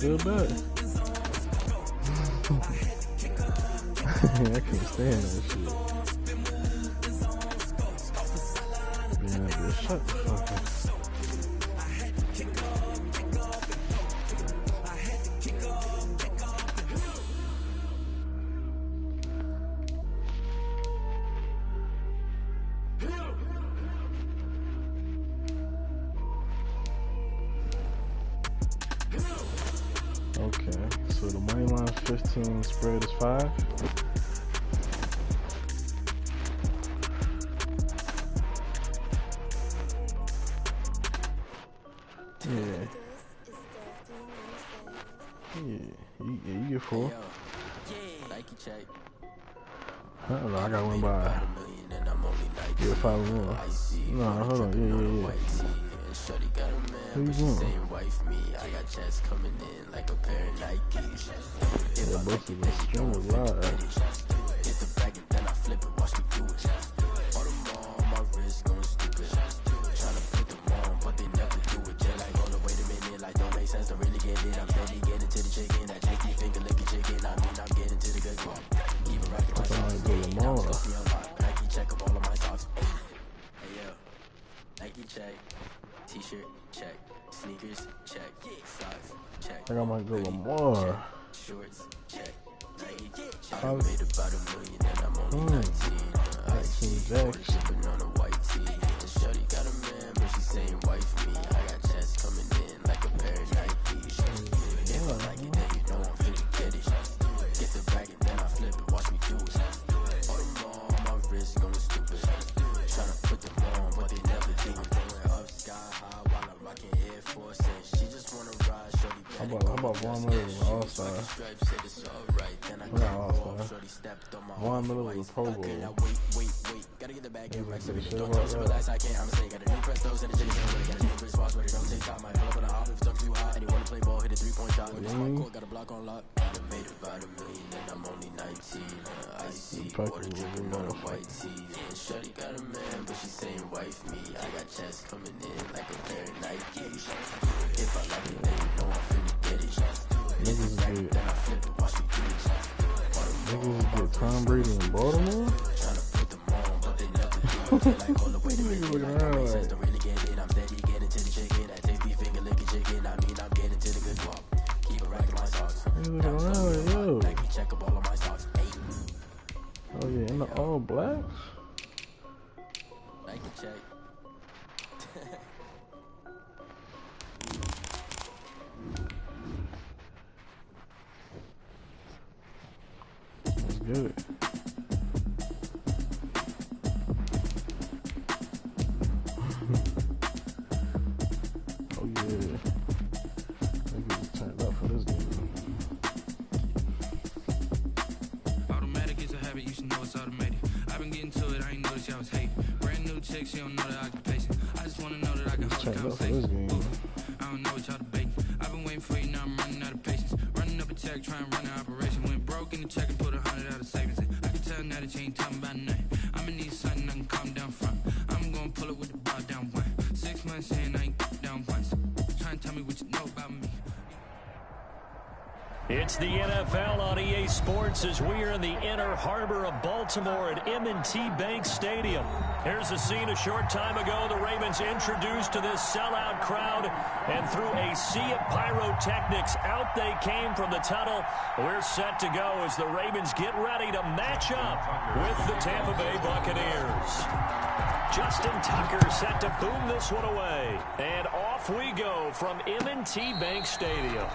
still bad. I can't stand that shit. Man, bitch, shut the fuck up. Okay, so the money line is 15, spread is 5. Yeah, you get 4. I don't know, I got one by. Yeah, 5 more. No, hold on, yeah. Who you doing? Yeah, both of us streamers live. T-shirt, check. Sneakers, check. Socks, check. I think I might go Lamar. Shorts, check. Nike, check. I made about $1 million and I'm only 19. I see shipping on a white tee. And shorty got a man, but she saying wife me. I got checks coming in like a pair of Nikes. If I like it, then you know I'm finna get it. Get the bag and then I flip it. Watch me do it. All them all on my wrist going stupid. Tryna put them on, but they never do it. Sky high while I'm rocking Air Force and she just wanna ride shorty. How about Vaughn Miller with All-Star? Not All-Star. Vaughn Miller with a Pro Bowl. Wait, gotta get the bag and racks. Don't talk so relax, I can't. I'm saying got a new Prestos and a Jason. Got a new Chris Foss, but it don't take time. I pull up on a hop if stuck too hot. And he wanna play ball, hit a 3-point shot. With this one court, got a block on lock. I made about $1 million and I'm only 19. I see water dripping on a white tee. And shorty got a man, but she saying wife me. I got checks coming in like a pair of Nikes. If I like it, then you know I'm finna get it. Niggas get Tom Brady in Baltimore? Tryna put them on, but they never do it. Like, hold up, wait a minute. Like, don't make sense, don't really get it. I'm steady getting to the chicken. That tasty finger licking chicken. I mean, I'm getting to the good walk. Keep a rack in my socks. Nike check up all of my socks. Oh yeah, in the all blacks? Nike check. That's good. Oh yeah. Niggas turned up for this game. Automatic is a habit, you should know it's automated. I've been getting to it, I ain't noticed y'all was hating. Brand new chick, she don't know the occupation. I just wanna know that I can hold a conversation. I don't know what y'all debating. I've been waiting for you, now I'm running out of patience. Running up a check, trying to run an operation. Went broke in the check and put 100 out of savings in. I can tell now that you ain't talking about nothing. I'ma need something I can calm down from. I'm gonna pull it with the bar down one. 6 months in, I ain't down once. Trying to tell me what you know about me. It's the NFL on EA Sports as we are in the inner harbor of Baltimore at M&T Bank Stadium. Here's a scene a short time ago. The Ravens introduced to this sellout crowd, and through a sea of pyrotechnics, out they came from the tunnel. We're set to go as the Ravens get ready to match up with the Tampa Bay Buccaneers. Justin Tucker set to boom this one away, and off we go from M&T Bank Stadium.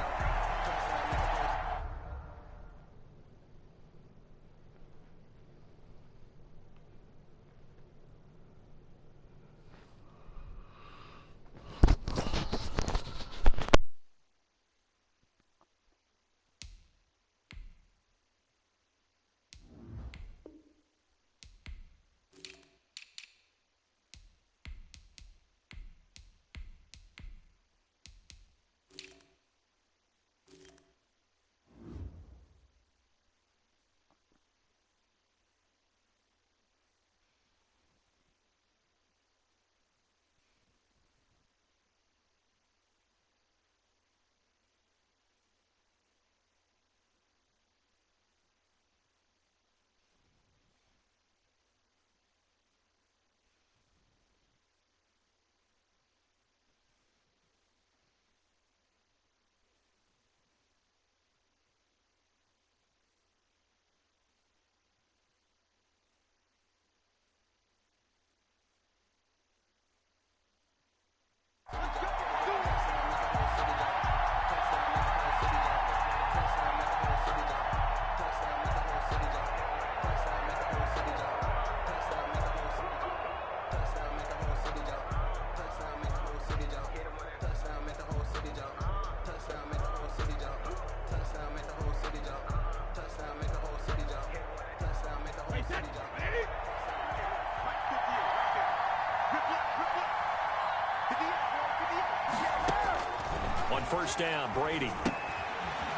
first down. Brady.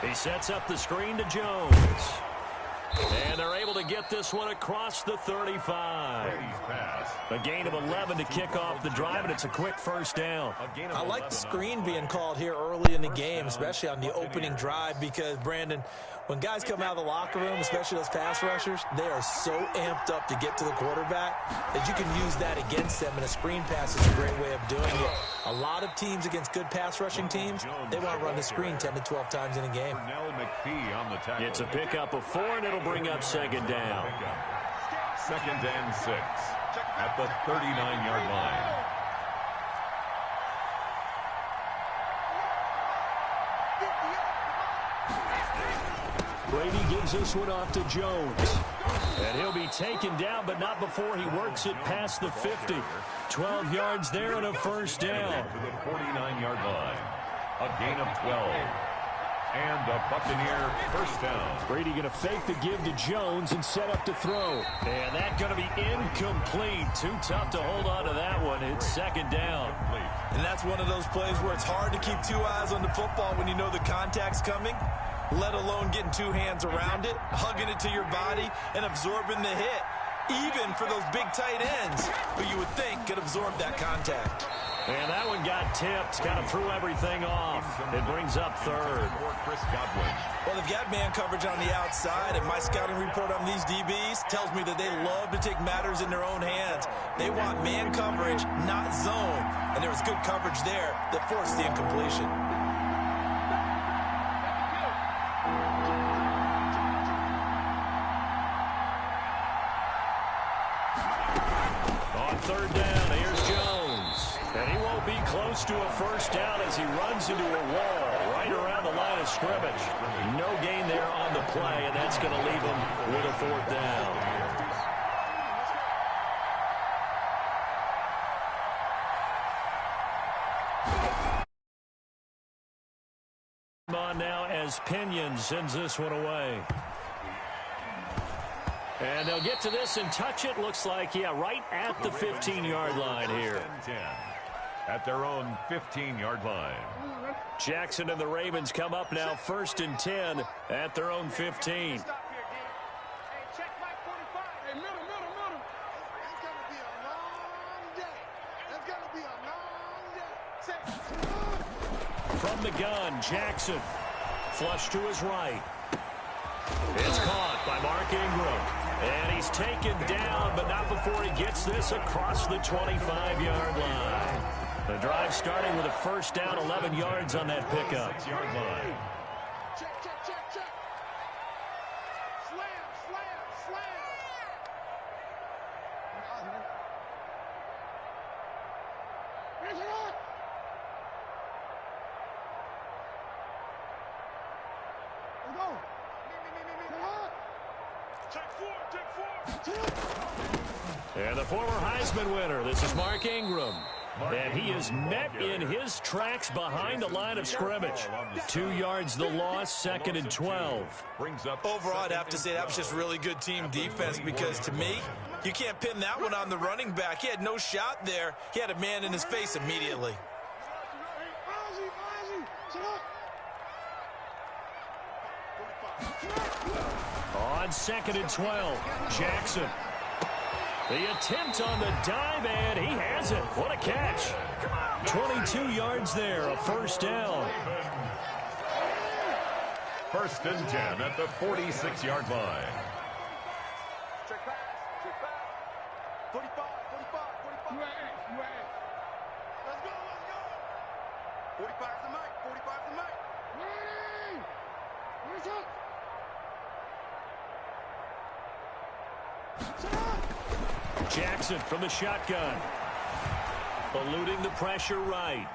He sets up the screen to Jones. And they're able to get this one across the 35. A gain of 11 to kick off the drive, and it's a quick first down. I like the screen being called here early in the game, especially on the opening drive, because, Brandon, when guys come out of the locker room, especially those pass rushers, they are so amped up to get to the quarterback that you can use that against them, and a screen pass is a great way of doing it. A lot of teams against good pass rushing teams, they want to run the screen 10 to 12 times in a game. It's a pickup of 4, and it'll bring up second down. Second and 6 at the 39-yard line. Brady gives this one off to Jones. And he'll be taken down, but not before he works it past the 50. 12 yards there and a first down. To the 49-yard line. A gain of 12. And a Buccaneer first down. Brady going to fake the give to Jones and set up to throw. And that's going to be incomplete. Too tough to hold on to that one. It's second down. And that's one of those plays where it's hard to keep two eyes on the football when you know the contact's coming, let alone getting two hands around it, hugging it to your body, and absorbing the hit, even for those big tight ends who you would think could absorb that contact. And that one got tipped, kind of threw everything off. It brings up third. Well, they've got man coverage on the outside, and my scouting report on these DBs tells me that they love to take matters in their own hands. They want man coverage, not zone. And there was good coverage there that forced the incompletion. On third down, here's Jones. And he won't be close to a first down as he runs into a wall right around the line of scrimmage. No gain there on the play, and that's going to leave him with a fourth down. On now as Pinion sends this one away. And they'll get to this and touch it. Looks like, yeah, right at the 15-yard line here. At their own 15-yard line. Jackson and the Ravens come up now 1st and 10 at their own 15. From the gun, Jackson. Flush to his right. It's caught by Mark Ingram. And he's taken down, but not before he gets this across the 25-yard line. The drive starting with a first down, 11 yards on that pickup. 6-yard line. Check, check, check, check. Slam, slam, slam. Here's it on. Let's go. And the former Heisman winner, this is Mark Ingram. And he is met in his tracks behind the line of scrimmage. 2 yards the loss, 2nd and 12. Overall, I'd have to say that was just really good team defense, because to me, you can't pin that one on the running back. He had no shot there. He had a man in his face immediately. On 2nd and 12, Jackson. The attempt on the dive, and he has it. What a catch. 22 yards there, a first down. 1st and 10 at the 46-yard line. Check pass, check pass. 45, 45, 45. Let's go, let's go. 45's the mic, 45's the mic. Ready? Where's it? Jackson from the shotgun. Eluding the pressure right.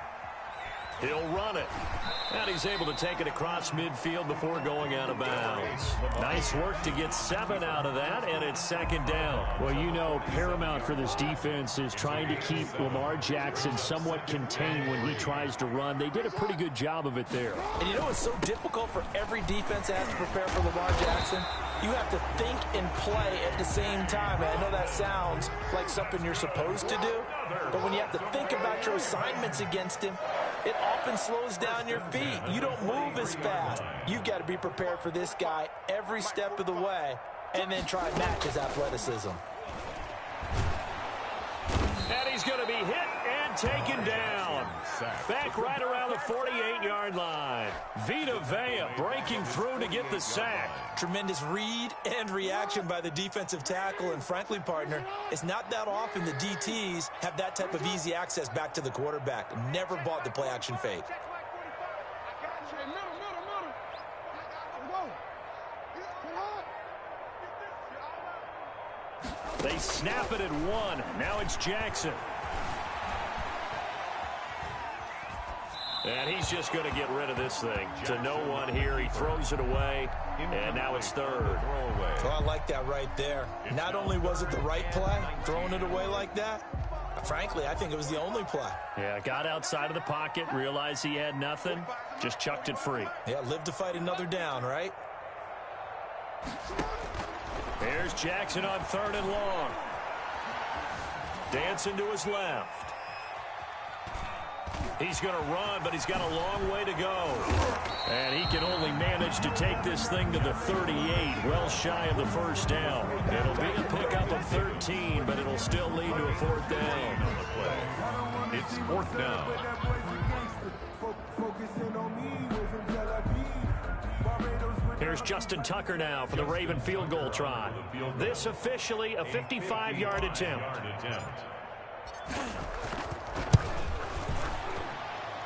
He'll run it. And he's able to take it across midfield before going out of bounds. Nice work to get 7 out of that, and it's 2nd down. Well, you know, paramount for this defense is trying to keep Lamar Jackson somewhat contained when he tries to run. They did a pretty good job of it there. And you know it's so difficult for every defense that has to prepare for Lamar Jackson? you have to think and play at the same time. And I know that sounds like something you're supposed to do, but when you have to think about your assignments against him, it often slows down your feet. You don't move as fast. You've got to be prepared for this guy every step of the way and then try and match his athleticism. And he's going to be hit and taken down. Back right around the 48-yard line. Vita Vea breaking through to get the sack. Tremendous read and reaction by the defensive tackle. And frankly, partner, it's not that often the DTs have that type of easy access back to the quarterback. Never bought the play-action fake. They snap it at 1. Now it's Jackson. And he's just going to get rid of this thing. To no one here. He throws it away. And now it's third. Oh, I like that right there. Not only was it the right play, throwing it away like that, frankly, I think it was the only play. Yeah, got outside of the pocket, realized he had nothing, just chucked it free. Yeah, live to fight another down, right? Here's Jackson on 3rd and long. Dancing to his left. He's going to run, but he's got a long way to go. And he can only manage to take this thing to the 38, well shy of the first down. It'll be a pickup of 13, but it'll still lead to a 4th down. On the play. It's 4th down. Here's Justin Tucker now for the Raven field goal try. This officially a 55-yard attempt.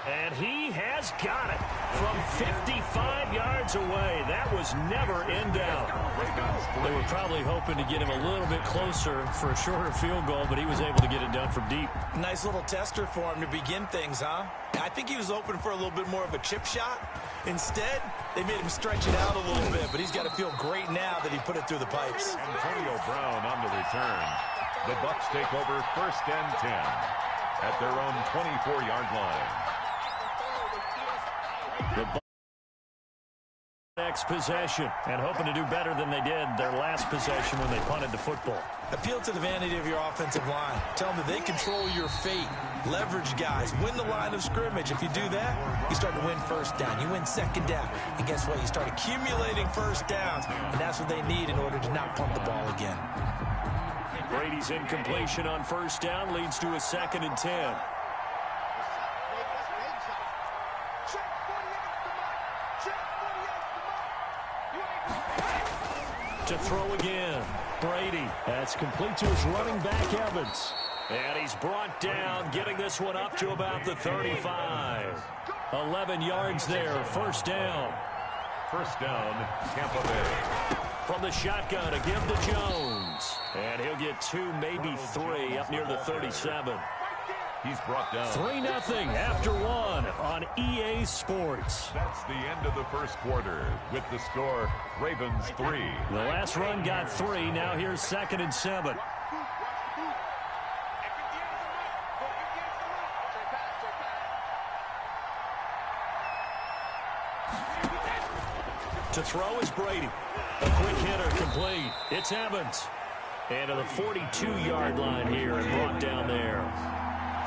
And he has got it from 55 yards away. That was never in doubt. They were probably hoping to get him a little bit closer for a shorter field goal, but he was able to get it done from deep. Nice little tester for him to begin things, huh? I think he was hoping for a little bit more of a chip shot. Instead, they made him stretch it out a little bit, but he's got to feel great now that he put it through the pipes. Antonio Brown on the return. The Bucs take over 1st and 10 at their own 24-yard line. The next possession, and hoping to do better than they did their last possession when they punted the football. Appeal to the vanity of your offensive line. Tell them that they control your fate. Leverage guys. Win the line of scrimmage. If you do that, you start to win 1st down. You win 2nd down. And guess what? You start accumulating 1st downs, and that's what they need in order to not punt the ball again. Brady's incompletion on 1st down leads to a 2nd and 10. To throw again. Brady. That's complete to his running back, Evans. And he's brought down, getting this one up to about the 35. 11 yards there, 1st down. 1st down, Tampa Bay. From the shotgun, a give to Jones. And he'll get 2, maybe 3, up near the 37. He's brought down. 3-0 after 1 on EA Sports. That's the end of the 1st quarter with the score Ravens 3. The last run got 3. Now here's 2nd and 7. To throw is Brady. A quick hitter complete. It's Evans. And to the 42-yard line here and brought down there.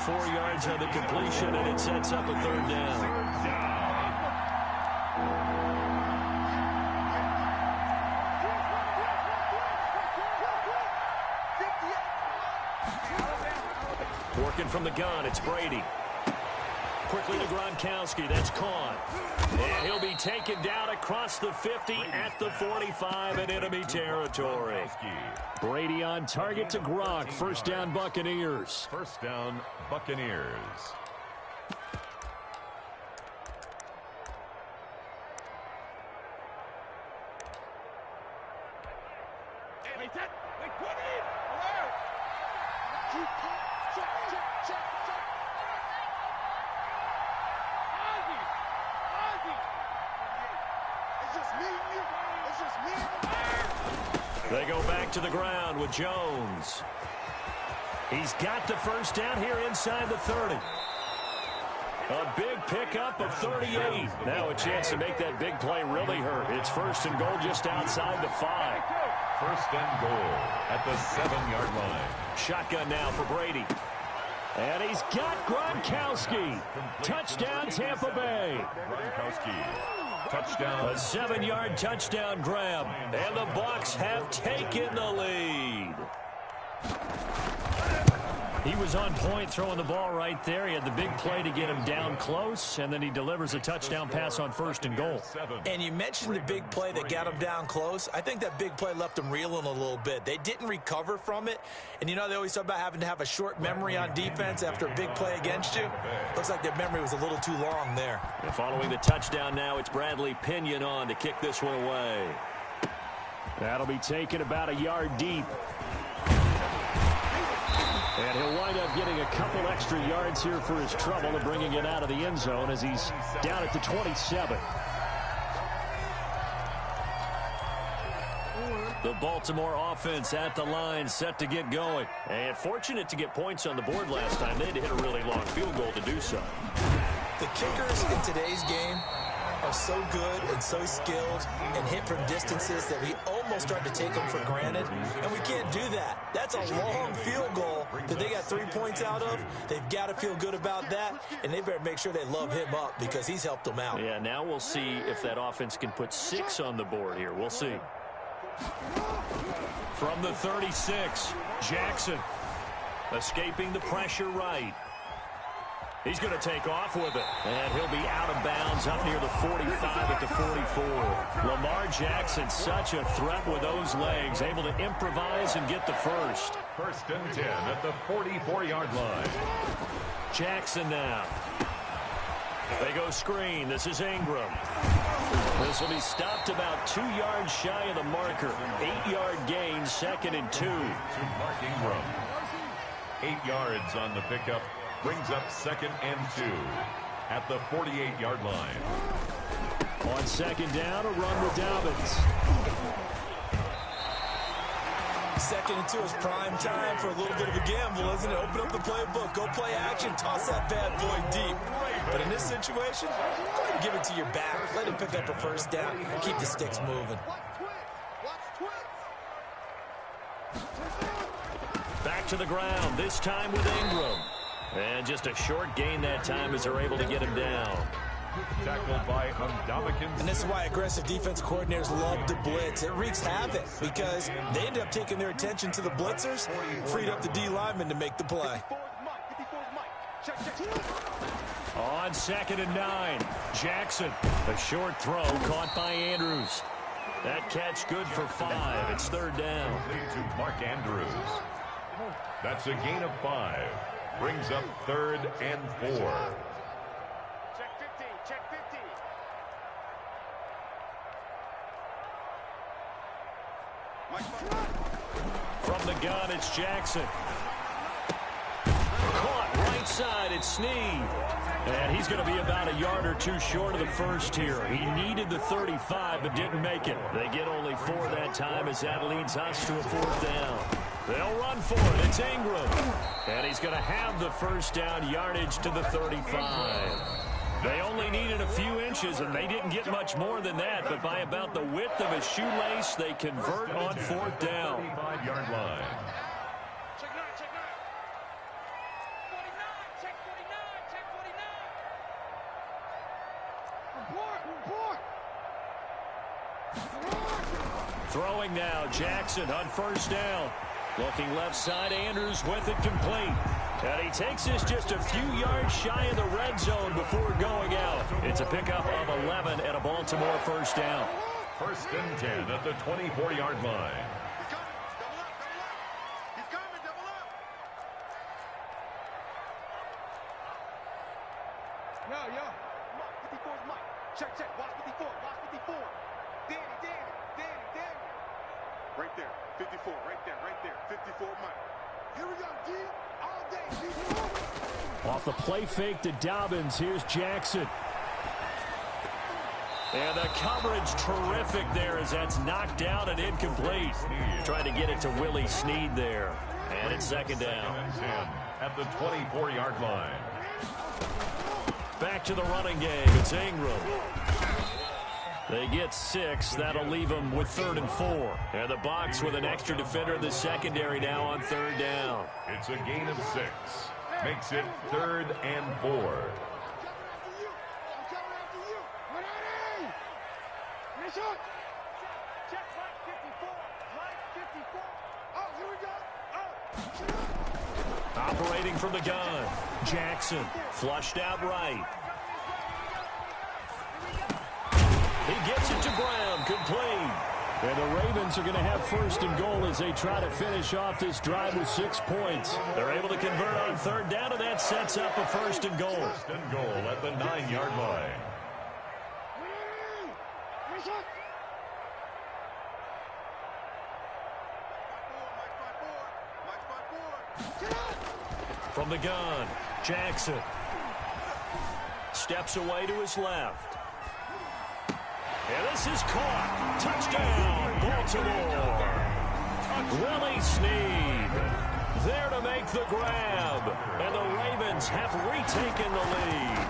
4 yards on the completion, and it sets up a 3rd down. Working from the gun, it's Brady. Quickly to Gronkowski, that's caught. And he'll be taken down across the 50 at the 45 in enemy territory. Brady on target to Gronk. 1st down, Buccaneers. 1st down, Buccaneers. They go back to the ground with Jones. He's got the 1st down here inside the 30. A big pickup of 38. Now a chance to make that big play really hurt. It's 1st and goal just outside the 5. 1st and goal at the 7-yard line. Shotgun now for Brady. And he's got Gronkowski. Touchdown, Tampa Bay. Gronkowski. Touchdown. A 7-yard touchdown grab. And the Bucs have taken the lead. He was on point throwing the ball right there. He had the big play to get him down close, and then he delivers a touchdown pass on 1st and goal. And you mentioned the big play that got him down close. I think that big play left him reeling a little bit. They didn't recover from it. And, you know, they always talk about having to have a short memory on defense after a big play against you. Looks like their memory was a little too long there. And following the touchdown now, it's Bradley Pinion on to kick this one away. That'll be taken about a yard deep. And he'll wind up getting a couple extra yards here for his trouble and bringing it out of the end zone as he's down at the 27. The Baltimore offense at the line, set to get going. And fortunate to get points on the board last time. They had to hit a really long field goal to do so. The kickers in today's game are so good and so skilled and hit from distances that we almost start to take them for granted, and we can't do that. That's a long field goal that they got 3 points out of. They've got to feel good about that, and they better make sure they love him up because he's helped them out. Yeah, now we'll see if that offense can put 6 on the board here. We'll see. From the 36, Jackson escaping the pressure right. He's going to take off with it. And he'll be out of bounds up near the 45 at the 44. Lamar Jackson, such a threat with those legs, able to improvise and get the first. 1st and 10 at the 44-yard line. Jackson now. They go screen. This is Ingram. This will be stopped about 2 yards shy of the marker. 8-yard gain, 2nd and 2. To Mark Ingram. 8 yards on the pickup. Brings up 2nd and 2 at the 48-yard line. On 2nd down, a run with Dobbins. 2nd and 2 is prime time for a little bit of a gamble, isn't it? Open up the playbook, go play action, toss that bad boy deep. But in this situation, go ahead and give it to your back. Let him pick up a 1st down. Keep the sticks moving. Back to the ground, this time with Ingram. And just a short gain that time as they're able to get him down. Tackled by Ndamukong. And this is why aggressive defense coordinators love to blitz. It wreaks havoc because they end up taking their attention to the blitzers, freed up the D lineman to make the play. On 2nd and 9, Jackson. A short throw caught by Andrews. That catch good for 5. It's 3rd down. To Mark Andrews. That's a gain of 5. Brings up 3rd and 4. Check 15, check 15. From the gun, it's Jackson. Caught right side, it's Snead. And he's going to be about a yard or 2 short of the first here. He needed the 35, but didn't make it. They get only 4 that time as that leads us to a 4th down. They'll run for it. It's Ingram. And he's going to have the 1st down yardage to the 35. They only needed a few inches, and they didn't get much more than that. But by about the width of a shoelace, they convert on 4th down. 45-yard line. Check 9, check 9. 49, check 49, check 49. Throwing now, Jackson on 1st down. Looking left side, Andrews with it complete. And he takes this just a few yards shy of the red zone before going out. It's a pickup of 11 and a Baltimore 1st down. 1st and 10 at the 24-yard line. He's coming, double up. Yo. Mike, 54 is Mike. Check, watch 54, watch 54. Danny. Right there, 54, right there, 54 Mike. Here we go, D, all day, Off the play fake to Dobbins, here's Jackson. And the coverage terrific there as that's knocked down and incomplete. Trying to get it to Willie Snead there. And it's 2nd down. 10 at the 24-yard line. Back to the running game. It's Ingram. They get 6. That'll leave them with 3rd and 4. And the Bucs with an extra defender in the secondary now on 3rd down. It's a gain of 6. Makes it 3rd and 4. Operating from the gun. Jackson flushed out right. He gets it to Brown. Complete. And the Ravens are going to have 1st and goal as they try to finish off this drive with 6 points. They're able to convert on 3rd down, and that sets up a 1st and goal. 1st and goal at the 9-yard line. From the gun, Jackson steps away to his left. And this is caught. Touchdown, Baltimore. Willie Snead there to make the grab. And the Ravens have retaken the lead.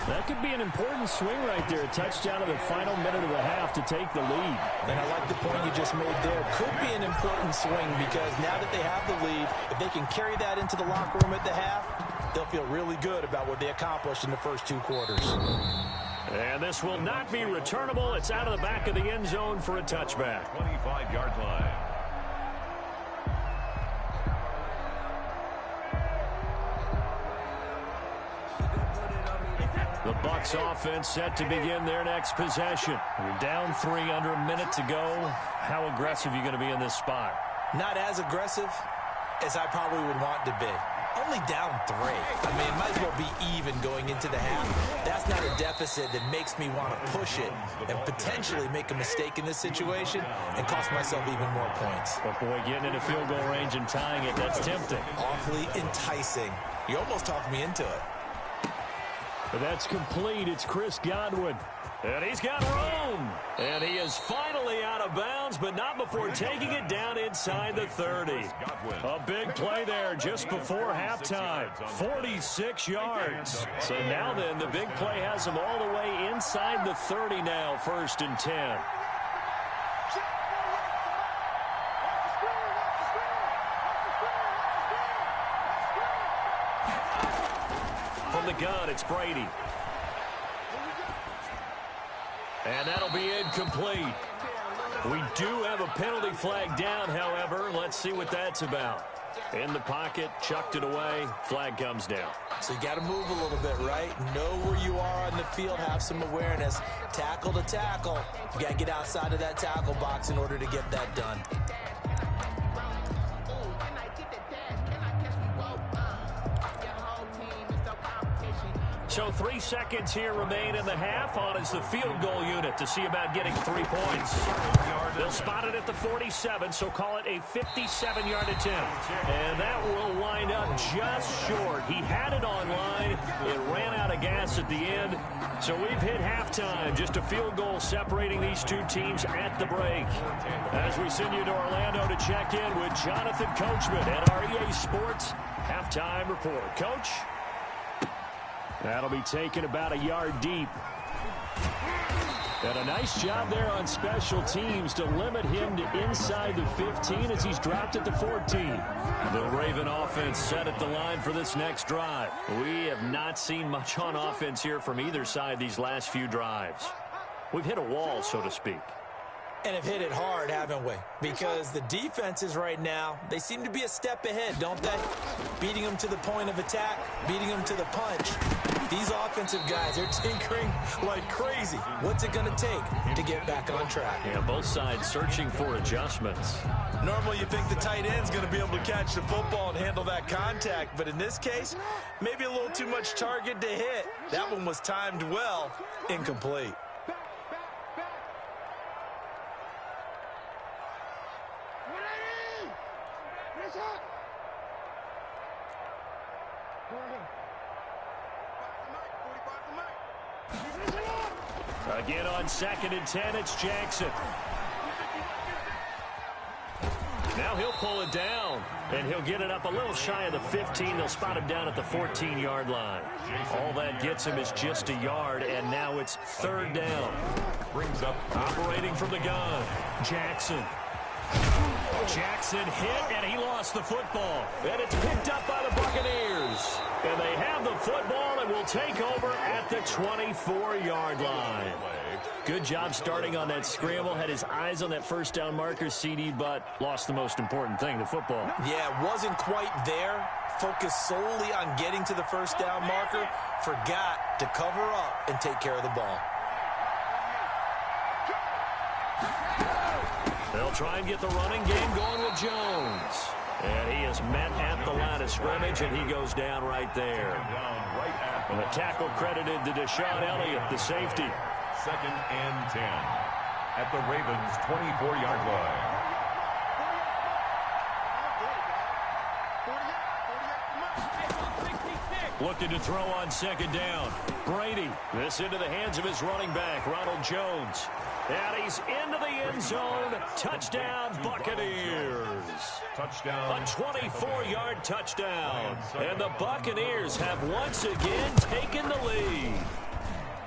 That could be an important swing right there. A touchdown in the final minute of the half to take the lead. And I like the point you just made there. Could be an important swing because now that they have the lead, if they can carry that into the locker room at the half, they'll feel really good about what they accomplished in the first 2 quarters. And this will not be returnable. It's out of the back of the end zone for a touchback. 25-yard line. The Bucs offense set to begin their next possession. You're down 3 under a minute to go. How aggressive are you going to be in this spot? Not as aggressive as I probably would want to be. Only down 3. I mean, it might as well be even going into the half. That's not a deficit that makes me want to push it and potentially make a mistake in this situation and cost myself even more points. But, boy, getting into field goal range and tying it, that's tempting. Awfully enticing. You almost talked me into it. But that's complete. It's Chris Godwin. And he's got room. And he is finally out of bounds, but not before taking it down inside the 30. A big play there just before halftime. 46 yards. So now then, the big play has him all the way inside the 30 now, 1st and 10. From the gun, it's Brady. And that'll be incomplete. We do have a penalty flag down, however. Let's see what that's about. In the pocket, chucked it away, flag comes down. So you got to move a little bit, right? Know where you are on the field, have some awareness. Tackle to tackle. You got to get outside of that tackle box in order to get that done. So 3 seconds here remain in the half. On is the field goal unit to see about getting 3 points. They'll spot it at the 47, so call it a 57-yard attempt. And that will wind up just short. He had it on line. It ran out of gas at the end. So we've hit halftime. Just a field goal separating these 2 teams at the break. As we send you to Orlando to check in with Jonathan Coachman at our EA Sports Halftime Report. Coach? That'll be taken about a yard deep. And a nice job there on special teams to limit him to inside the 15 as he's dropped at the 14. The Raven offense set at the line for this next drive. We have not seen much on offense here from either side these last few drives. We've hit a wall, so to speak. And have hit it hard, haven't we? Because the defenses right now, they seem to be a step ahead, don't they? Beating them to the point of attack, beating them to the punch. These offensive guys are tinkering like crazy. What's it going to take to get back on track? Yeah, both sides searching for adjustments. Normally you think the tight end's going to be able to catch the football and handle that contact, but in this case, maybe a little too much target to hit. That one was timed well, incomplete. Again on 2nd and 10, it's Jackson. Now he'll pull it down, and he'll get it up a little shy of the 15. They'll spot him down at the 14-yard line. All that gets him is just a yard, and now it's 3rd down. Brings up operating from the gun. Jackson hit, and he lost the football. And it's picked up by the Buccaneers. And they have the football and will take over at the 24-yard line. Good job starting on that scramble. Had his eyes on that first down marker, CD, but lost the most important thing, the football. Yeah, wasn't quite there. Focused solely on getting to the first down marker. Forgot to cover up and take care of the ball. They'll try and get the running game going with Jones. And he is met at the line of scrimmage, and he goes down right there. And the tackle credited to Deshaun Elliott, the safety. 2nd and 10 at the Ravens' 24-yard line. Looking to throw on 2nd down. Brady. This into the hands of his running back, Ronald Jones. And he's into the end zone. Touchdown, Buccaneers. Touchdown. A 24-yard touchdown. And the Buccaneers have once again taken the lead.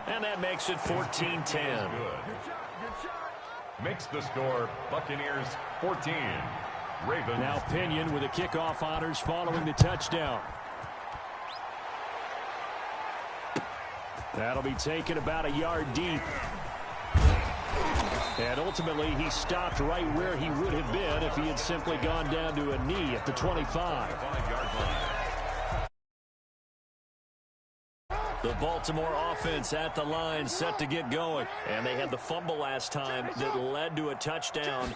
And that makes it 14-10. Makes the score Buccaneers 14. Ravens. Now Pinion with the kickoff honors following the touchdown. That'll be taken about a yard deep. And ultimately, he stopped right where he would have been if he had simply gone down to a knee at the 25. The Baltimore offense at the line, set to get going. And they had the fumble last time that led to a touchdown.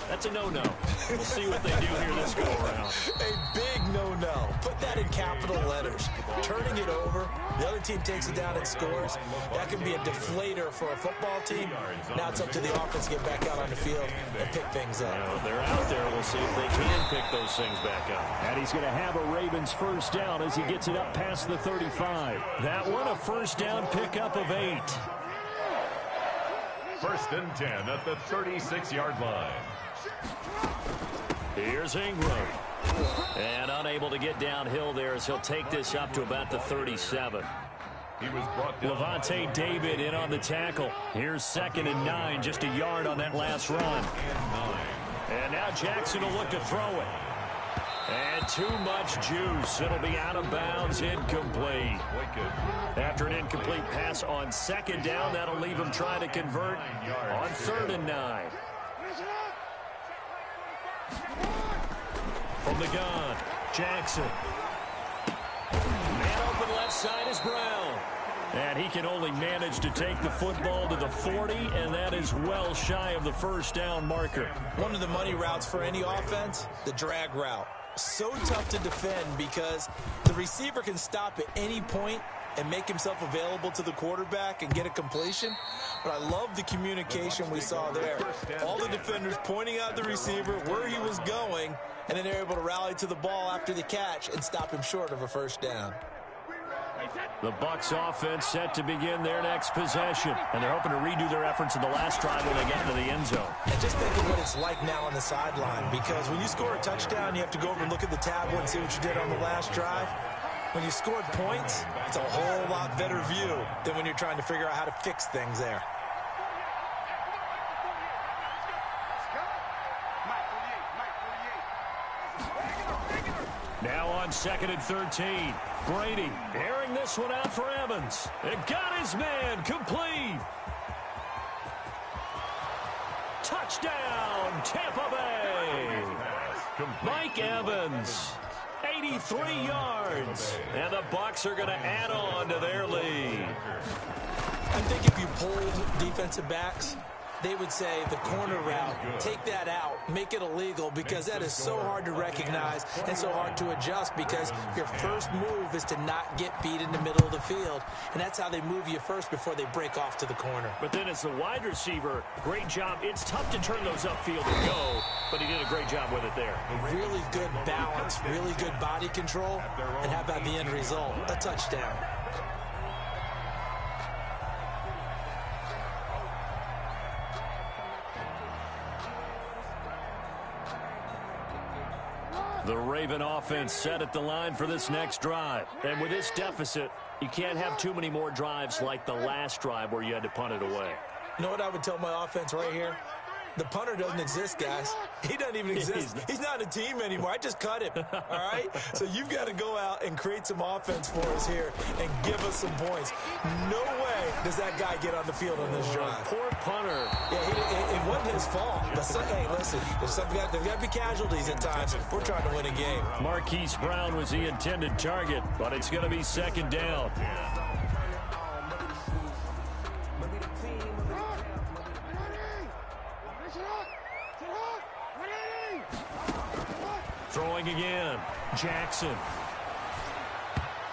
That's a no-no. We'll see what they do here this go-around. A big no-no. Put that in capital letters. Turning it over, the other team takes it down and scores. That can be a deflator for a football team. Now it's up to the offense to get back out on the field and pick things up. They're out there. We'll see if they can pick those things back up. And he's going to have a Ravens first down as he gets it up past the 35. That one a first down pickup of 8. 1st and 10 at the 36-yard line. Here's Ingram. And unable to get downhill there as he'll take this up to about the 37. He was brought down. Levante David in on the tackle. Here's 2nd and 9, just a yard on that last run. And now Jackson will look to throw it. And too much juice. It'll be out of bounds, incomplete. After an incomplete pass on 2nd down, that'll leave him trying to convert on 3rd and 9. From the gun, Jackson. Man open left side is Brown. And he can only manage to take the football to the 40, and that is well shy of the first down marker. One of the money routes for any offense, the drag route. So tough to defend because the receiver can stop at any point and make himself available to the quarterback and get a completion. But I love the communication we saw there. All the defenders pointing out the receiver where he was going, and then they're able to rally to the ball after the catch and stop him short of a first down. The Bucs offense set to begin their next possession. And they're hoping to redo their efforts in the last drive when they got into the end zone. And just think of what it's like now on the sideline, because when you score a touchdown, you have to go over and look at the tablet and see what you did on the last drive. When you scored points, it's a whole lot better view than when you're trying to figure out how to fix things there. Now on 2nd and 13. Brady airing this one out for Evans. It got his man complete. Touchdown, Tampa Bay. Mike Evans, 83 yards. And the Bucs are going to add on to their lead. I think if you polled defensive backs, they would say the corner route, take that out, make it illegal, because that is so hard to recognize and so hard to adjust, because your first move is to not get beat in the middle of the field. And that's how they move you first before they break off to the corner. But then as the wide receiver, great job. It's tough to turn those upfield and go, but he did a great job with it there. Really good balance, really good body control, and how about the end result? A touchdown. The Raven offense set at the line for this next drive. And with this deficit, you can't have too many more drives like the last drive where you had to punt it away. You know what I would tell my offense right here? The punter doesn't exist, guys. He doesn't even exist. He's not a team anymore. I just cut him, all right? So you've got to go out and create some offense for us here and give us some points. No way does that guy get on the field on this drive. Poor punter. Yeah, it wasn't his fault. But hey, listen, there's got to be casualties at times. We're trying to win a game. Marquise Brown was the intended target, but it's going to be second down. Throwing again. Jackson.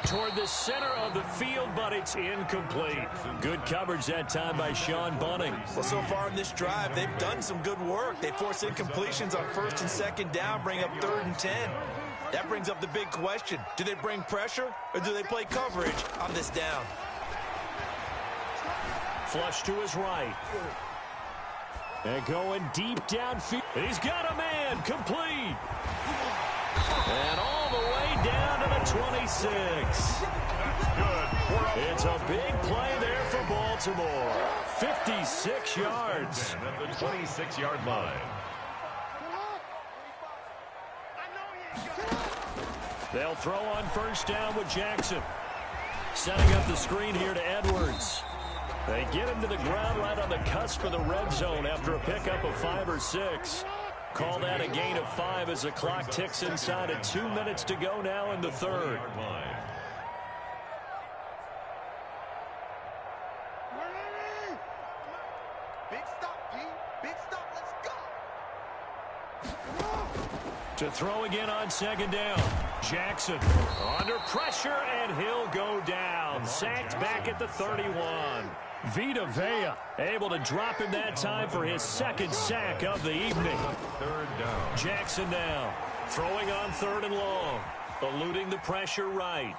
Toward the center of the field, but it's incomplete. Good coverage that time by Sean Bunning. Well, so far in this drive, they've done some good work. They force incompletions on first and second down, bring up 3rd and 10. That brings up the big question. Do they bring pressure, or do they play coverage on this down? Flush to his right. And going deep downfield. He's got a man. Complete. And all the way down to the 26. It's a big play there for Baltimore. 56 yards. At the 26-yard line. They'll throw on first down with Jackson. Setting up the screen here to Edwards. They get him to the ground right on the cusp of the red zone after a pickup of 5 or 6. Call that a gain of 5 as the clock ticks inside of 2 minutes to go now in the third. Big stop, G. Big stop. Let's go. To throw again on second down. Jackson under pressure, and he'll go down. Sacked back at the 31. Vita Vea able to drop him that time for his second sack of the evening. 3rd down. Jackson now throwing on 3rd and long. Eluding the pressure right.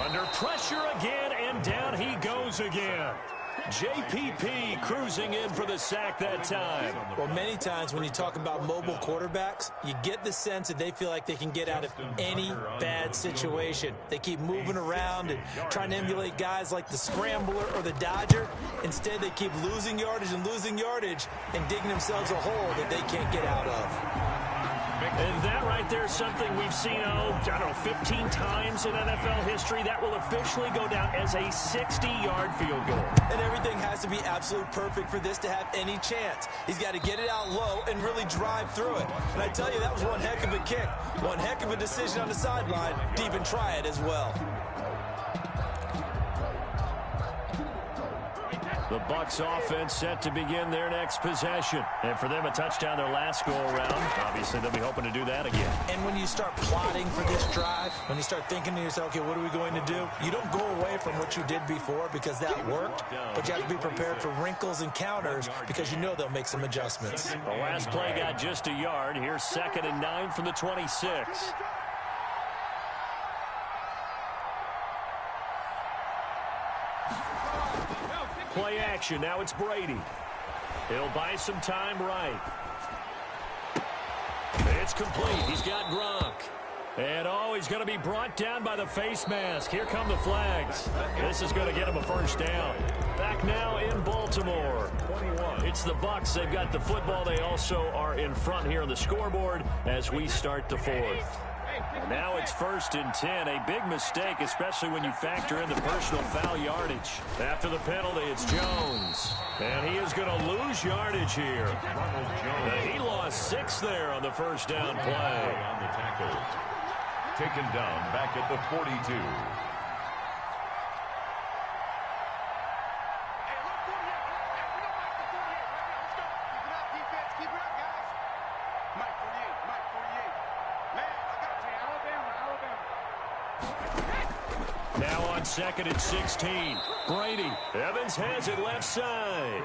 Under pressure again, and down he goes again. JPP cruising in for the sack that time. Well, many times when you talk about mobile quarterbacks, you get the sense that they feel like they can get out of any bad situation. They keep moving around and trying to emulate guys like the Scrambler or the Dodger. Instead, they keep losing yardage and digging themselves a hole that they can't get out of. And that right there is something we've seen, 15 times in NFL history. That will officially go down as a 60-yard field goal. And everything has to be absolute perfect for this to have any chance. He's got to get it out low and really drive through it. And I tell you, that was one heck of a kick. One heck of a decision on the sideline to even try it as well. The Bucs offense set to begin their next possession. And for them, a touchdown their last go-around. Obviously, they'll be hoping to do that again. And when you start plotting for this drive, when you start thinking to yourself, okay, what are we going to do? You don't go away from what you did before because that worked, but you have to be prepared for wrinkles and counters because you know they'll make some adjustments. The last play got just a yard. Here's 2nd and 9 from the 26. Play action. Now it's Brady. He'll buy some time right. It's complete. He's got Gronk. And, he's going to be brought down by the face mask. Here come the flags. This is going to get him a first down. Back now in Baltimore. It's the Bucs. They've got the football. They also are in front here on the scoreboard as we start the 4th. And now it's 1st and 10. A big mistake, especially when you factor in the personal foul yardage. After the penalty, it's Jones. And he is going to lose yardage here. He lost 6 there on the first down play. On the tackle. Taken down back at the 42. Now on 2nd and 16. Brady. Evans has it left side.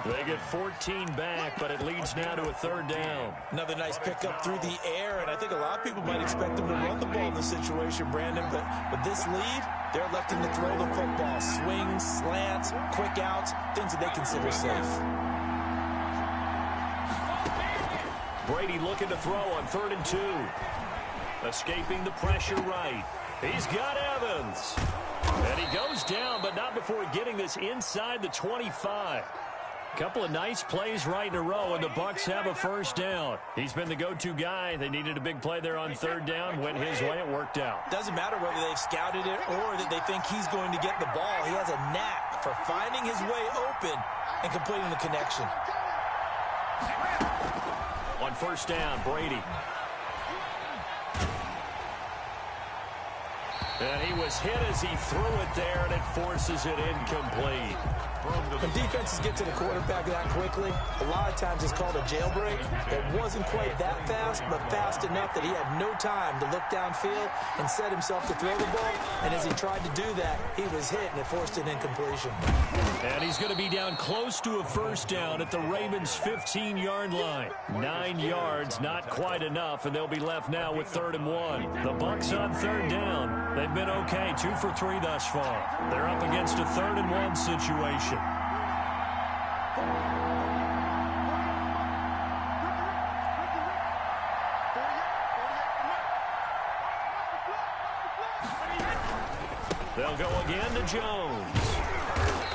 They get 14 back, but it leads now to a 3rd down. Another nice pickup through the air, and I think a lot of people might expect them to run the ball in this situation, Brandon, but with this lead, they're electing to throw the football. Swings, slants, quick outs, things that they consider safe. Brady looking to throw on 3rd and 2. Escaping the pressure right. He's got Evans. And he goes down, but not before getting this inside the 25. Couple of nice plays right in a row, and the Bucs have a first down. He's been the go-to guy. They needed a big play there on 3rd down. Went his way. It worked out. Doesn't matter whether they've scouted it or that they think he's going to get the ball. He has a knack for finding his way open and completing the connection. On 1st down, Brady. And he was hit as he threw it there, and it forces it incomplete. When defenses get to the quarterback that quickly, a lot of times it's called a jailbreak. It wasn't quite that fast, but fast enough that he had no time to look downfield and set himself to throw the ball. And as he tried to do that, he was hit, and it forced an incompletion. And he's going to be down close to a first down at the Ravens' 15-yard line. 9 yards, not quite enough, and they'll be left now with 3rd and 1. The Bucs on 3rd down. They've been okay, 2 for 3 thus far. They're up against a 3rd and 1 situation. They'll go again to Jones.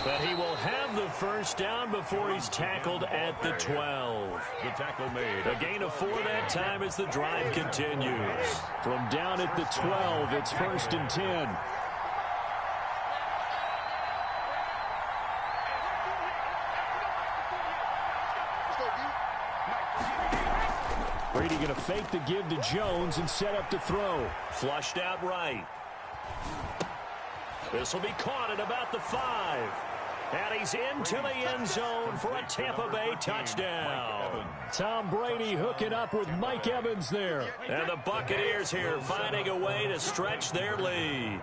But he will have the first down before he's tackled at the 12. The tackle made. A gain of 4 that time as the drive continues. From down at the 12, it's 1st and 10. Brady going to fake the give to Jones and set up to throw. Flushed out right. This will be caught at about the 5. And he's into the end zone for a Tampa Bay touchdown. Tom Brady hooking up with Mike Evans there. And the Buccaneers here finding a way to stretch their lead.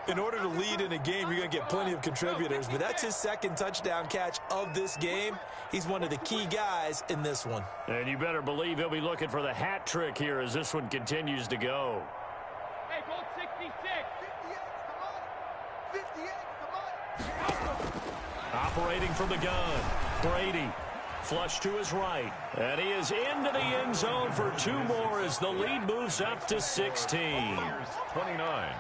In order to lead in a game, you're going to get plenty of contributors, but that's his 2nd touchdown catch of this game. He's one of the key guys in this one. And you better believe he'll be looking for the hat trick here as this one continues to go. Hey, Bolt 66. 58, come on. Operating from the gun, Brady. Flush to his right. And he is into the end zone for 2 more as the lead moves up to 16. 29.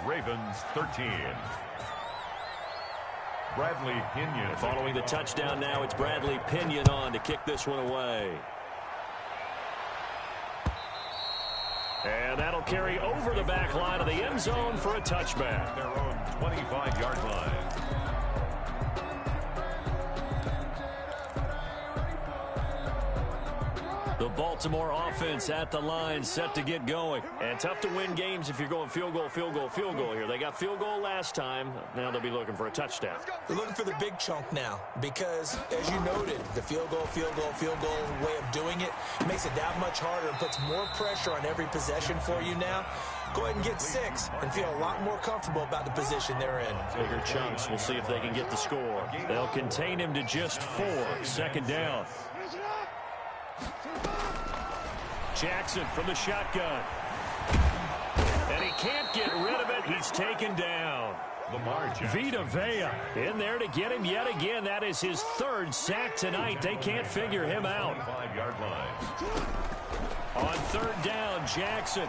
Ravens 13. Bradley Pinion. Following the touchdown now, it's Bradley Pinion on to kick this one away. And that'll carry over the back line of the end zone for a touchback. Their own 25-yard line. The Baltimore offense at the line, set to get going. And tough to win games if you're going field goal, field goal, field goal here. They got field goal last time. Now they'll be looking for a touchdown. They're looking for the big chunk now because, as you noted, the field goal way of doing it makes it that much harder and puts more pressure on every possession for you now. Go ahead and get 6 and feel a lot more comfortable about the position they're in. Bigger chunks. We'll see if they can get the score. They'll contain him to just 4. 2nd down. Jackson from the shotgun. And he can't get rid of it. He's taken down. Vita Vea in there to get him yet again. That is his 3rd sack tonight. They can't figure him out. 5-yard line. On 3rd down, Jackson.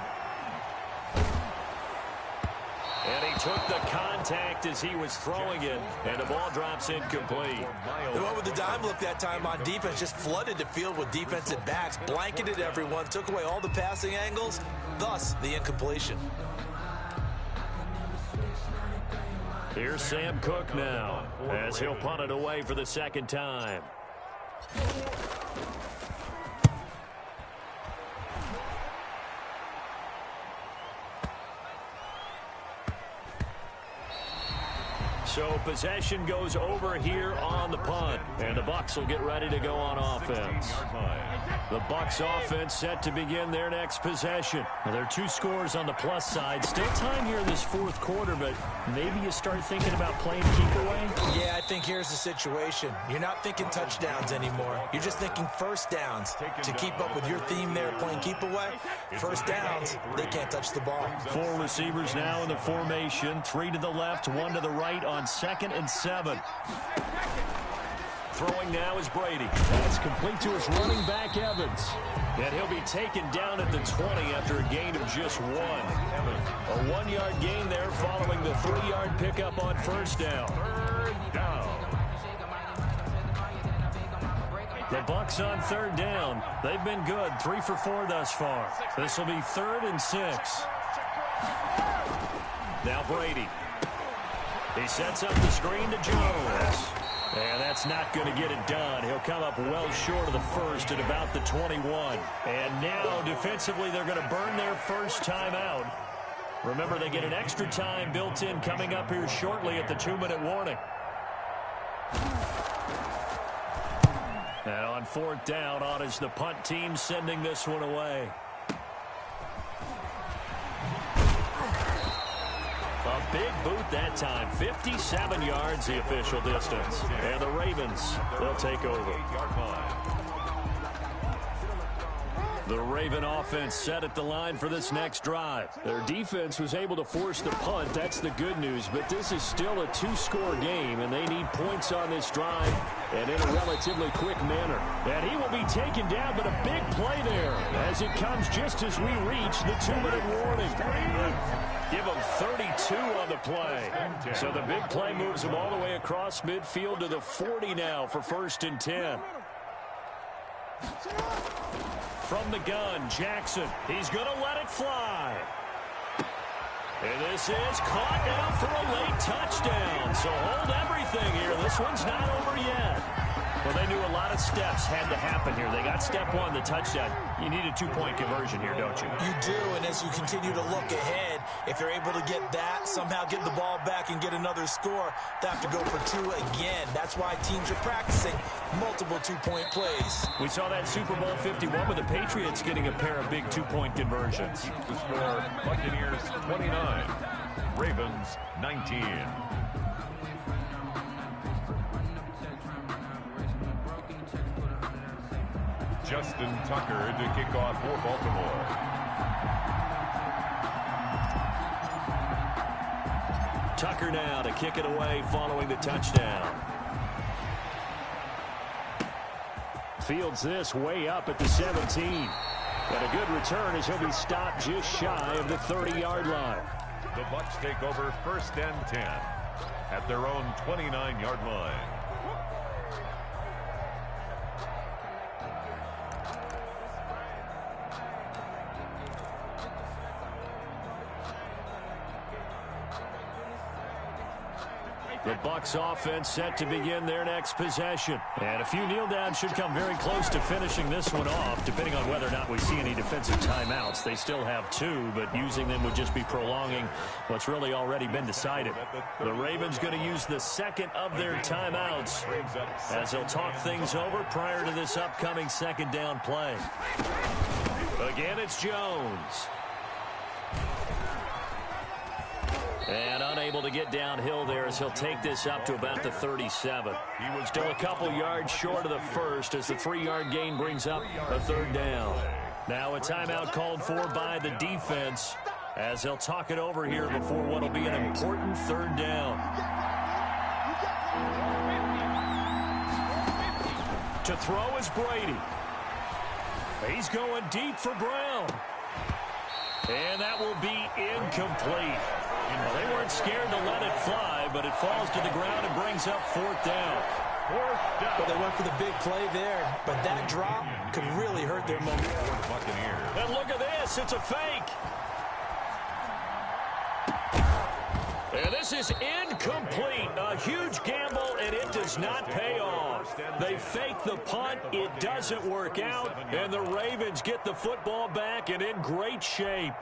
And he took the contact as he was throwing it, and the ball drops incomplete. They went with the dime look that time on defense, just flooded the field with defensive backs, blanketed everyone, took away all the passing angles, thus the incompletion. Here's Sam Cook now, as he'll punt it away for the 2nd time. So possession goes over here on the punt, and the Bucs will get ready to go on offense. The Bucs offense set to begin their next possession. Now, there are 2 scores on the plus side. Still time here in this 4th quarter, but maybe you start thinking about playing keep away? Yeah, I think here's the situation. You're not thinking touchdowns anymore. You're just thinking first downs. To keep up with your theme there, playing keep away, first downs, they can't touch the ball. 4 receivers now in the formation. 3 to the left, 1 to the right on 2nd and 7. Throwing now is Brady. That's complete to his running back, Evans. And he'll be taken down at the 20 after a gain of just 1. A 1-yard gain there following the 3-yard pickup on first down. Third down. The Bucs on third down. They've been good, 3 for 4 thus far. This will be 3rd and 6. Now Brady. He sets up the screen to Jones. And that's not going to get it done. He'll come up well short of the first at about the 21. And now, defensively, they're going to burn their first timeout. Remember, they get an extra time built in coming up here shortly at the 2-minute warning. And on 4th down, on is the punt team sending this one away. A big boot that time. 57 yards the official distance. And the Ravens, they'll take over. The Raven offense set at the line for this next drive. Their defense was able to force the punt. That's the good news. But this is still a 2-score game, and they need points on this drive and in a relatively quick manner. And he will be taken down, but a big play there as it comes just as we reach the 2-minute warning. Give him 32 on the play. So the big play moves him all the way across midfield to the 40 now for 1st and 10. From the gun, Jackson. He's going to let it fly. And this is caught down for a late touchdown. So hold everything here. This one's not over yet. Well, they knew a lot of steps had to happen here. They got step 1, the touchdown. You need a 2-point conversion here, don't you? You do, and as you continue to look ahead, if you're able to get that, somehow get the ball back and get another score, they have to go for 2 again. That's why teams are practicing multiple 2-point plays. We saw that Super Bowl 51 with the Patriots getting a pair of big 2-point conversions. The score, Buccaneers 29, Ravens 19. Justin Tucker to kick off for Baltimore. Tucker now to kick it away following the touchdown. Fields this way up at the 17. And a good return as he'll be stopped just shy of the 30-yard line. The Bucs take over 1st and 10 at their own 29-yard line. The Bucs offense set to begin their next possession. And a few kneel downs should come very close to finishing this one off, depending on whether or not we see any defensive timeouts. They still have 2, but using them would just be prolonging what's really already been decided. The Ravens going to use the 2nd of their timeouts as they'll talk things over prior to this upcoming 2nd down play. Again, it's Jones. And unable to get downhill there as he'll take this up to about the 37. He was still a couple yards short of the first as the 3-yard gain brings up a 3rd down. Now a timeout called for by the defense as they'll talk it over here before what will be an important 3rd down. To throw is Brady. He's going deep for Brown. And that will be incomplete. Well, they weren't scared to let it fly, but it falls to the ground and brings up 4th down. Well, they went for the big play there, but that drop could really hurt their momentum. And look at this. It's a fake. And this is incomplete. A huge gamble, and it does not pay off. They fake the punt. It doesn't work out, and the Ravens get the football back and in great shape.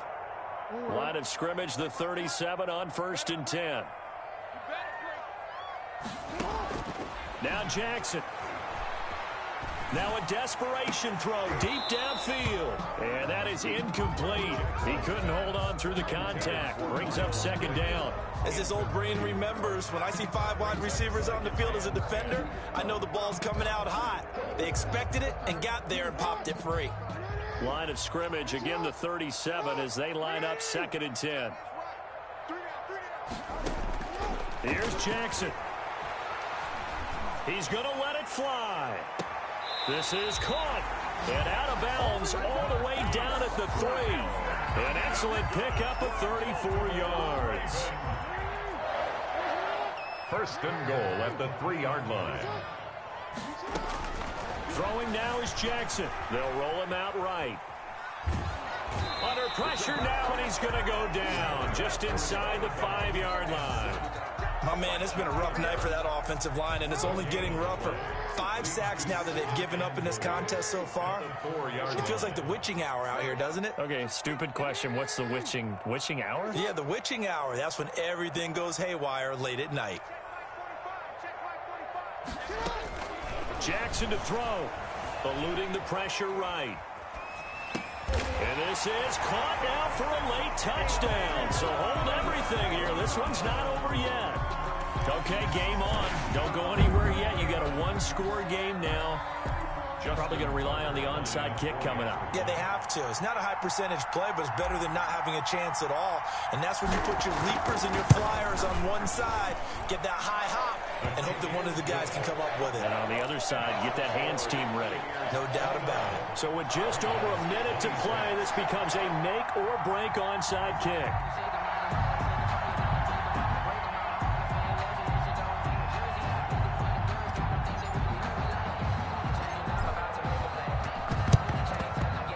Line of scrimmage, the 37 on 1st and 10. Now Jackson. Now a desperation throw deep downfield. And that is incomplete. He couldn't hold on through the contact. Brings up 2nd down. As this old brain remembers, when I see 5 wide receivers on the field as a defender, I know the ball's coming out hot. They expected it and got there and popped it free. Line of scrimmage, again the 37 as they line up 2nd and 10. Here's Jackson. He's going to let it fly. This is caught and out of bounds all the way down at the 3. An excellent pickup of 34 yards. First and goal at the 3-yard line. Throwing now is Jackson. They'll roll him out right. Under pressure now, and he's going to go down just inside the 5-yard line. My man, it's been a rough night for that offensive line, and it's only getting rougher. 5 sacks now that they've given up in this contest so far. It feels like the witching hour out here, doesn't it? Okay, stupid question. What's the witching hour? Yeah, the witching hour. That's when everything goes haywire late at night. Jackson to throw, eluding the pressure right. And this is caught now for a late touchdown. So hold everything here. This one's not over yet. Okay, game on. Don't go anywhere yet. You got a 1-score game now. You're probably going to rely on the onside kick coming up. Yeah, they have to. It's not a high percentage play, but it's better than not having a chance at all. And that's when you put your leapers and your flyers on one side, get that high hop, and hope that one of the guys can come up with it. And on the other side, get that hands team ready. No doubt about it. So with just over a minute to play, this becomes a make or break onside kick.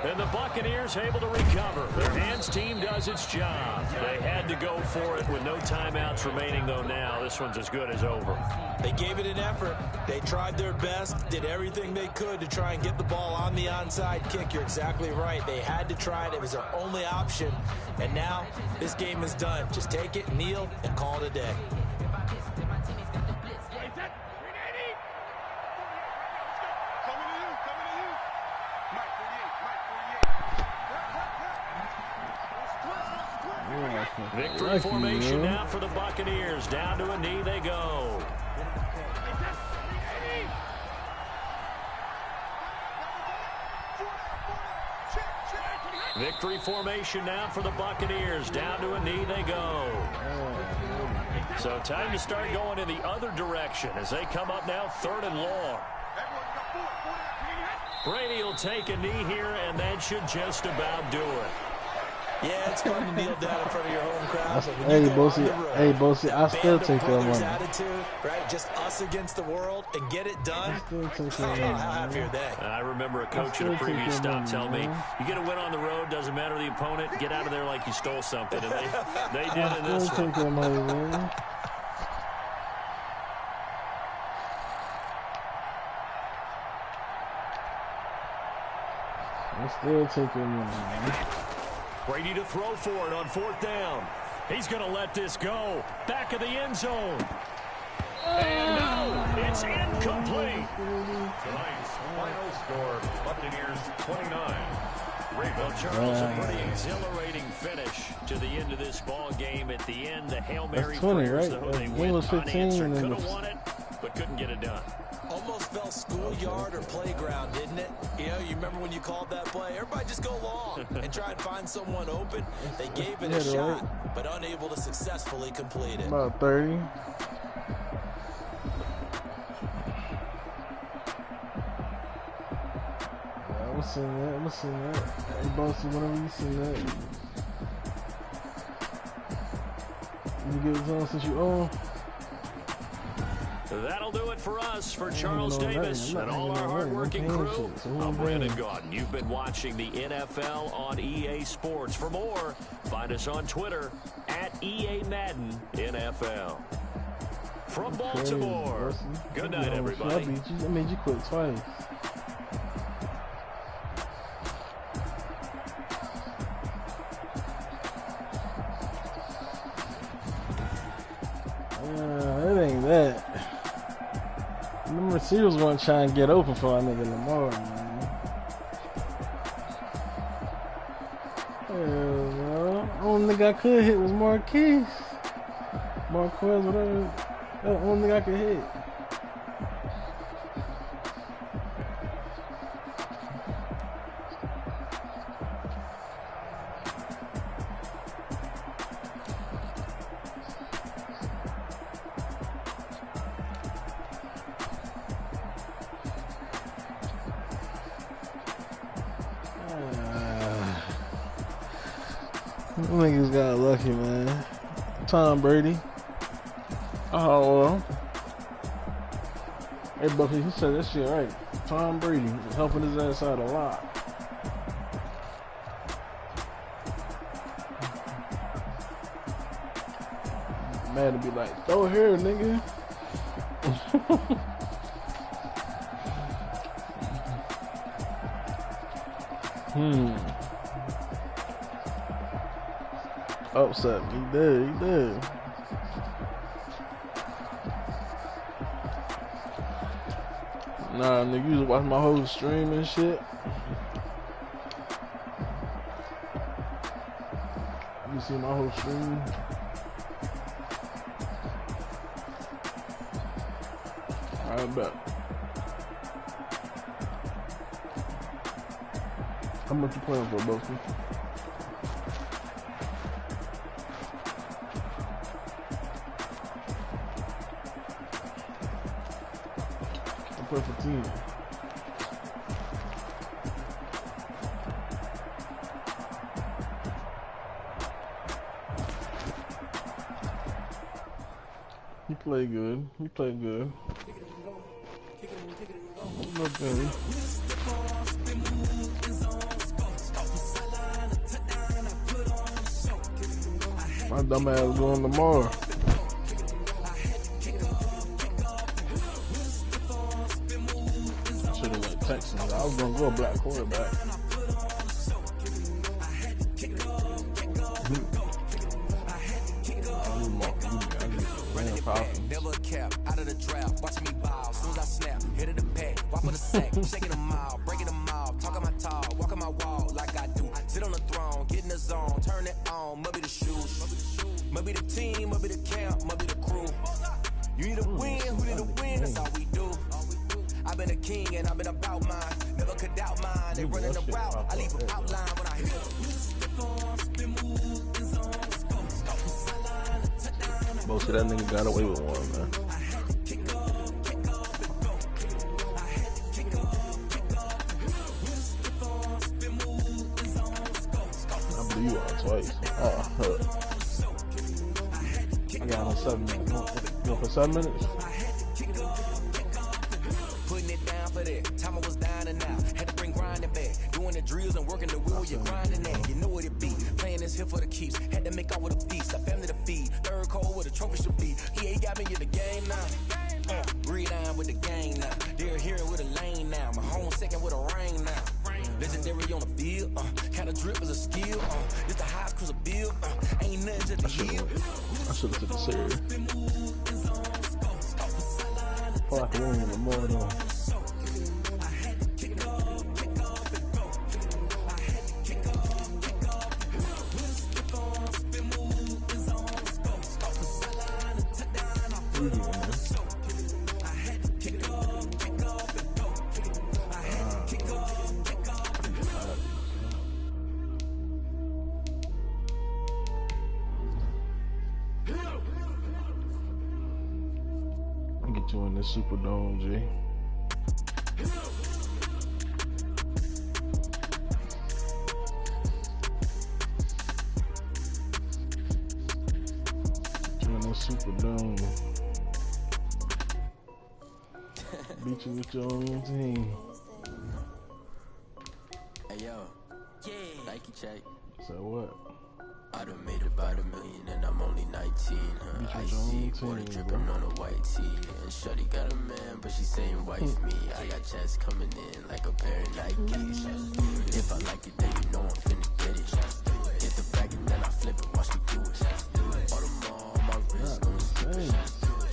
And the Buccaneers able to recover. Their hands team does its job. They had to go for it with no timeouts remaining, though now. This one's as good as over. They gave it an effort. They tried their best, did everything they could to try and get the ball on the onside kick. You're exactly right. They had to try it. It was their only option. And now this game is done. Just take it, kneel, and call it a day. Victory formation now for the Buccaneers. Down to a knee they go. Victory formation now for the Buccaneers. Down to a knee they go. So time to start going in the other direction as they come up now 3rd and long. Brady will take a knee here, and that should just about do it. Yeah, it's fun to kneel down in front of your home crowd. Hey, Bossy, I still take that money. Attitude, right? Just us against the world and get it done. How happy are they? I remember a coach in a previous stop telling me, you get a win on the road, doesn't matter the opponent, get out of there like you stole something. And they did in this one. Take that money, man. I still take that money, man. Brady to throw for it on 4th down. He's going to let this go. Back of the end zone. And no, it's incomplete. Tonight's final score, Buccaneers 29. Well, Charles, a pretty exhilarating finish to the end of this ball game. At the end, the Hail Mary That's 20, prayers, right? they went unanswered. Could have the... won it, but couldn't get it done. Almost felt schoolyard or playground, didn't it? You know, you remember when you called that play? Everybody just go long and try and find someone open. They gave it a shot, but unable to successfully complete it. About 30. Yeah, I was seeing that. Hey, Bossy, whenever you seen that. You get it on since you own. That'll do it for us, for Charles Davis and all our hard-working crew. I'm Brandon Gaudin. You've been watching the NFL on EA Sports. For more, find us on Twitter at EA Madden NFL. From Baltimore, good night, everybody. I made you quit twice. It ain't that. Them receivers want to try and get open for our nigga Lamar, man. Hell, only nigga I could hit was Marquez, whatever. That's the only nigga I could hit. Niggas got lucky, man. Tom Brady. Oh, well. Hey, Buffy, he said that shit right. Tom Brady was helping his ass out a lot. Madden be like, throw it here, nigga. Upset. He did. Nah, nigga, you just watch my whole stream and shit. You see my whole stream. I bet. How much you playing for, Buffy? I play for 10. You play good. You play good. Okay. My dumb ass going tomorrow. Should've went Texans. I was gonna go black quarterback. Never a cap, out of the draft, watching me bow. Soon as I snap, hit of the pack, walk with a sack, shaking them out, breaking them out, talking my talk, walking my wall like I do. Sit on the throne, get in the zone, turn it on, must be the shoes, must be the team, must be the camp, must be the crew. You need a win, who need a win, that's all we do. I've been a king and I've been about mine, never could doubt mine. They running the route, I leave an outline when I hit them. Most of that nigga got away with one, man. I blew you out twice. Oh, I got on 7 minutes. You want for 7 minutes? Putting it down for that. Time I was down and out. Had to bring grinding back. Doing the drills and working the wheel, you're grinding that. You know what it be. Playing this here for the keeps. Had to make out with a feast. A family to feed. Third cold where the trophy should be. He ain't got me in the game now. Read on with the game now. They're hearing with a lane now. My home second with a ring now. Legendary on the field. Kind of drip is a skill. It's the highest cruiser bill. Ain't nothing just the hill. I should have took it serious. Feel like a woman in the morning though. Get you in this Superdome, G. Get you in this Superdome. Beat you with your own team. Hey yo, Nike check. So what? I done made about $1 million and I'm only 19. I see water dripping on a white tee. And shorty got a man, but she saying wife me. I got checks coming in like a pair of Nikes. If I like it, then you know I'm finna get it. Hit the bag and then I flip it, watch me do it. All them on my wrist, going stupid.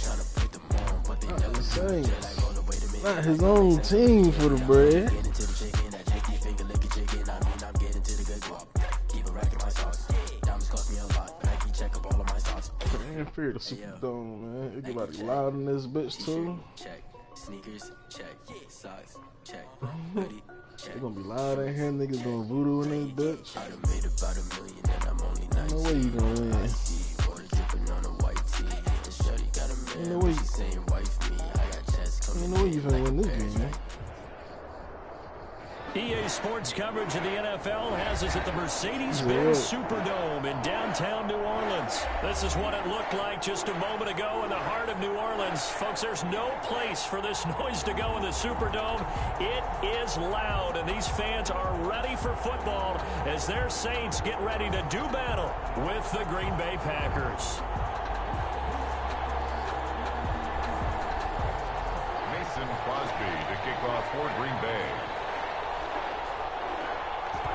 Tryna put them on, but they never do it. Like, oh, wait a minute. Not his own team for the bread. Get into the chicken, that chicky finger licking chicken. I mean, I'm getting to the good guap. Keep a rack in my sauce. Cost me a lot, but I can check up all of my stocks. I ain't fear the Superdome, man. It get like loud in this bitch too. Check. Sneakers, check. Socks, check. Hoodie, check. It's gonna be loud in here. Niggas doing voodoo in this bitch. I done made about $1 million and I'm only 19. No way you gonna win. Water dripping on a white tee. And shorty got a man, no way. She saying wife me. I got chest coming. Ain't no way you finna win this game, man. EA Sports coverage of the NFL has us at the Mercedes-Benz Superdome in downtown New Orleans. This is what it looked like just a moment ago in the heart of New Orleans. Folks, there's no place for this noise to go in the Superdome. It is loud, and these fans are ready for football as their Saints get ready to do battle with the Green Bay Packers. Mason Crosby to kick off for Green Bay.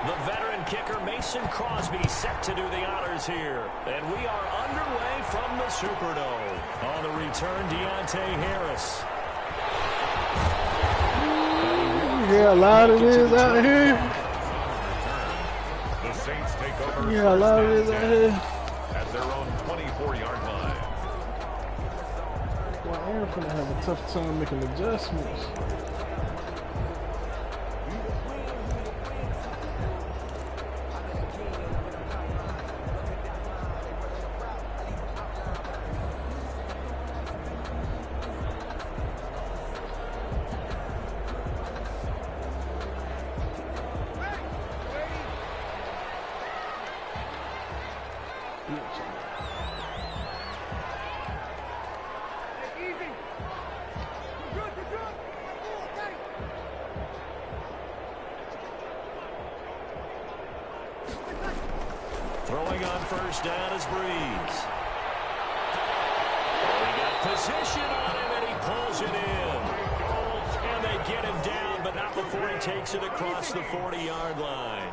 The veteran kicker Mason Crosby set to do the honors here. And we are underway from the Superdome. On the return, Deontay Harris. Yeah, how loud it is out here. The Saints take over. Yeah, how loud it is out here. At their own 24-yard line. Well, Aaron's gonna have a tough time making adjustments. Throwing on first down is Breeze. They got position on him, and he pulls it in. And they get him down, but not before he takes it across the 40-yard line.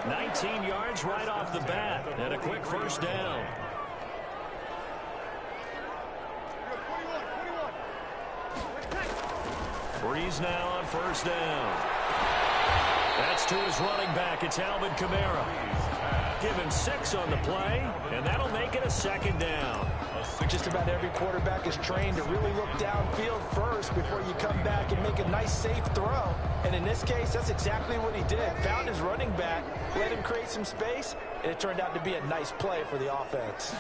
19 yards right off the bat, and a quick first down. Breeze now on first down. That's to his running back. It's Alvin Kamara. Give him 6 on the play, and that'll make it a second down. Just about every quarterback is trained to really look downfield first before you come back and make a nice, safe throw. And in this case, that's exactly what he did. Found his running back, let him create some space, and it turned out to be a nice play for the offense.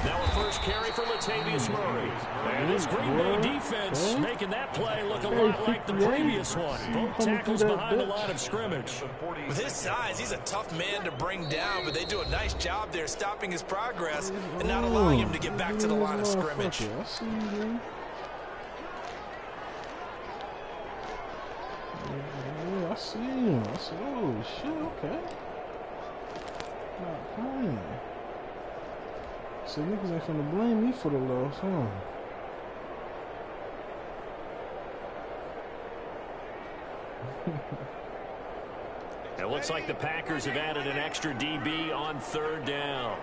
Now a first carry for Latavius Murray. And this Green Bay defense making that play look a lot like the previous one. Both tackles behind the line of scrimmage. With his size, he's a tough man to bring down, but they do a nice job there stopping his progress and not allowing him to get back to the line of scrimmage. I see him. I see, oh, shit, okay. Not playing. So niggas ain't finna blame me for the loss, huh? It looks like the Packers have added an extra DB on third down.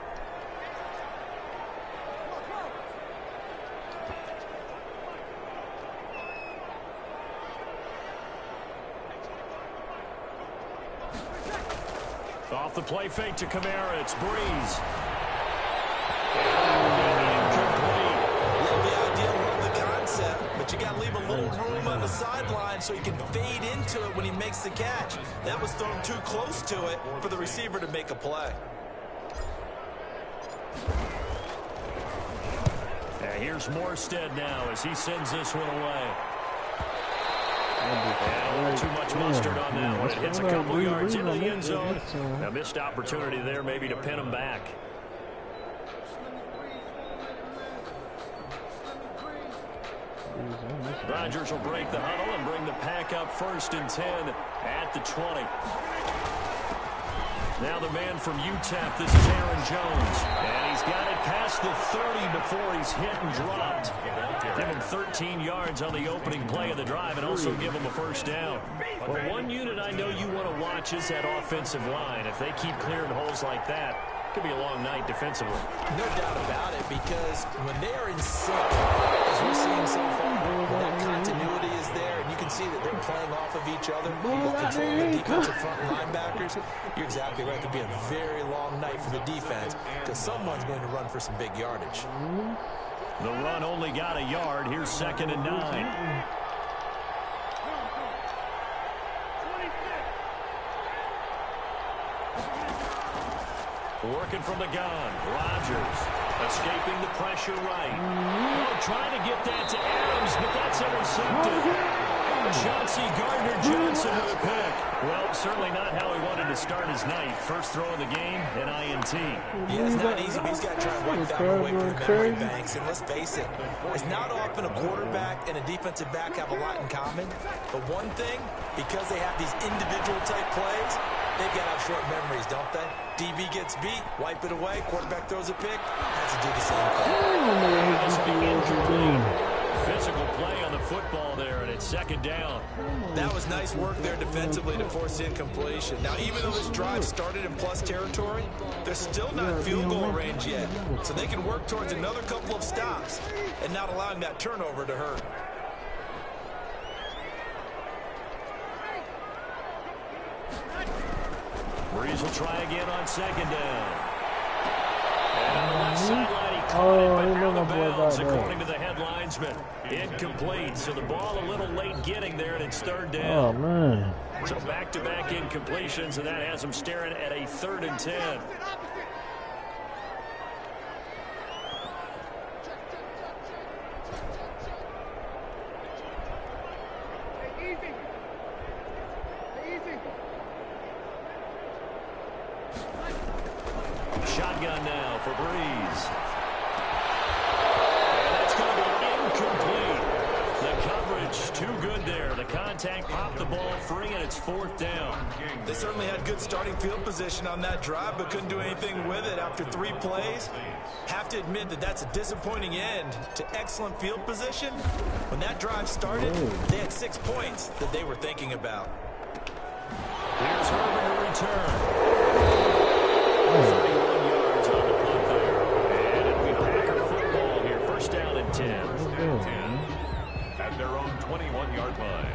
Off the play fake to Kamara, it's Breeze. But you got to leave a little room on the sideline so he can fade into it when he makes the catch. That was thrown too close to it for the receiver to make a play. And here's Morstead now as he sends this one away. And a little too much mustard on that one. It hits a couple yards into the end zone. A missed opportunity there maybe to pin him back. Rodgers will break the huddle and bring the pack up 1st and 10 at the 20. Now the man from UTEP, this is Aaron Jones. And he's got it past the 30 before he's hit and dropped. Give him 13 yards on the opening play of the drive and also give him a first down. Well, one unit I know you want to watch is that offensive line. If they keep clearing holes like that, it could be a long night defensively. No doubt about it, because when they are in sync, as we're seeing so far, when that continuity is there, and you can see that they're playing off of each other while controlling the defensive front linebackers, you're exactly right. It could be a very long night for the defense because someone's going to run for some big yardage. The run only got a yard. Here's 2nd and 9. Working from the gun. Rodgers escaping the pressure right. Oh, trying to get that to Adams, but that's intercepted. Chauncey Gardner-Johnson with a pick. Well, certainly not how he wanted to start his night. First throw of the game, an INT. Yeah, it's not easy, but he's got to try and wipe that one away from the memory banks. And let's face it, it's not often a quarterback and a defensive back have a lot in common. But one thing, because they have these individual type plays, they've got to have short memories, don't they? DB gets beat, wipe it away, quarterback throws a pick, has to do the same thing. Physical play on the football there, and it's second down. That was nice work there defensively to force incompletion. Now, even though this drive started in plus territory, they're still not field goal range yet. So they can work towards another couple of stops and not allowing that turnover to hurt. Breeze will try again on second down. And on the left sideline, he caught it, but out of bounds, according to the head linesman. Incomplete, so the ball a little late getting there, and it's third down. Oh, man. So back-to-back incompletions, and that has him staring at a 3rd and 10. Shotgun now for Breeze. And that's going to be incomplete. The coverage too good there. The contact popped the ball free, and it's 4th down. They certainly had good starting field position on that drive, but couldn't do anything with it after 3 plays. Have to admit that that's a disappointing end to excellent field position. When that drive started, they had 6 points that they were thinking about. Here's Herbert to return. 31 yards on the punt there. And it'll be Packer football here. First down and 10. At their own 21-yard line.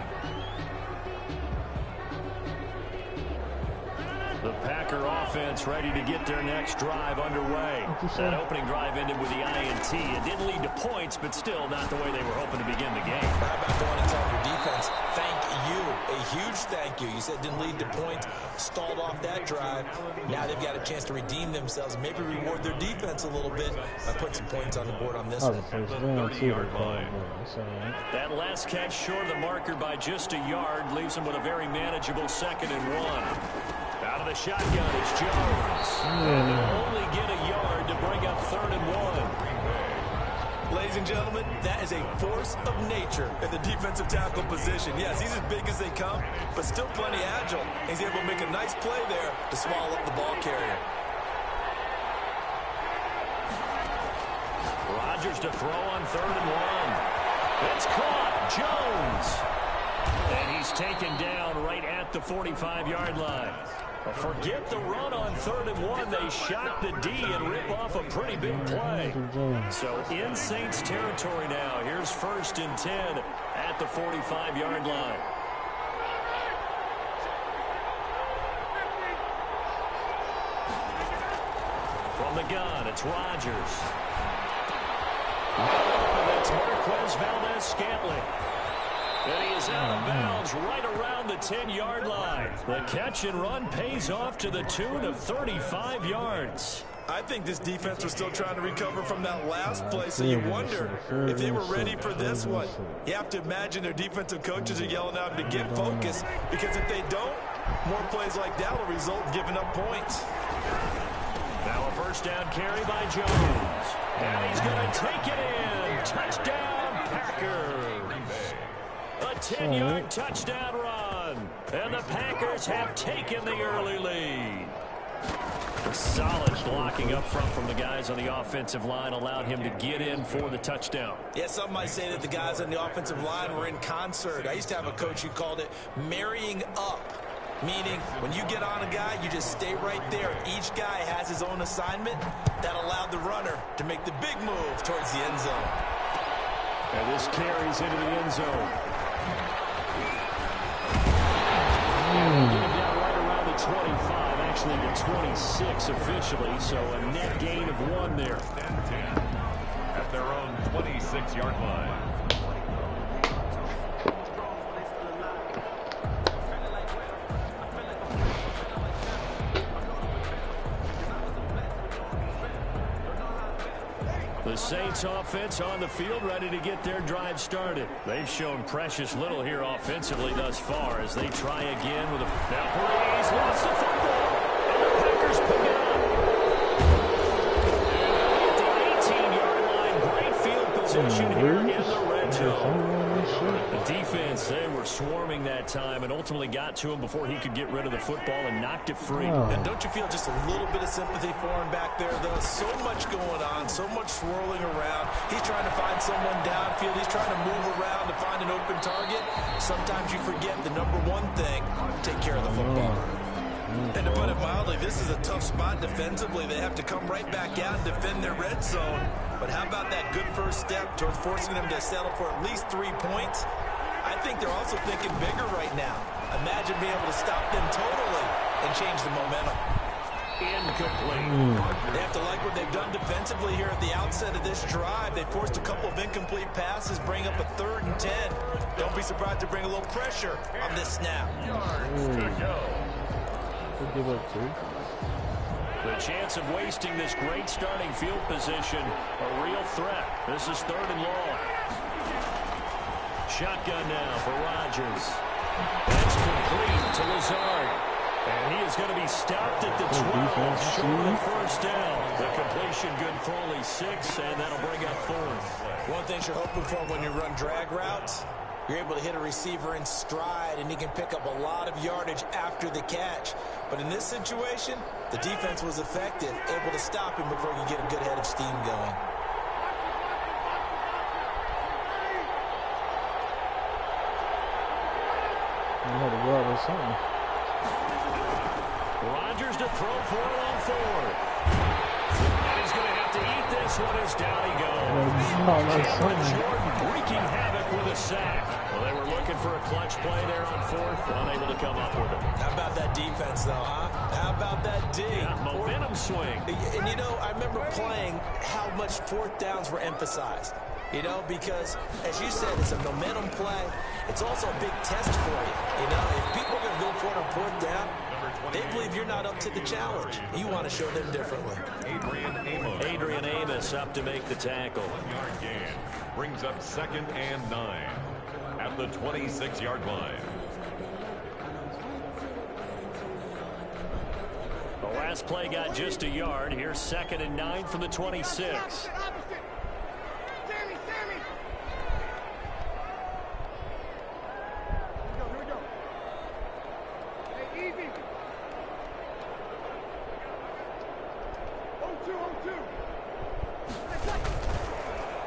The Packer offense ready to get their next drive underway. That opening drive ended with the INT. It didn't lead to points, but still not the way they were hoping to begin the game. How about going and telling your defense, thank you, a huge thank you. You said it didn't lead to points, stalled off that drive. Now they've got a chance to redeem themselves, maybe reward their defense a little bit by putting some points on the board on this one. That last catch short of the marker by just a yard leaves them with a very manageable 2nd and 1. Out of the shotgun is Jones. They'll only get a yard to bring up 3rd and 1. Ladies and gentlemen, that is a force of nature in the defensive tackle position. Yes, he's as big as they come, but still plenty agile. He's able to make a nice play there to swallow up the ball carrier. Rodgers to throw on 3rd and 1. It's caught. Jones. And he's taken down right at the 45-yard line. Forget the run on 3rd and 1. They shot the D and rip off a pretty big play. So in Saints territory now. Here's 1st and 10 at the 45-yard line. From the gun, it's Rodgers. That's Marquez Valdez-Scantling. And he is out of bounds right around the 10-yard line. The catch and run pays off to the tune of 35 yards. I think this defense was still trying to recover from that last play, so you wonder if they were ready for this one. You have to imagine their defensive coaches are yelling at them to get focused, because if they don't, more plays like that will result in giving up points. Now a first down carry by Jones. And he's going to take it in. Touchdown, Packers. A 10-yard touchdown run. And the Packers have taken the early lead. Solid blocking up front from the guys on the offensive line allowed him to get in for the touchdown. Yeah, some might say that the guys on the offensive line were in concert. I used to have a coach who called it marrying up, meaning when you get on a guy, you just stay right there. Each guy has his own assignment. That allowed the runner to make the big move towards the end zone. And this carries into the end zone. Get him down right around the 25, actually the 26 officially, so a net gain of 1 there. At their own 26-yard line. The Saints Saints offense on the field, ready to get their drive started. They've shown precious little here offensively thus far as they try again with a... Now Breeze lost the football, and the Packers pick it up. At the 18-yard line, great field position here in the red zone. The defense, they were swarming that time and ultimately got to him before he could get rid of the football and knocked it free. And don't you feel just a little bit of sympathy for him back there, though? So much going on, so much swirling around. He's trying to find someone downfield. He's trying to move around to find an open target. Sometimes you forget the number one thing, take care of the football. And to put it mildly, this is a tough spot defensively. They have to come right back out and defend their red zone. But how about that good first step towards forcing them to settle for at least 3 points? I think they're also thinking bigger right now. Imagine being able to stop them totally and change the momentum. Incomplete. They have to like what they've done defensively here at the outset of this drive. They forced a couple of incomplete passes, bring up a 3rd and 10. Don't be surprised to bring a little pressure on this snap. The chance of wasting this great starting field position, a real threat. This is 3rd and long. Shotgun now for Rodgers. That's complete to Lazard. And he is going to be stopped at the 12, short of first down. The completion good for only 6, and that'll bring up 4th. One thing you're hoping for when you run drag routes, you're able to hit a receiver in stride, and he can pick up a lot of yardage after the catch. But in this situation, the defense was effective, able to stop him before he could get a good head of steam going. Rodgers to throw for it on 4th. And he's going to have to eat this one as down he goes. Cameron Jordan wreaking havoc with a sack. Well, they were looking for a clutch play there on 4th, unable to come up with it. How about that defense, though, huh? How about that D? Yeah, momentum swing. And, you know, I remember playing how much 4th downs were emphasized. You know, because, as you said, it's a momentum play. It's also a big test for you. You know, if people are going to go for it on 4th down, they believe you're not up to the challenge. You want to show them differently. Adrian Amos up to make the tackle. 1-yard gain brings up 2nd and 9 at the 26-yard line. The last play got just a yard. Here's 2nd and 9 from the 26.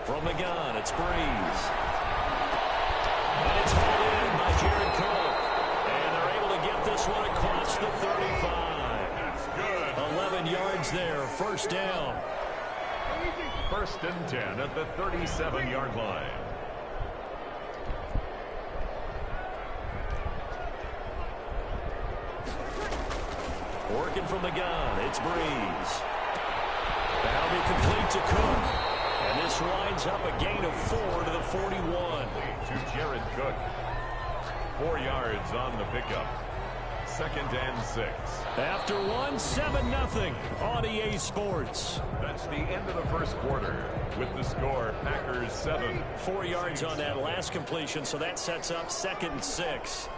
From the gun, it's Breeze. And it's hauled in by Jared Cook. And they're able to get this one across the 35. That's good. 11 yards there, 1st down. 1st and 10 at the 37-yard line. Working from the gun, it's Breeze. That'll be complete to Cook. And this winds up a gain of 4 to the 41. To Jared Cook. 4 yards on the pickup. 2nd and 6. After 1, 7-0 on EA Sports. That's the end of the 1st quarter with the score Packers 7. 4 yards on that last completion, so that sets up 2nd and 6.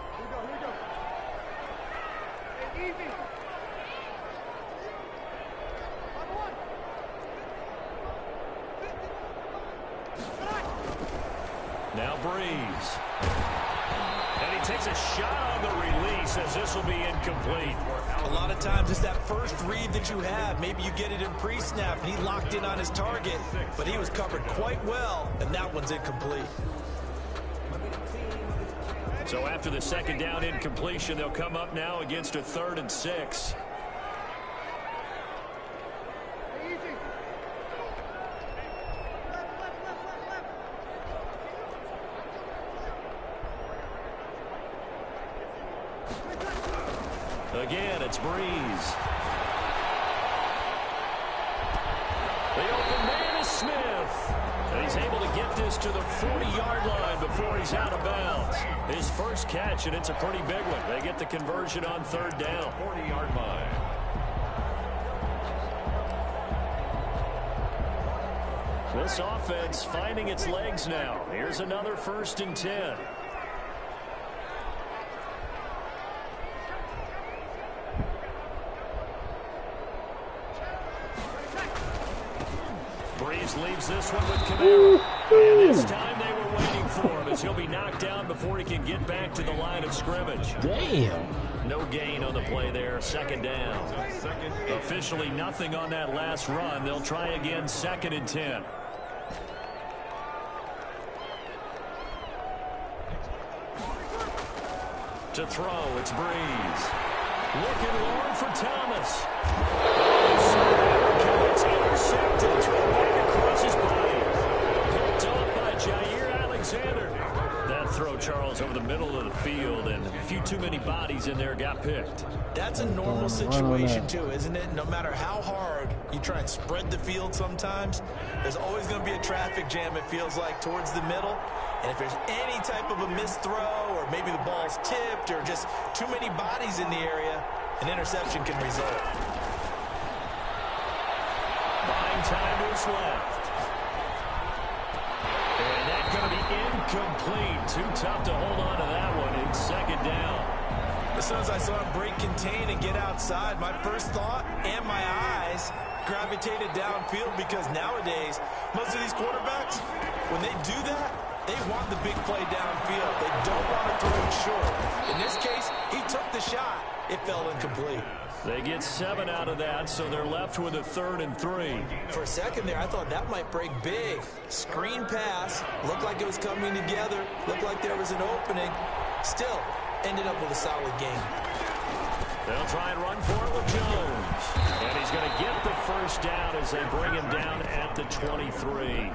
Now Breeze. And he takes a shot on the release as this will be incomplete. A lot of times it's that first read that you have. Maybe you get it in pre-snap and he locked in on his target, but he was covered quite well, and that one's incomplete. So after the 2nd down incompletion, they'll come up now against a 3rd and 6. Again, it's Breeze. The open man is Smith. And he's able to get this to the 40-yard line before he's out of bounds. His first catch, and it's a pretty big one. They get the conversion on 3rd down. 40-yard line. This offense finding its legs now. Here's another 1st and 10. Breeze leaves this one with Kamara. And this time they were waiting for him as he'll be knocked down before he can get back to the line of scrimmage. Damn. No gain on the play there. 2nd down. Officially nothing on that last run. They'll try again 2nd and 10. To throw, it's Breeze. Looking long for Thomas. It's intercepted. Thrown back across his body. Picked off by Jair Alexander. That throw, Charles, over the middle of the field, and a few too many bodies in there got picked. That's a normal situation, too, isn't it? No matter how hard you try and spread the field sometimes, there's always going to be a traffic jam, it feels like, towards the middle. And if there's any type of a missed throw, or maybe the ball's tipped, or just too many bodies in the area, an interception can result. Behind time is left. And that's going to be incomplete. Too tough to hold on to that one. It's 2nd down. As soon as I saw him break contain and get outside, my first thought and my eyes gravitated downfield, because nowadays, most of these quarterbacks, when they do that, they want the big play downfield. They don't want to throw it short. In this case, he took the shot. It fell incomplete. They get 7 out of that, so they're left with a 3rd and 3. For a second there, I thought that might break big. Screen pass. Looked like it was coming together. Looked like there was an opening. Still, ended up with a solid game. They'll try and run for it with Jones. And he's going to get the 1st down as they bring him down at the 23.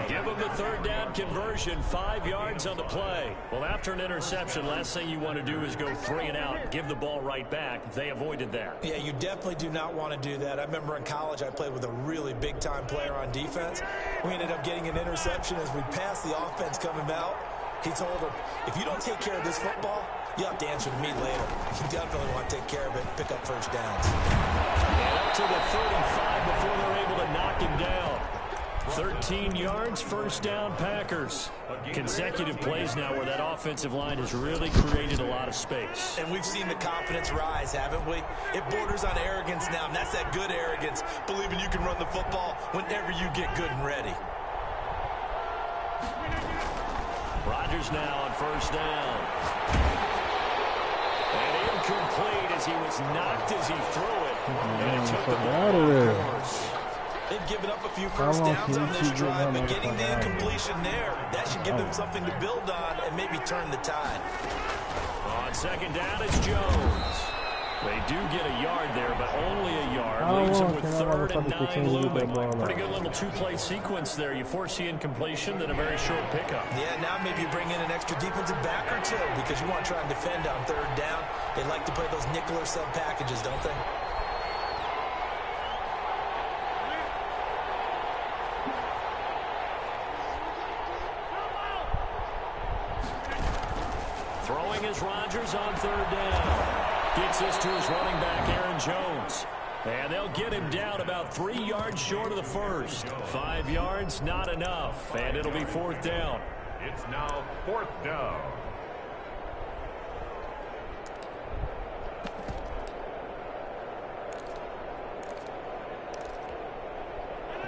Give them the 3rd down conversion, 5 yards on the play. Well, after an interception, last thing you want to do is go 3 and out, give the ball right back. They avoided that. Yeah, you definitely do not want to do that. I remember in college I played with a really big-time player on defense. We ended up getting an interception as we passed the offense coming out. He told him, if you don't take care of this football, you have to answer to me later. You definitely want to take care of it and pick up 1st downs. And up to the 35 before they're able to knock him down. 13 yards, 1st down, Packers. Consecutive plays now where that offensive line has really created a lot of space. And we've seen the confidence rise, haven't we? It borders on arrogance now, and that's that good arrogance, believing you can run the football whenever you get good and ready. Rodgers now on 1st down. And incomplete as he was knocked as he threw it. And it took the ball off course. They've given up a few 1st downs on this drive, but getting the incompletion there, that should give them something to build on and maybe turn the tide. On 2nd down, it's Jones. They do get a yard there, but only a yard. Leaves them with 3rd and 9 looming. Pretty good little 2-play sequence there. You force the incompletion, then a very short pickup. Yeah, now maybe you bring in an extra defensive back or 2 because you want to try and defend on 3rd down. They like to play those nickel or sub packages, don't they? Throwing is Rodgers on 3rd down. Gets this to his running back, Aaron Jones. And they'll get him down about 3 yards short of the 1st. 5 yards, not enough. And it'll be 4th down. It's now 4th down.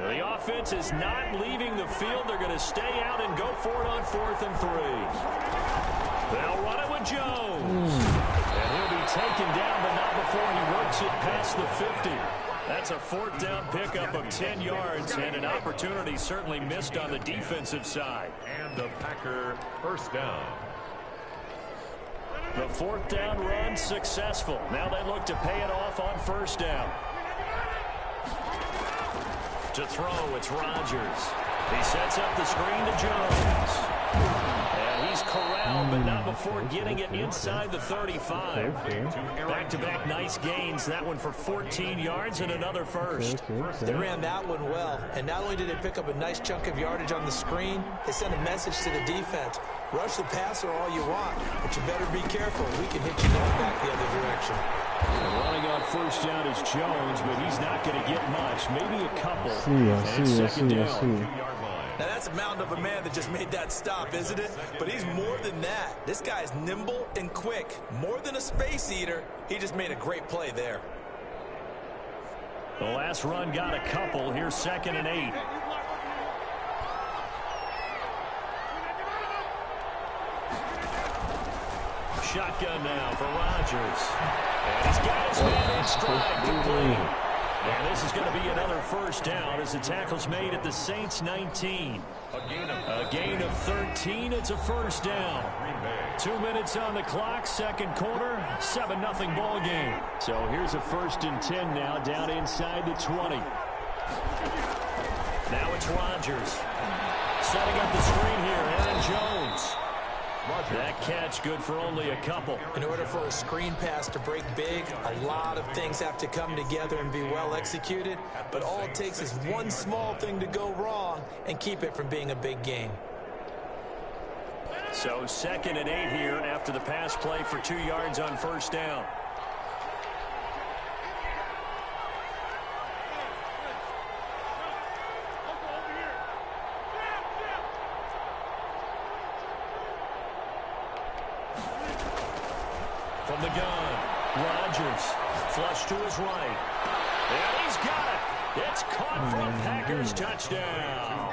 The offense is not leaving the field. They're going to stay out and go for it on 4th and 3. They'll run it with Jones. And he'll be taken down, but not before he works it past the 50. That's a 4th down pickup of 10 yards and an opportunity certainly missed on the defensive side. And the Packer 1st down. The 4th down run successful. Now they look to pay it off on 1st down. To throw, it's Rodgers. He sets up the screen to Jones. And he's corralled, but not before getting it inside the 35. Back-to-back nice gains. That one for 14 yards and another 1st. They ran that one well. And not only did they pick up a nice chunk of yardage on the screen, they sent a message to the defense. Rush the passer all you want, but you better be careful. We can hit you going back the other direction. Running on first down is Jones, but he's not going to get much. Maybe a couple. See ya. Now, that's a mountain of a man that just made that stop, isn't it? But he's more than that. This guy is nimble and quick. More than a space eater. He just made a great play there. The last run got a couple. Here's 2nd and 8. Shotgun now for Rodgers. And he's got his man in stride complete. And this is going to be another first down as the tackle's made at the Saints 19. A gain of 13. It's a first down. 2 minutes on the clock. Second quarter. 7-0 ball game. So here's a 1st and 10 now down inside the 20. Now it's Rodgers. Setting up the screen here. Aaron Jones. That catch good for only a couple. In order for a screen pass to break big, a lot of things have to come together and be well executed. But all it takes is one small thing to go wrong and keep it from being a big game. So 2nd and 8 here after the pass play for 2 yards on first down. From the gun, Rodgers, flush to his right. And he's got it. It's caught for a Packers touchdown.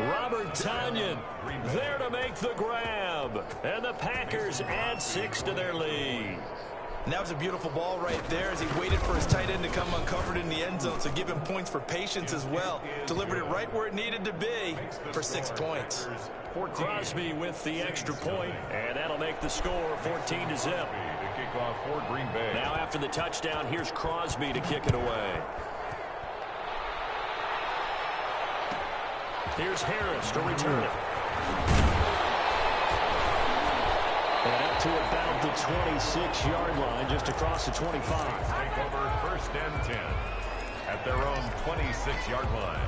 Robert Tonyan there to make the grab. And the Packers add 6 to their lead. And that was a beautiful ball right there as he waited for his tight end to come uncovered in the end zone. So give him points for patience as well. Delivered it right where it needed to be for 6 points. Crosby with the extra point, and that'll make the score 14-0. Now after the touchdown, here's Crosby to kick it away. Here's Harris to return it. And up to about the 26-yard line, just across the 25. Take over 1st and 10 at their own 26-yard line.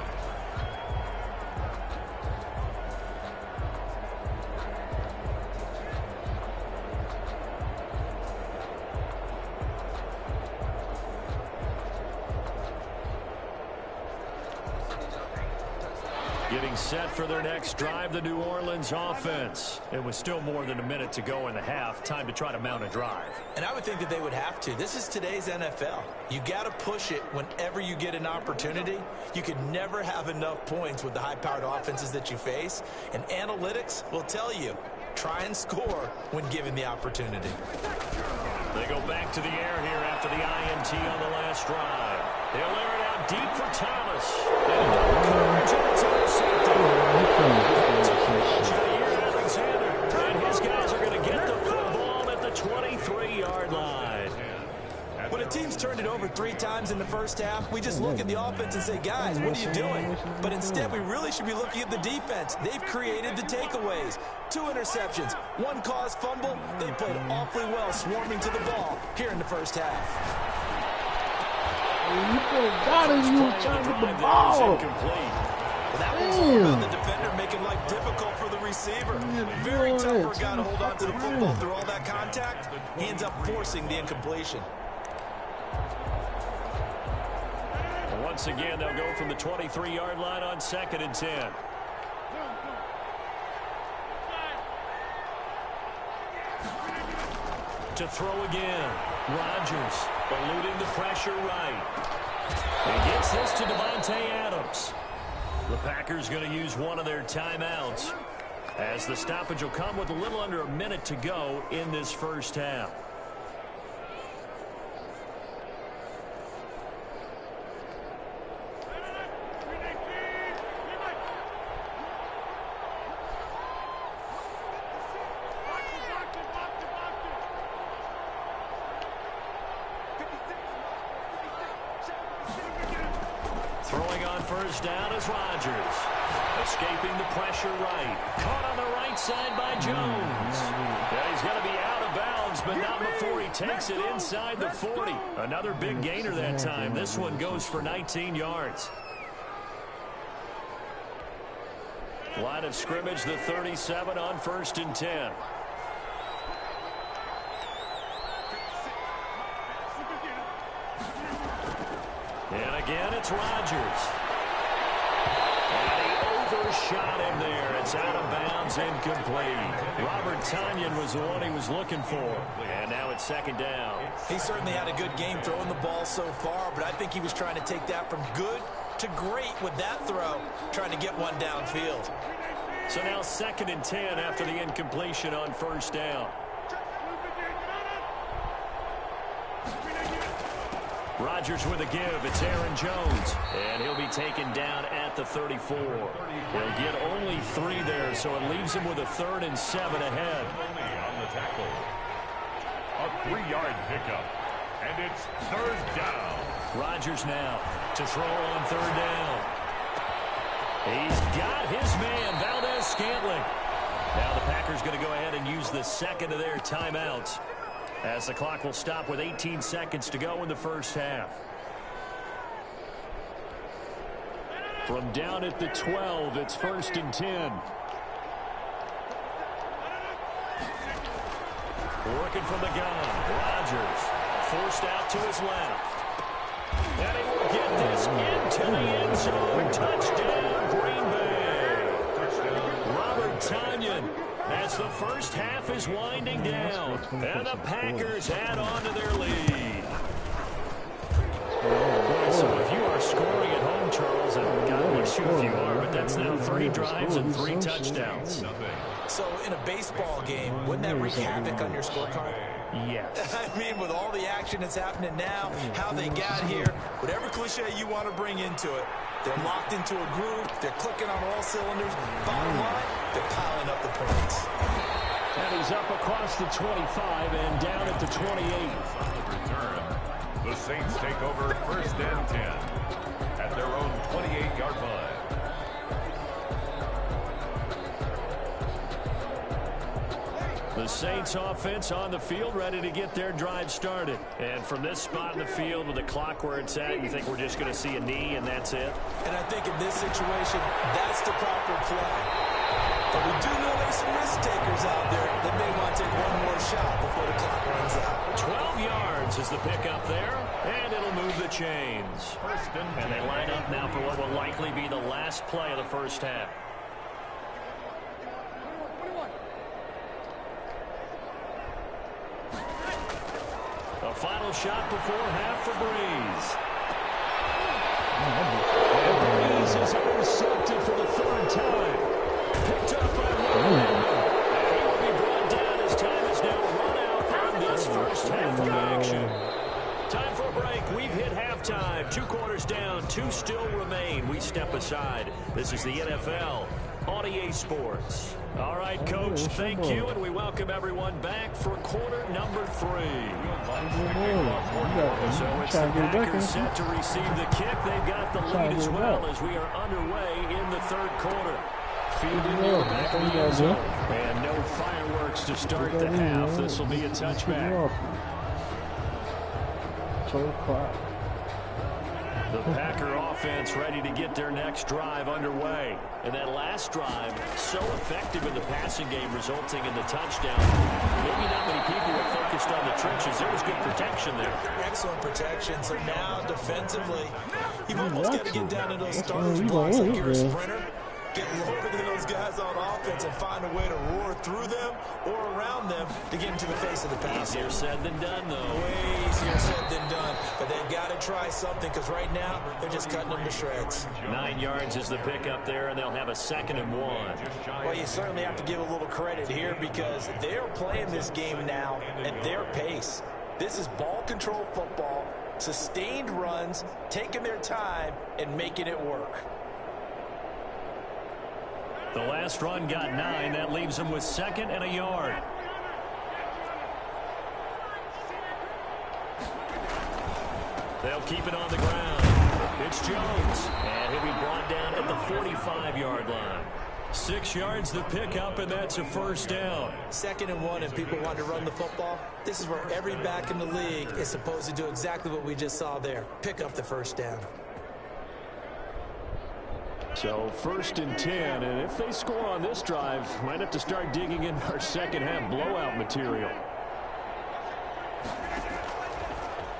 Getting set for their next drive, the New Orleans offense. It was still more than a minute to go in the half. Time to try to mount a drive. And I would think that they would have to. This is today's NFL. You got to push it whenever you get an opportunity. You could never have enough points with the high-powered offenses that you face. And analytics will tell you, try and score when given the opportunity. They go back to the air here after the INT on the last drive. They'll air it out deep for Thomas. And double coverage, and it's intercepted. Jair Alexander. And his guys are going to get the football at the 23-yard line. When a team's turned it over 3 times in the first half, we just look at the offense and say, guys, what are you doing? But instead, we really should be looking at the defense. They've created the takeaways. 2 interceptions, 1 caused fumble. They played awfully well swarming to the ball here in the first half. You got it, you trying to get the ball. That was all about the defender making life difficult for the receiver. Very tough for a guy to hold on to the football through all that contact. He ends up forcing the incompletion. Once again, they'll go from the 23-yard line on 2nd and 10. To throw again. Rodgers eluding the pressure right. He gets this to Devontae Adams. The Packers going to use one of their timeouts as the stoppage will come with a little under a minute to go in this first half. Throwing on first down is Rodgers. Escaping the pressure right. Caught on the right side by Jones. Yeah, he's going to be out of bounds, but not before he takes it inside the 40. Another big gainer that time. This one goes for 19 yards. Line of scrimmage, the 37 on 1st and 10. And again, it's Rodgers. And he overshot him there. It's out of bounds, incomplete. Robert Tonyan was the one he was looking for. And now it's second down. He certainly had a good game throwing the ball so far, but I think he was trying to take that from good to great with that throw, trying to get one downfield. So now 2nd and 10 after the incompletion on first down. Rodgers with a give. It's Aaron Jones. And he'll be taken down at the 34. He'll get only 3 there, so it leaves him with a 3rd and 7 ahead. On the tackle. A 3-yard pickup. And it's 3rd down. Rodgers now to throw on 3rd down. He's got his man, Valdez-Scantling. Now the Packers going to go ahead and use the second of their timeouts, as the clock will stop with 18 seconds to go in the first half. From down at the 12, it's 1st and 10. Working from the gun, Rodgers forced out to his left. And he will get this into the end zone. Touchdown, Green Bay. Robert Tonyan, as the first half is winding down, and the Packers add on to their lead. So if you are scoring at home, Charles, and God bless you if you are, but that's now 3 drives and 3 touchdowns. So in a baseball game, wouldn't that wreak havoc on your scorecard? Yes. I mean, with all the action that's happening now, how they got here, whatever cliche you want to bring into it, they're locked into a groove, they're clicking on all cylinders. Bottom line, they're piling up the points. And he's up across the 25 and down at the 28. On the return, the Saints take over 1st and 10 at their own 28-yard line. The Saints offense on the field, ready to get their drive started. And from this spot in the field with the clock where it's at, you think we're just going to see a knee and that's it? And I think in this situation, that's the proper play. But we do know there's some risk takers out there that may want to take one more shot before the clock runs out. 12 yards is the pickup there, and it'll move the chains. And they line up now for what will likely be the last play of the first half. A final shot before half for Breeze. And Breeze is intercepted for the 3rd time. Picked up by Warren. And he will be brought down as time is now run out on this first half of action. Time for a break. We've hit halftime. 2 quarters down. 2 still remain. We step aside. This is the NFL on EA Sports. All right, Coach, thank you, and we welcome everyone back for quarter number 3. So it's the Packers set to receive the kick. They've got the lead as well as we are underway in the 3rd quarter. Fielded near the back of the end zone. And no fireworks to start the half. This will be a touchback. The Packer offense ready to get their next drive underway. And that last drive, so effective in the passing game, resulting in the touchdown. Maybe not many people were focused on the trenches. There was good protection there. Excellent protection. So now, defensively, you've almost got to get down to those starters blocks like you're a sprinter. Get lower than those guys on offense and find a way to roar through them or around them to get into the face of the pass. Easier said than done, though. Way easier said than done. But they've got to try something because right now they're just cutting them to shreds. 9 yards is the pickup there, and they'll have a 2nd and 1. Well, you certainly have to give a little credit here because they're playing this game now at their pace. This is ball control football, sustained runs, taking their time, and making it work. The last run got 9. That leaves them with 2nd and a yard. They'll keep it on the ground. It's Jones. And he'll be brought down at the 45-yard line. 6 yards the pickup, and that's a 1st down. 2nd and 1, and people want to run the football. This is where every back in the league is supposed to do exactly what we just saw there. Pick up the 1st down. So 1st and 10, and if they score on this drive, might have to start digging in our second half blowout material.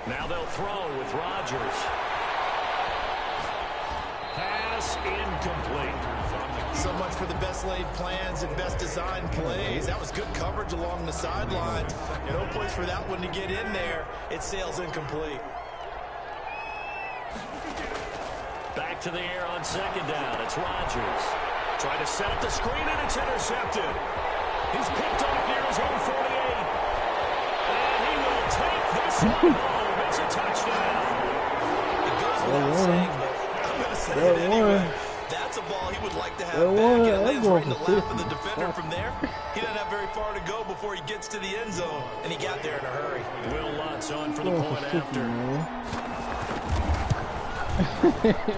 Now they'll throw with Rodgers. pass incomplete. So much for the best laid plans and best designed plays. That was good coverage along the sideline. No place for that one to get in there. It sails incomplete. Back to the air on second down. It's Rodgers. Trying to set up the screen, and it's intercepted. He's picked off near his own 48. And he will take this one home. It's a touchdown. It goes without saying, but I'm going to say it anyway. That's a ball he would like to have back. And it lands right in the lap of the defender from there. He doesn't have very far to go before he gets to the end zone. And he got there in a hurry. Will Lutz on for the point after.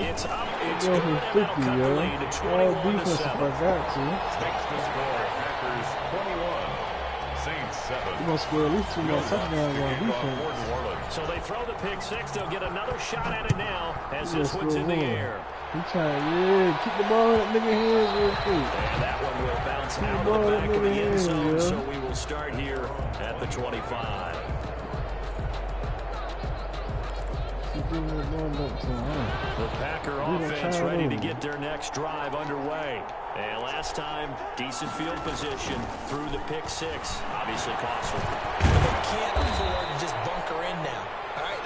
It's up. It's good. And that'll cut the lead to 21-7. Makes the score Packers 21, Saints 7. You're going to score at least 2 more touchdowns on defense. So they throw the pick six. They'll get another shot at it now as this one's in the air. He trying, keep the ball in that nigga hands real quick. And that one will bounce out of the back of the end zone. So we will start here at the 25. The Packer offense ready to get their next drive underway. And last time, decent field position through the pick six. Obviously costly. They can't afford to just bunker in now. All right,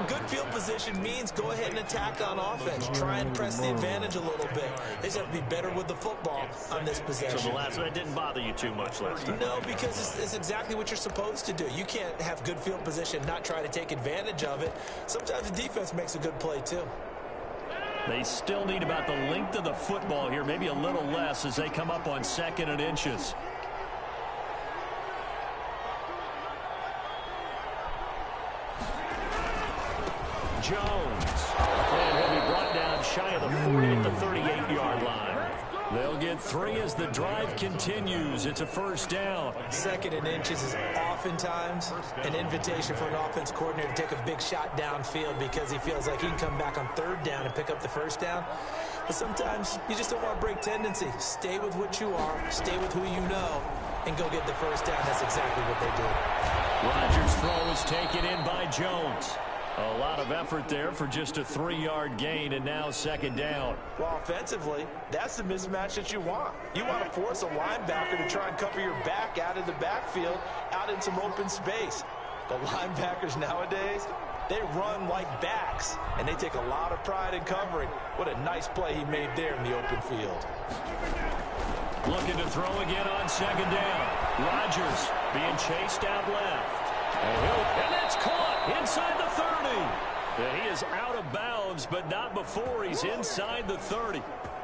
good field position means go ahead and attack on offense. Try and press the advantage a little bit. They just have to be better with the football on this possession. So the last one didn't bother you too much last time? No, because it's exactly what you're supposed to do. You can't have good field position, not try to take advantage of it. Sometimes the defense makes a good play, too. They still need about the length of the football here, maybe a little less as they come up on 2nd and inches. Jones. And he'll be brought down shy of the 40 at the 38-yard line. They'll get 3 as the drive continues. It's a first down. 2nd and inches is oftentimes an invitation for an offense coordinator to take a big shot downfield because he feels like he can come back on 3rd down and pick up the first down. But sometimes you just don't want to break tendency. Stay with what you are, stay with who you know, and go get the first down. That's exactly what they did. Rodgers' throw is taken in by Jones. A lot of effort there for just a 3-yard gain, and now 2nd down. Well, offensively, that's the mismatch that you want. You want to force a linebacker to try and cover your back out of the backfield, out in some open space. The linebackers nowadays, they run like backs, and they take a lot of pride in covering. What a nice play he made there in the open field. Looking to throw again on 2nd down. Rodgers being chased out left. And that's caught inside the 30. And he is out of bounds, but not before he's inside the 30.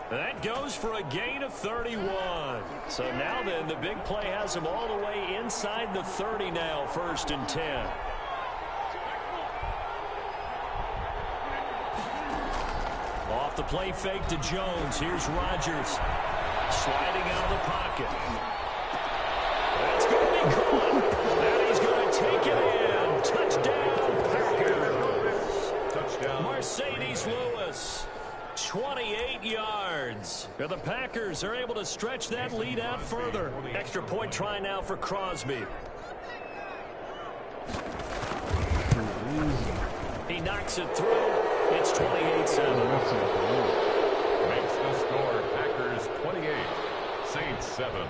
That goes for a gain of 31. So now then, the big play has him all the way inside the 30 now, 1st and 10. Off the play fake to Jones. Here's Rodgers. Sliding out of the pocket. That's going to be caught. And he's going to take it in. Touchdown, Packers. Touchdown. Mercedes Lewis, 28 yards. The Packers are able to stretch that lead out further. Extra point try now for Crosby. He knocks it through. It's 28-7. Makes the score Packers 28, Saints 7.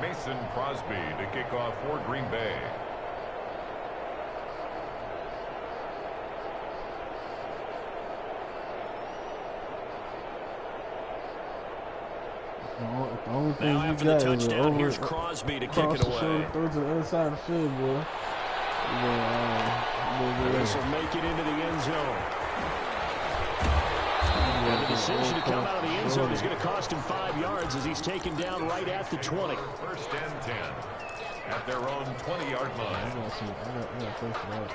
Mason Crosby to kick off for Green Bay. Now after the touchdown, here's Crosby to kick it away. Throw to the other side of the field, boy. This will make it into the end zone. And the decision to come out of the end zone is going to cost him 5 yards as he's taken down right at the 20. 1st and 10 at their own 20-yard line. I got to for that.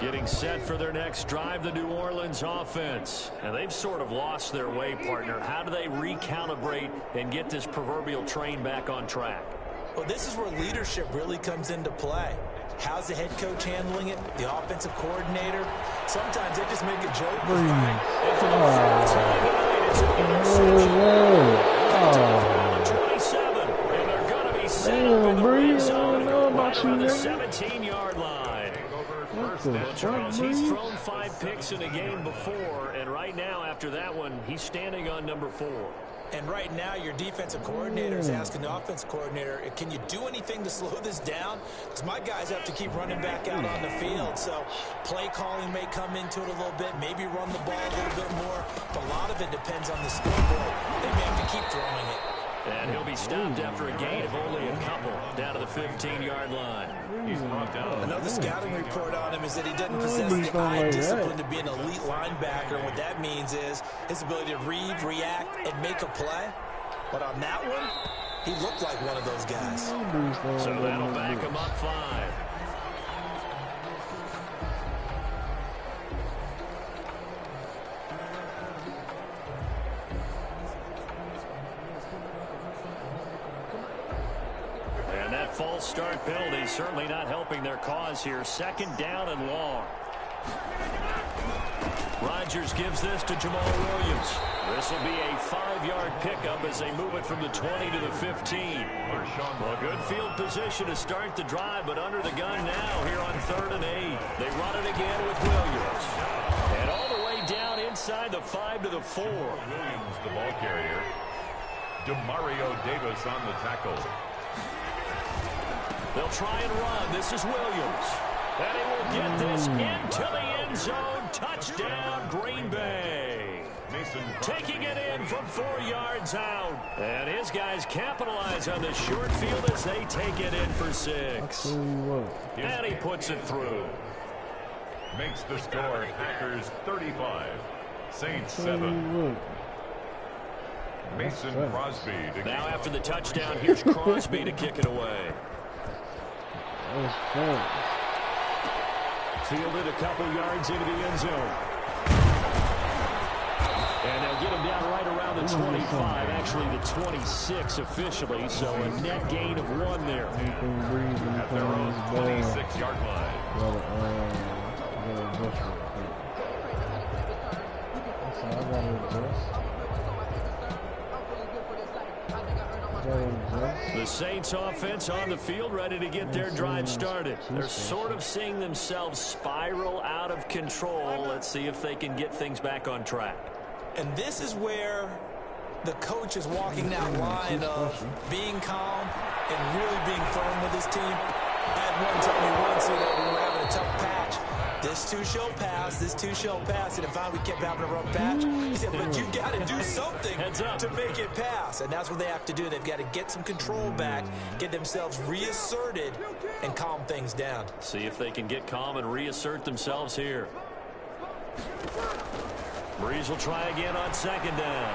Getting set for their next drive, the New Orleans offense. And they've sort of lost their way, partner. How do they recalibrate and get this proverbial train back on track? Well, this is where leadership really comes into play. How's the head coach handling it? The offensive coordinator? Sometimes they just make a joke. And they're going to be set up in the red zone right around the 17-yard line. Well, Charles, he's thrown 5 picks in a game before, and right now, after that one, he's standing on number 4. And right now, your defensive coordinator is asking the offensive coordinator, can you do anything to slow this down? Because my guys have to keep running back out on the field. So play calling may come into it a little bit, maybe run the ball a little bit more. But a lot of it depends on the scoreboard. They may have to keep throwing it. And he'll be stopped after a gain of only a couple down to the 15-yard line. He's brought down. Another scouting report on him is that he doesn't possess the eye discipline to be an elite linebacker. And what that means is his ability to read, react, and make a play. But on that one, he looked like one of those guys. So that'll back him up 5. False start penalty certainly not helping their cause here. 2nd down and long. Rodgers gives this to Jamal Williams. This will be a 5-yard pickup as they move it from the 20 to the 15. Well, good field position to start the drive, but under the gun now here on 3rd and 8. They run it again with Williams. And all the way down inside the 5 to the 4. Williams, the ball carrier. Demario Davis on the tackle. They'll try and run. This is Williams. And he will get this into the end zone. Touchdown, Green Bay. Taking it in from 4 yards out. And his guys capitalize on the short field as they take it in for 6. And he puts it through. Makes the score Packers 35, Saints 7. Mason Crosby. Now after the touchdown, here's Crosby to kick it away. Fielded a couple yards into the end zone. And they'll get him down right around the 25, actually the 26 officially, so a net gain of 1 there. At their own 26-yard line. The Saints offense on the field, ready to get their drive started. They're sort of seeing themselves spiral out of control. Let's see if they can get things back on track. And this is where the coach is walking that line of being calm and really being firm with his team. I had one tell me once, we were having a tough patch. This too shall pass, this too shall pass. And if we kept having a rough patch, he said, but you got to do something to make it pass. And that's what they have to do. They've got to get some control back, get themselves reasserted, and calm things down. See if they can get calm and reassert themselves here. Breeze will try again on 2nd down.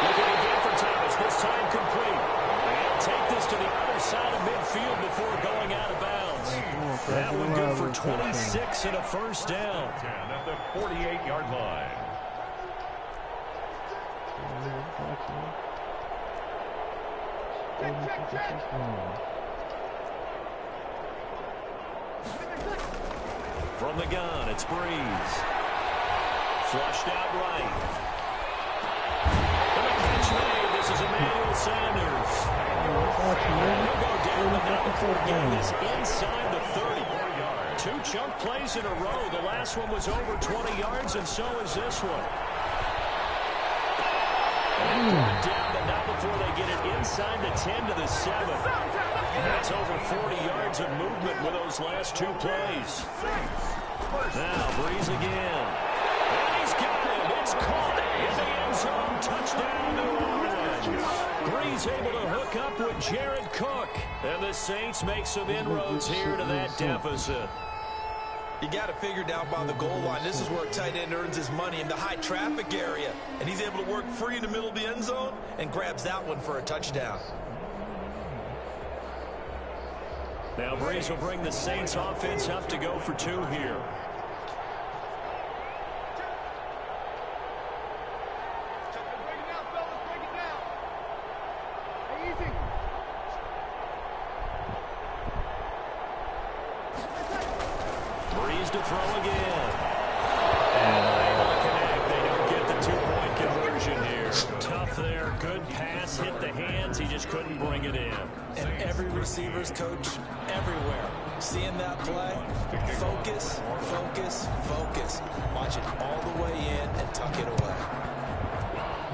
Looking again for Thomas, this time complete. And take this to the other side of midfield before going out of bounds. That one good for 26 and a 1st down. At the 48-yard line. From the gun, it's Breeze. Flushed out right. And the catch made. This is Emmanuel Sanders. He'll go down the number 4 game. Is inside the 30. 2 chunk plays in a row. The last one was over 20 yards, and so is this one. And brought down, but not before they get it inside the 10 to the 7. That's over 40 yards of movement with those last 2 plays. Now Breeze again. And he's got it. It's caught in the end zone. Touchdown, New Orleans. Breeze able to hook up with Jared Cook. And the Saints make some inroads here to that deficit. You got to figure down by the goal line. This is where a tight end earns his money in the high traffic area. And he's able to work free in the middle of the end zone and grabs that one for a touchdown. Now Breeze will bring the Saints offense up to go for 2 here. to throw again. And unable to connect. They don't get the two-point conversion here. Tough there. Good pass. Hit the hands. He just couldn't bring it in. And every receiver's coach everywhere. Seeing that play, focus, focus, focus. Watch it all the way in and tuck it away.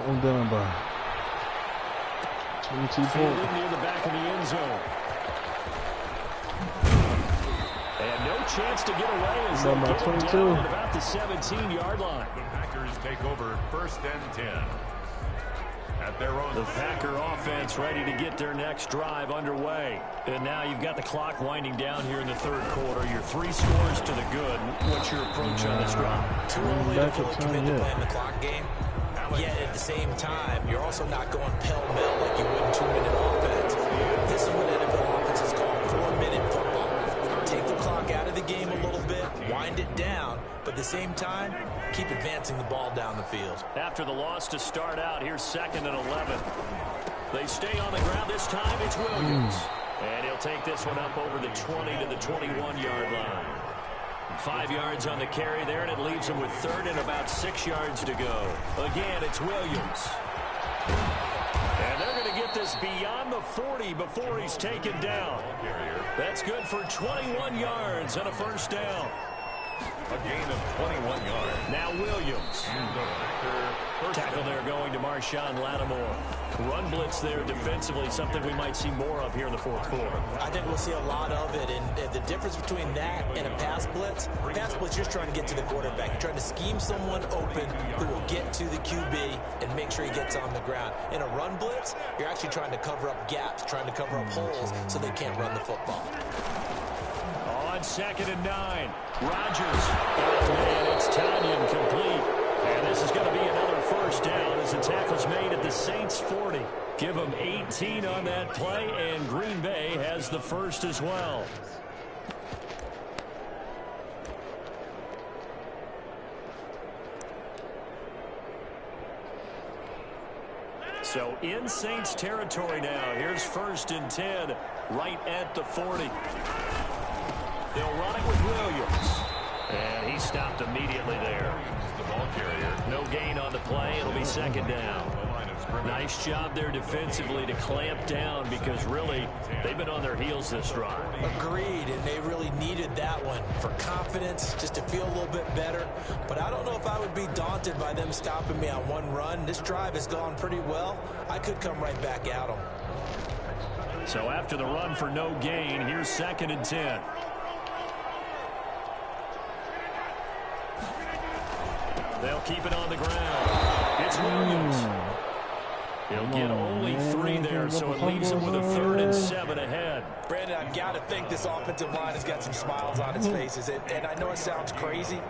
I'm done by 22 points. Near the back of the end zone. And no chance to get away as they get it down at about the 17-yard line. The Packers take over 1st and 10. At their own. The Packer offense ready to get their next drive underway. And now you've got the clock winding down here in the third quarter. Your 3 scores to the good. What's your approach on this drive? Too early to fully commit to playing the clock game. Yet at the same time, you're also not going pell-mell like you would in 2-minute offense. This is what NFL offenses call 4-minute football. Take the clock out of the game a little bit, wind it down, but at the same time, keep advancing the ball down the field. After the loss to start out, here's 2nd and 11. They stay on the ground. This time it's Williams. And he'll take this one up over the 20 to the 21-yard line. 5 yards on the carry there, and it leaves him with 3rd and about 6 yards to go. Again, it's Williams. And they're going to get this beyond the 40 before he's taken down. That's good for 21 yards and a 1st down. A gain of 21 yards. Now Williams. Tackle there going to Marshawn Lattimore. Run blitz there defensively, something we might see more of here in the 4th quarter. I think we'll see a lot of it, and the difference between that and a pass blitz, you're just trying to get to the quarterback. You're trying to scheme someone open who will get to the QB and make sure he gets on the ground. In a run blitz, you're actually trying to cover up gaps, trying to cover up holes so they can't run the football. On 2nd and 9, Rodgers. Oh, man, it's Tanyan complete. And this is going to be another 1st down as the tackle's made at the Saints' 40. Give them 18 on that play, and Green Bay has the 1st as well. So in Saints territory now. Here's 1st and 10 right at the 40. They'll run it with Williams. And he stopped immediately there. The ball carrier. No gain on the play. It'll be 2nd down. Nice job there defensively to clamp down because really they've been on their heels this drive. Agreed, and they really needed that one for confidence, just to feel a little bit better. But I don't know if I would be daunted by them stopping me on one run. This drive has gone pretty well. I could come right back at them. So after the run for no gain, here's 2nd and 10. They'll keep it on the ground. It's Williams. He'll get only 3 there, so it leaves him with a 3rd and 7 ahead. Brandon, I've got to think this offensive line has got some smiles on its faces. And I know it sounds crazy,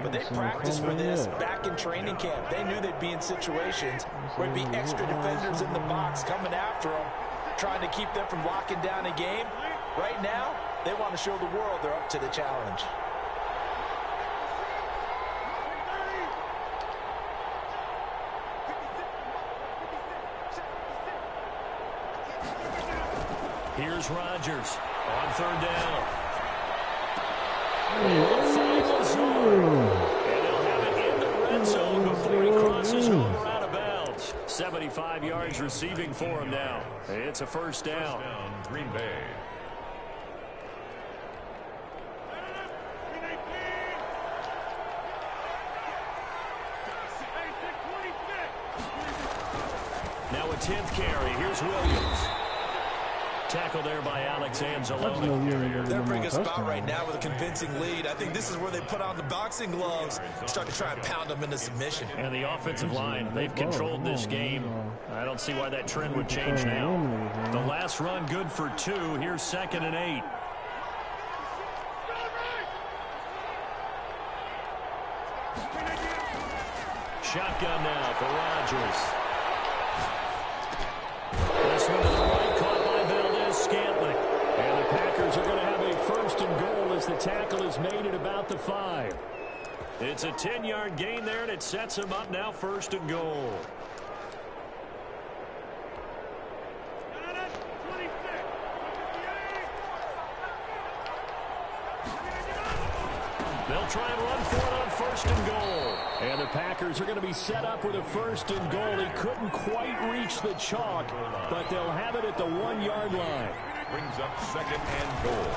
but they practiced for this back in training camp. They knew they'd be in situations where there'd be extra defenders in the box coming after them, trying to keep them from locking down a game. Right now, they want to show the world they're up to the challenge. Here's Rodgers on 3rd down. Ooh. And they'll have it in the red zone before he crosses over out of bounds. 75 yards receiving for him now. It's a 1st down. Green Bay. Now a 10th carry. Here's Williams. Tackle there by Alex Anzalone. They're bringing a spot right now with a convincing lead. I think this is where they put on the boxing gloves, start to try and pound them into submission. And the offensive line, they've controlled this game. I don't see why that trend would change now. The last run good for 2. Here's 2nd and 8. Shotgun now for Rodgers. This one to the right, caught by Valdez-Scantling. And the Packers are going to have a 1st and goal as the tackle is made at about the 5. It's a 10-yard gain there, and it sets them up now 1st and goal. They'll They'll try and run for it on 1st and goal. And the Packers are going to be set up with a 1st and goal. He couldn't quite reach the chalk, but they'll have it at the 1-yard line. Brings up 2nd and goal.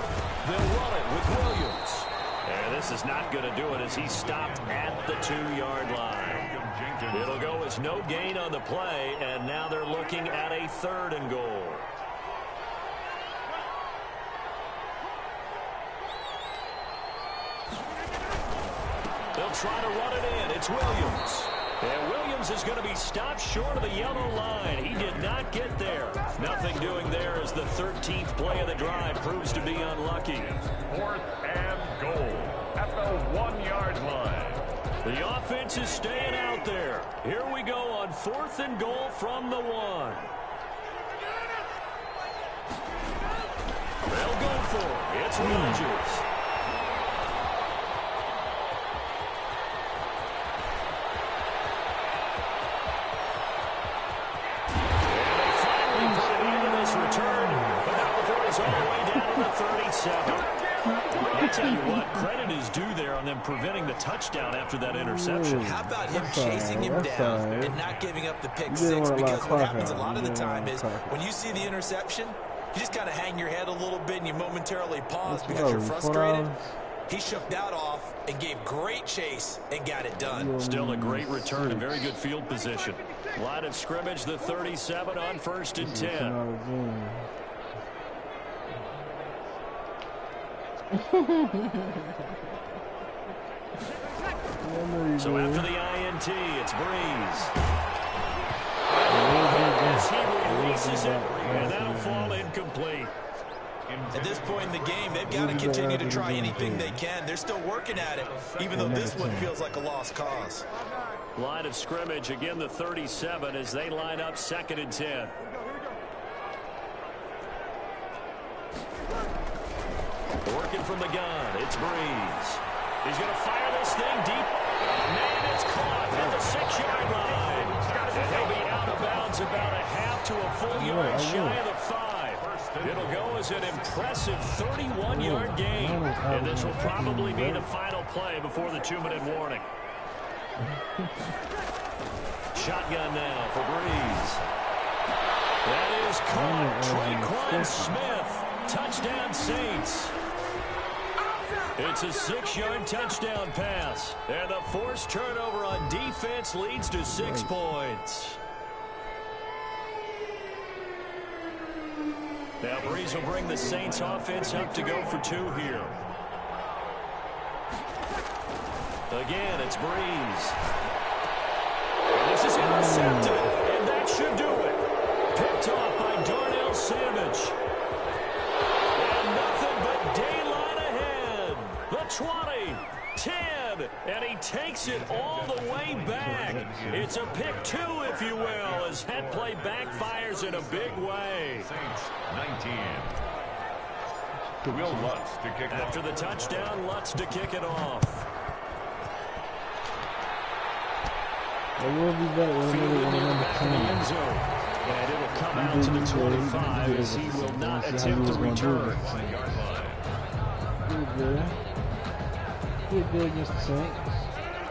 They'll run it with Williams. And this is not going to do it as he stopped at the 2-yard line. It'll go as no gain on the play, and now they're looking at a 3rd and goal. They'll try to run it in. It's Williams. And Williams is going to be stopped short of the yellow line. He did not get there. Nothing doing there as the 13th play of the drive proves to be unlucky. 4th and goal at the 1-yard line. The offense is staying out there. Here we go on 4th and goal from the 1. They'll go for it. It's Rodgers. I tell you what, credit is due there on them preventing the touchdown after that interception. How about him chasing him down and not giving up the pick six? Because what happens a lot of the time is when you see the interception, you just kind of hang your head a little bit and you momentarily pause because you're frustrated. He shook that off and gave great chase and got it done. Still a great return and very good field position. Line of scrimmage, the 37 on 1st and 10. So after the INT, it's Breeze. As he releases it, and that'll fall incomplete. At this point in the game, they've got to continue to try anything they can. They're still working at it, even though this one feels like a lost cause. Line of scrimmage, again the 37 as they line up 2nd and 10. Working from the gun, it's Breeze. He's going to fire this thing deep. Man, it's caught at the 6-yard line. And he'll be out of bounds about a half to a full yard shy of the 5. It'll go as an impressive 31-yard gain. And this will probably be the final play before the 2-minute warning. Shotgun now for Breeze. That is caught. Traquan Smith. Touchdown Saints. It's a 6-yard touchdown pass. And the forced turnover on defense leads to 6 points. Now Breeze will bring the Saints offense up to go for 2 here. Again, it's Breeze. And this is intercepted. And that should do it. Picked off by Darnell Savage. And nothing but daylight ahead. The 20, 10, and he takes it all the way back. It's a pick 2, if you will, as that play backfires in a big way. Saints 19. Will Lutz to kick off. After the touchdown, Lutz to kick it off. We'll be back Fielded near the back of the end zone. And it'll come out to the 25 as he will not attempt to return. Good against the Saints.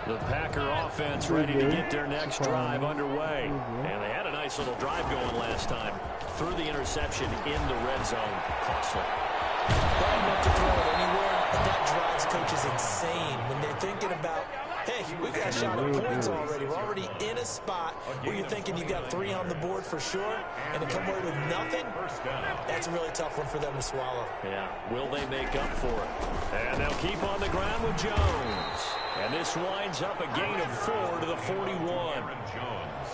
The Packer offense ready to get their next drive underway. And they had a nice little drive going last time. Threw the interception in the red zone. Costly. Bad enough to throw it anywhere, but that drives coaches insane when they're thinking about, hey, we've got a shot at points already. We're already in a spot where you're thinking you've got 3 on the board for sure, and to come away with nothing, that's a really tough one for them to swallow. Yeah, will they make up for it? And they'll keep on the ground with Jones. And this winds up a gain of 4 to the 41. I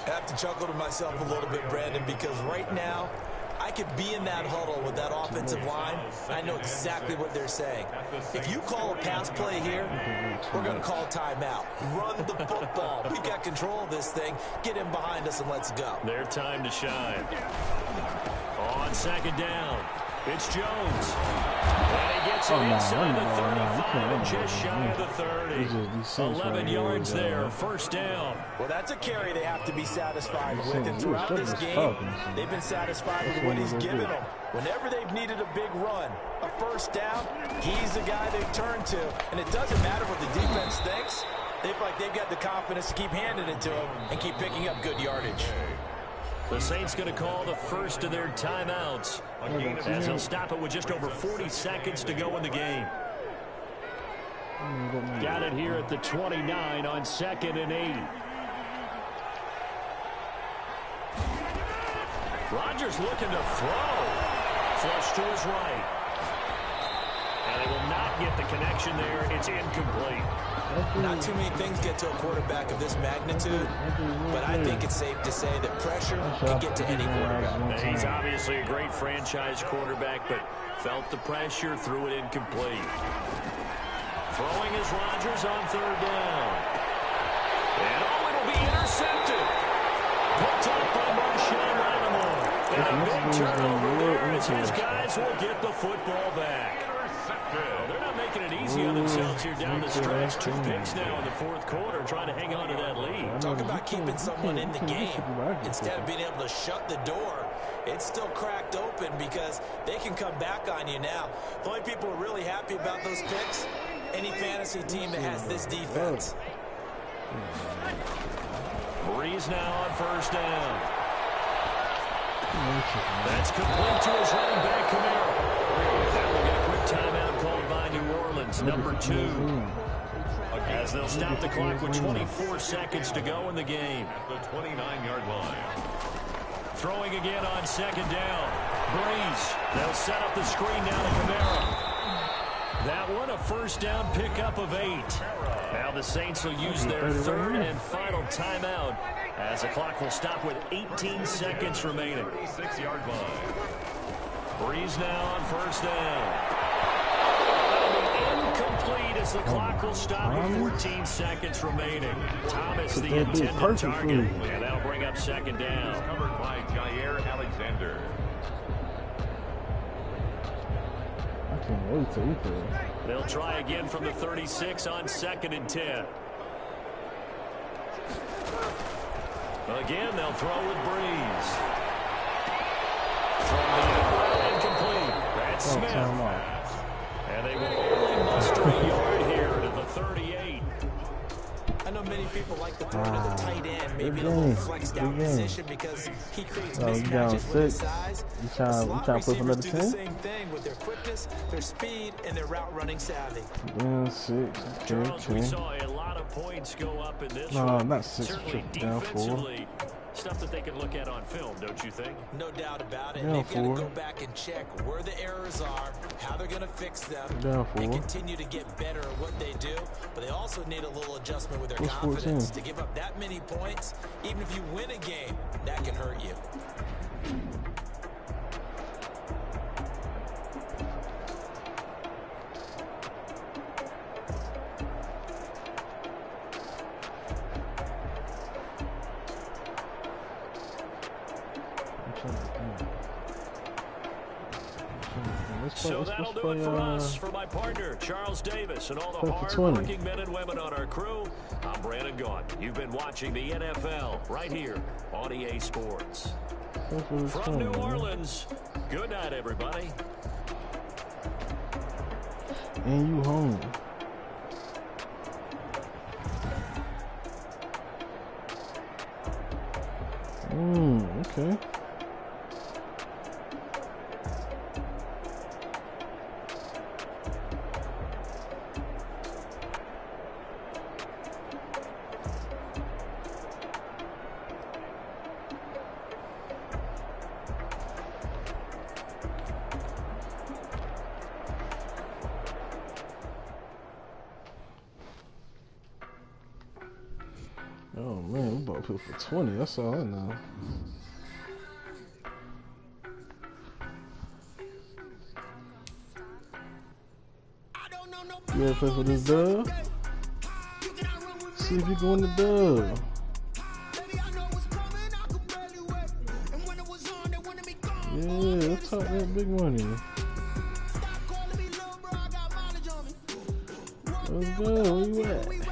have to chuckle to myself a little bit, Brandon, because right now, I could be in that huddle with that offensive line. I know exactly what they're saying. If you call a pass play here, we're going to call timeout. Run the football. We've got control of this thing. Get him behind us and let's go. Their time to shine. On 2nd down. It's Jones. And he gets it inside the 35 and just shy of the 30. 11 yards there, first down. Well, that's a carry they have to be satisfied with. And throughout this game, they've been satisfied with what he's given them. Whenever they've needed a big run, a first down, he's the guy they turn to. And it doesn't matter what the defense thinks. They feel like they've got the confidence to keep handing it to him and keep picking up good yardage. The Saints going to call the first of their timeouts as they'll stop it with just over 40 seconds to go in the game. Got it here at the 29 on 2nd and 8. Rodgers looking to throw. Flush to his right. And they will not get the connection there. It's incomplete. Not too many things get to a quarterback of this magnitude, but I think it's safe to say that pressure can get to any quarterback. He's obviously a great franchise quarterback, but felt the pressure, threw it incomplete. Throwing is Rodgers on 3rd down. And it'll be intercepted. Picked up by Marshawn Lattimore. And a big turnover there as his guys will get the football back. Well, they're not making it easy on themselves here down the stretch. 2 picks now in the 4th quarter, trying to hang on to that lead. Talk about keeping someone in the game. Instead of being able to shut the door, it's still cracked open because they can come back on you now. The only people who are really happy about those picks, any fantasy team that has this defense. Breeze now on 1st down. That's complete to his running back, Camaro. That will get a quick timeout called by New Orleans, number 2. As they'll stop the clock with 24 seconds to go in the game. At the 29-yard line. Throwing again on 2nd down. Breeze. They'll set up the screen down to Camaro. That one a first down pickup of 8. Now the Saints will use their 3rd and final timeout as the clock will stop with 18 seconds remaining. 36-yard line. Breeze now on 1st down. Incomplete as the clock will stop with 14 seconds remaining. Thomas the intended target, and that'll bring up 2nd down. Covered by Jair Alexander. They'll try again from the 36 on 2nd and 10. Again, they'll throw with Breeze. From the incomplete. That's Smith. And they will only muster a yard here to the 38. I know many people like to throw to the tight end, maybe in a little flexed out position because he creates mismatches with his size. Slot receivers do the same thing with their quickness, their speed, and their route running savvy. Charles, we saw a lot of points go up in this one. No, not 6. Certainly defensively, stuff that they can look at on film, don't you think? No doubt about it. They've got to go back and check where the errors are, how they're going to fix them, and continue to get better at what they do. But they also need a little adjustment with their confidence. To give up that many points, even if you win a game, that can hurt you. So that'll do it for us. For my partner, Charles Davis, and all the hard-working men and women on our crew, I'm Brandon Gaudin. You've been watching the NFL right here on EA Sports. From New Orleans, good night, everybody. And you home. Okay. Oh man, we bought people for 20. That's all I know. You ready to play for this dub? See if you go in the dub. Yeah, let's talk that big money. Let's go. Where you at? Where you at?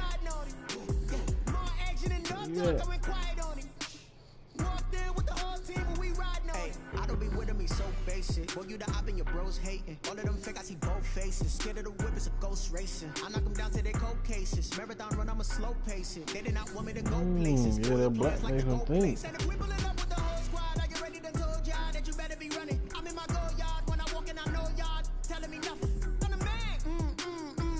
I don't be with me so basic. Boy, you the op and your bros hating. All of them fake, I see both faces. Scared of the whip, it's a ghost racing. I knock them down to their cold cases. Marathon run, I'm a slow pace it. They did not want me to go places. Yeah, that black makes them think. And if we pulling up with the whole squad, I get ready to told y'all that you better be running. I'm in my go yard. When I walk in, I know y'all telling me nothing. I'm the man.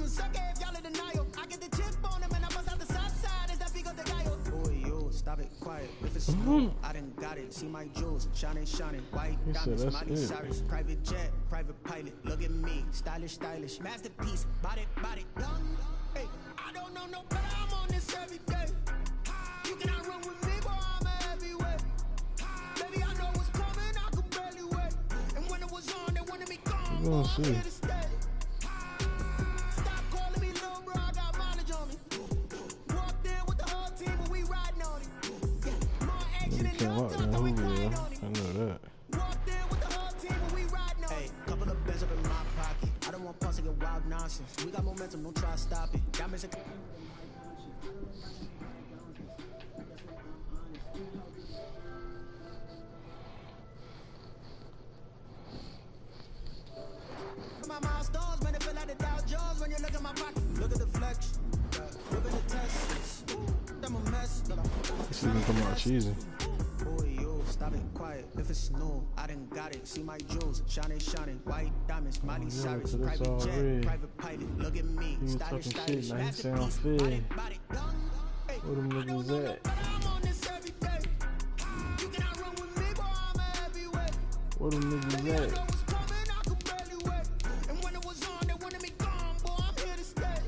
Suck it if y'all in denial. I get the chip on them and I bust out the south side. Is that big of the guy? Boy, yo, stop it, quiet. If it's smooth, I done got it. See my jewels, shining, white diamonds, Miley Cyrus, private jet, private pilot. Look at me, stylish, masterpiece, body, young. Hey, I don't know no better. I'm on this every day. You cannot run with me, boy. I'm a heavyweight. Baby, I know what's coming. I could barely wait. And when it was on, they wanted me gone. Boy, I'm here to stay. Stop calling me little bro. I got mileage on me. Walked in with the whole team, but we riding on it. More action and no talk, but we quiet on it. I know that. Walked in with the whole team, but we riding on it. Hey, couple of beds up in my pocket. I don't want pause to get wild nonsense. We got momentum, don't try to stop it. Got me my milestones, man, it feel like the Dow Jones when you look at my pocket. Look at the flex, look at the tests. I'm a mess. This even come out cheesy. Boy, yo, stop it, quiet. If it's new, I done got it. See my jewels, shining, white diamonds, Miley Cyrus, private jet, private pilot. Look at me, stylish, masterpiece, body, young. Where them niggas at? I'm on this every day. You cannot run with me, boy. I'm a heavyweight. Where them niggas Baby, I at? know what's coming. I could barely wait. And when it was on, they wanted me gone, boy. I'm here to stay.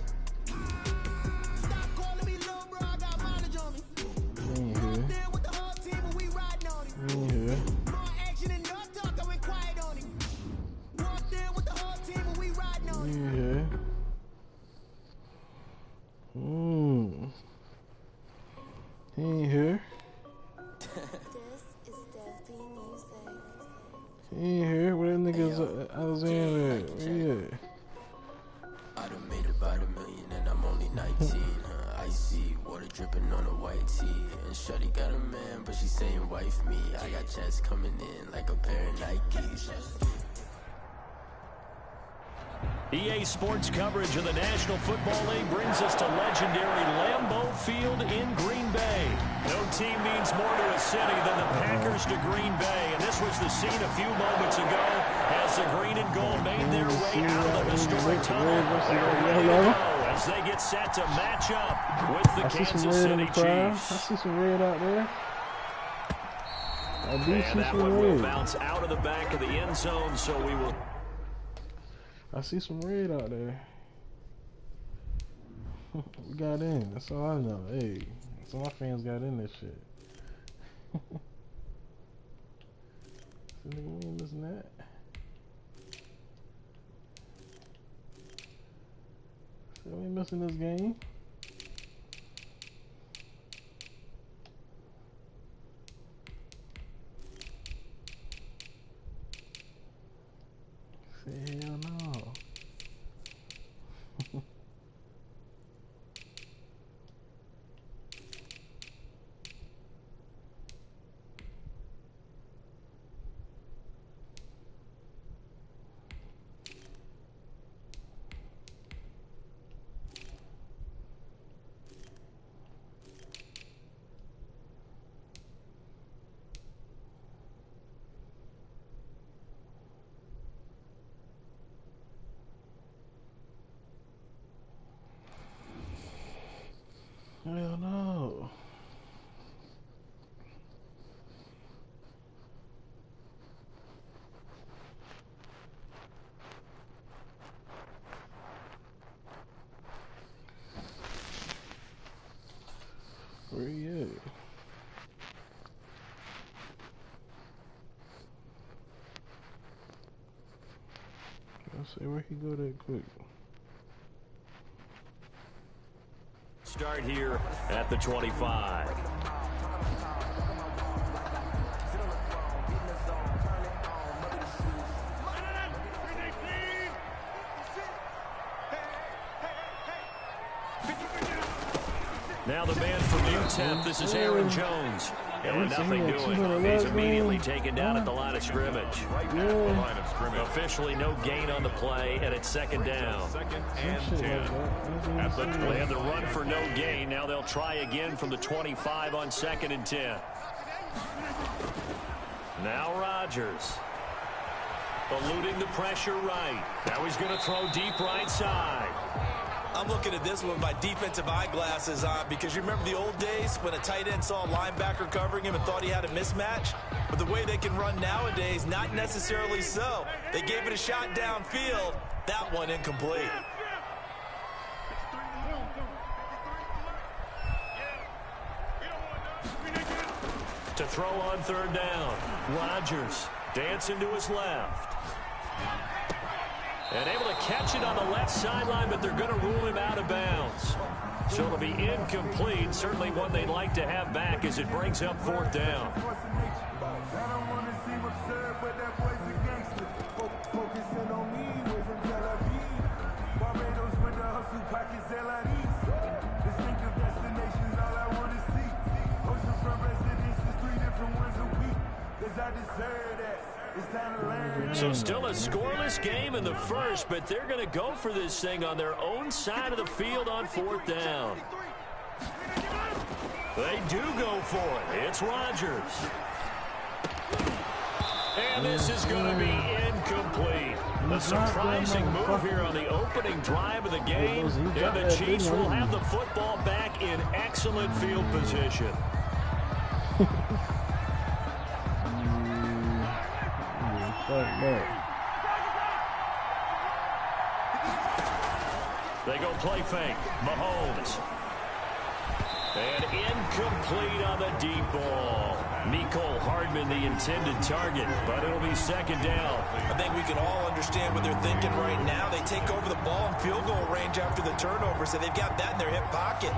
Stop calling me little bro. I got mileage on me. Walked in with the whole team, but we riding on it. More action and no talk, I went quiet on it. Walked in with the whole team, but we riding on it. He ain't here. He ain't here. Where that niggas Alexander at? Where he at? I done made about $1 million and I'm only 19. Icy water dripping on a white tee. And Shorty got a man, but she saying wife me. I got checks coming in like a pair of Nikes. EA Sports coverage of the National Football League brings us to legendary Lambeau Field in Green Bay. No team means more to a city than the Packers to Green Bay, and this was the scene a few moments ago as the green and gold made their way out of the historic tunnel. As they get set to match up with the Kansas City Chiefs. I see some red out there. And that one will bounce out of the back of the end zone, so we will... I see some red out there. We got in. That's all I know. Hey, some of my fans got in this shit. So nigga, we ain't missing that. So we ain't missing this game. Hell no. Hell no. Where he at? Let's see where he go that quick. Start here at the 25. Now the man from UTEP, this is Aaron Jones. And nothing doing. He's immediately taken down at the line of scrimmage. Officially no gain on the play, and it's second down. Second and 10. They had the run for no gain. Now they'll try again from the 25 on second and 10. Now Rodgers. Eluding the pressure right. Now he's going to throw deep right side. I'm looking at this one with my defensive eyeglasses on because you remember the old days when a tight end saw a linebacker covering him and thought he had a mismatch? But the way they can run nowadays, not necessarily so. They gave it a shot downfield. That one incomplete. To throw on third down. Rodgers dancing to his left. And able to catch it on the left sideline, but they're going to rule him out of bounds. So it'll be incomplete. Certainly one they'd like to have back as it brings up fourth down. So still a scoreless game in the first, but they're going to go for this thing on their own side of the field on fourth down. They do go for it. It's Rodgers. And this is going to be incomplete. A surprising move here on the opening drive of the game. And the Chiefs will have the football back in excellent field position. They go play fake. Mahomes. And incomplete on the deep ball. Mecole Hardman, the intended target, but it'll be second down. I think we can all understand what they're thinking right now. They take over the ball in field goal range after the turnover, so they've got that in their hip pocket.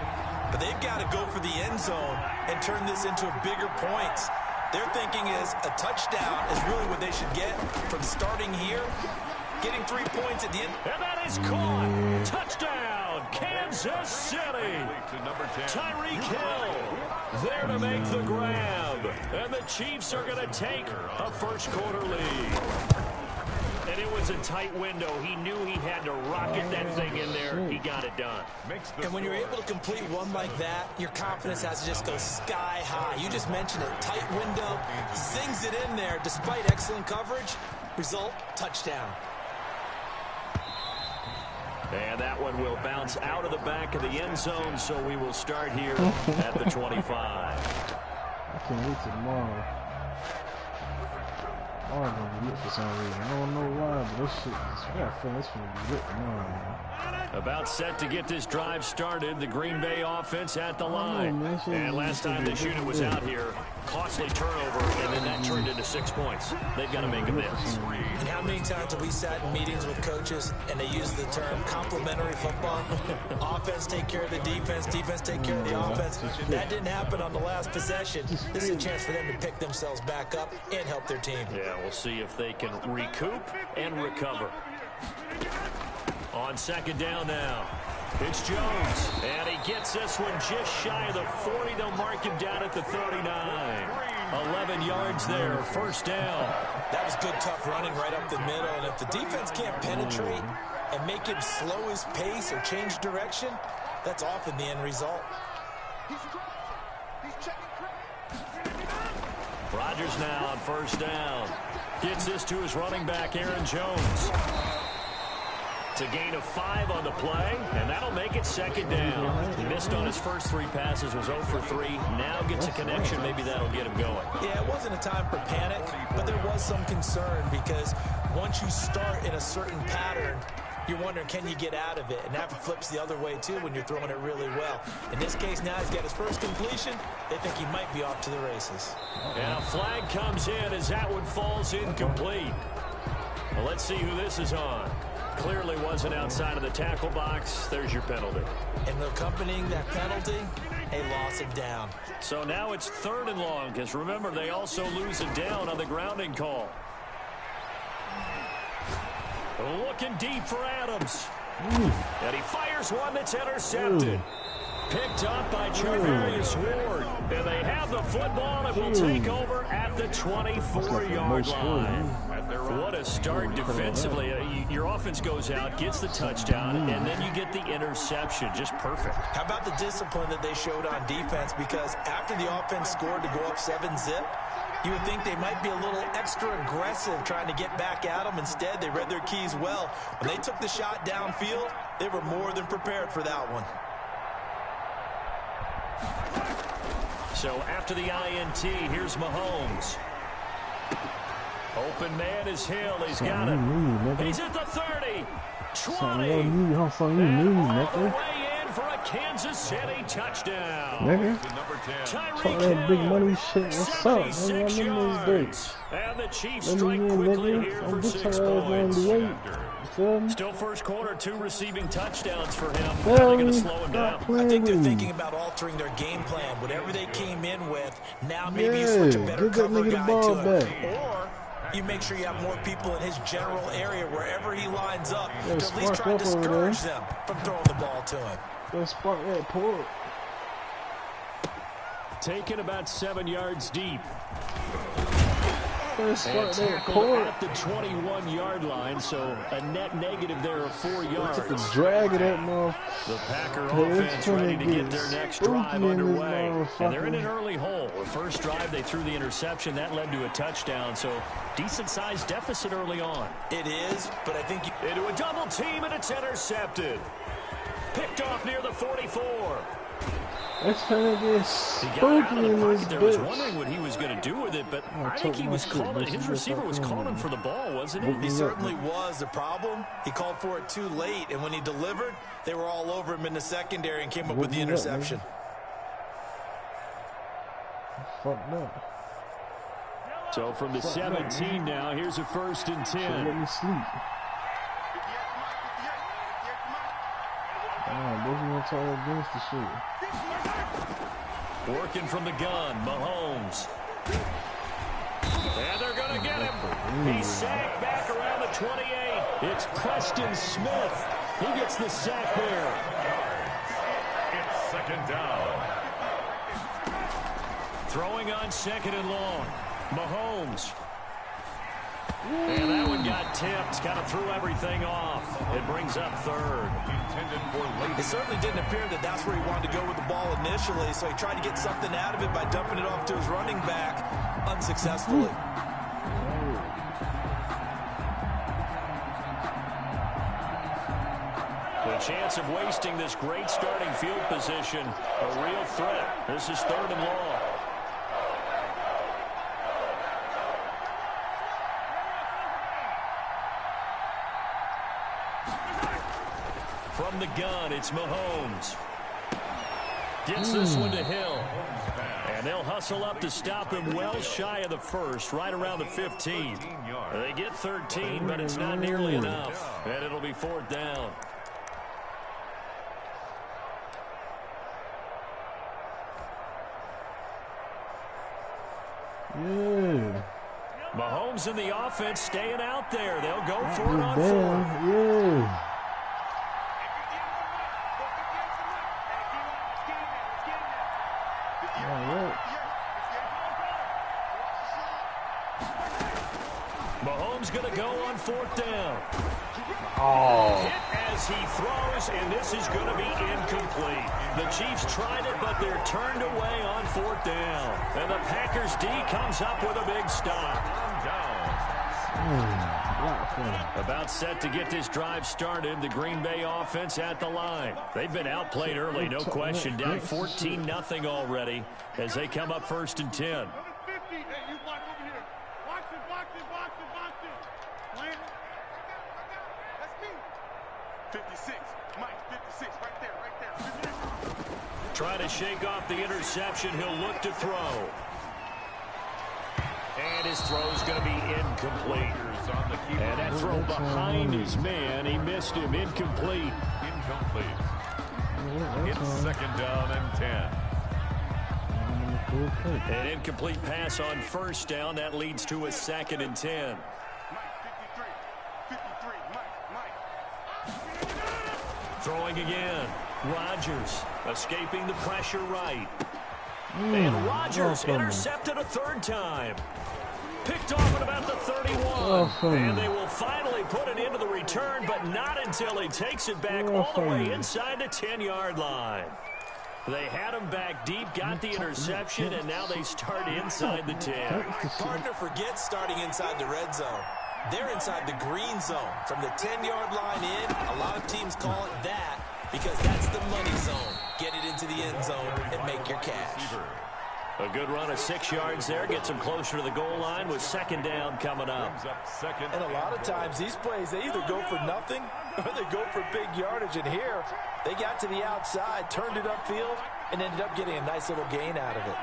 But they've got to go for the end zone and turn this into bigger points. Their thinking is a touchdown is really what they should get from starting here, getting 3 points at the end. And that is caught. Touchdown, Kansas City. Tyreek Hill there to make the grab. And the Chiefs are going to take a first quarter lead. And it was a tight window. He knew he had to rocket that thing in there. He got it done. And when you're able to complete one like that, your confidence has to just go sky high. You just mentioned it. Tight window, zings it in there despite excellent coverage. Result, touchdown. And that one will bounce out of the back of the end zone, so we will start here at the 25. I can't wait till tomorrow. I'm gonna be lit for some reason. I don't know why, but this shit is, I got a feeling it's gonna be lit tomorrow, man. About set to get this drive started. The Green Bay offense at the line. And last time this unit was out here, costly turnover, and then that turned into 6 points. They've got to make a miss. And how many times have we sat in meetings with coaches and they use the term complementary football? Offense take care of the defense, defense take care of the offense. That didn't happen on the last possession. This is a chance for them to pick themselves back up and help their team. Yeah, we'll see if they can recoup and recover. On second down now, it's Jones, and he gets this one just shy of the 40. They'll mark him down at the 39. 11 yards there, first down. That was good, tough running right up the middle, and if the defense can't penetrate and make him slow his pace or change direction, that's often the end result. Rodgers now on first down. Gets this to his running back, Aaron Jones. It's a gain of 5 on the play, and that'll make it second down. He missed on his first 3 passes, was 0 for 3. Now gets a connection. Maybe that'll get him going. Yeah, it wasn't a time for panic, but there was some concern because once you start in a certain pattern, you're wondering, can you get out of it? And that flips the other way, too, when you're throwing it really well. In this case, now he's got his first completion. They think he might be off to the races. And a flag comes in as that one falls incomplete. Well, let's see who this is on. Clearly wasn't outside of the tackle box. There's your penalty. And accompanying that penalty, a loss of down. So now it's 3rd and long, because remember, they also lose a down on the grounding call. Looking deep for Adams. And he fires one that's intercepted. Picked up by Charvarius Ward. And they have the football and will take over at the 24-yard line. What a start defensively. Your offense goes out, gets the touchdown, and then you get the interception. Just perfect. How about the discipline that they showed on defense? Because after the offense scored to go up 7-zip, you would think they might be a little extra aggressive trying to get back at them. Instead, they read their keys well. When they took the shot downfield, they were more than prepared for that one. So after the INT, here's Mahomes. Open man is Hill. He's got it. He's at the 30. 20. And all the way in for a Kansas City touchdown. Talk that big money shit. What's up? 76 yards. And the Chiefs strike quickly here for 6 points. Still first quarter, 2 receiving touchdowns for him. How are they going to slow him down? I think they're thinking about altering their game plan. Whatever they came in with, now maybe you switch a better cover guy to it. Or you make sure you have more people in his general area wherever he lines up to at least try to discourage them from throwing the ball to him. Let's spark that port. Taken about 7 yards deep. Let's spark that port. At the 21-yard line, so a net negative there of 4 yards. Drag it up, man. The Packer offense ready to get their next drive underway. And they're in an early hole. The first drive, they threw the interception. That led to a touchdown, so decent-sized deficit early on. It is, but I think into a double team, and it's intercepted. Picked off near the 44. That's trying to get spooky in this bitch. I was wondering what he was going to do with it, but I think he was calling it. His receiver was calling for the ball, wasn't he? He certainly was. The problem, he called for it too late, and when he delivered, they were all over him in the secondary and came up with the interception. Fucked up. So from the 17 now, here's a 1st and 10. Let me sleep. Against the shit. Working from the gun, Mahomes. And they're going to get him. He's sacked back around the 28. It's Preston Smith. He gets the sack there. It's 2nd down. Throwing on 2nd and long. Mahomes. And that one got tipped, kind of threw everything off. It brings up 3rd. It certainly didn't appear that that's where he wanted to go with the ball initially, so he tried to get something out of it by dumping it off to his running back unsuccessfully. The chance of wasting this great starting field position, a real threat. This is 3rd and long. From the gun, it's Mahomes. Gets this one to Hill. And they'll hustle up to stop him well shy of the 1st, right around the 15. They get 13, but it's not nearly enough. And it'll be 4th down. Yeah. Mahomes and the offense staying out there. They'll go for it on 4th. Yeah. Mahomes going to go on 4th down. Hit as he throws, and this is going to be incomplete. The Chiefs tried it, but they're turned away on 4th down. And the Packers D comes up with a big stop. About set to get this drive started. The Green Bay offense at the line. They've been outplayed early, no question. Down 14-0 already as they come up 1st and 10. 56, Mike, 56, right there. Trying to shake off the interception. He'll look to throw. And his throw's going to be incomplete. And that throw behind his man. He missed him. Incomplete. It's 2nd down and 10. An incomplete pass on 1st down. That leads to a 2nd and 10. Throwing again. Rodgers escaping the pressure right. And Rodgers intercepted a third time. Picked off at about the 31. And they will finally put it into the return, but not until he takes it back all the way inside the 10-yard line. They had him back deep, got the interception, and now they start inside the 10. Hard to forget starting inside the red zone. They're inside the green zone. From the 10-yard line in, a lot of teams call it that because that's the money zone. Get it into the end zone and make your cash. A good run of 6 yards there. Gets them closer to the goal line with second down coming up. And a lot of times these plays, they either go for nothing or they go for big yardage. And here, they got to the outside, turned it upfield, and ended up getting a nice little gain out of it.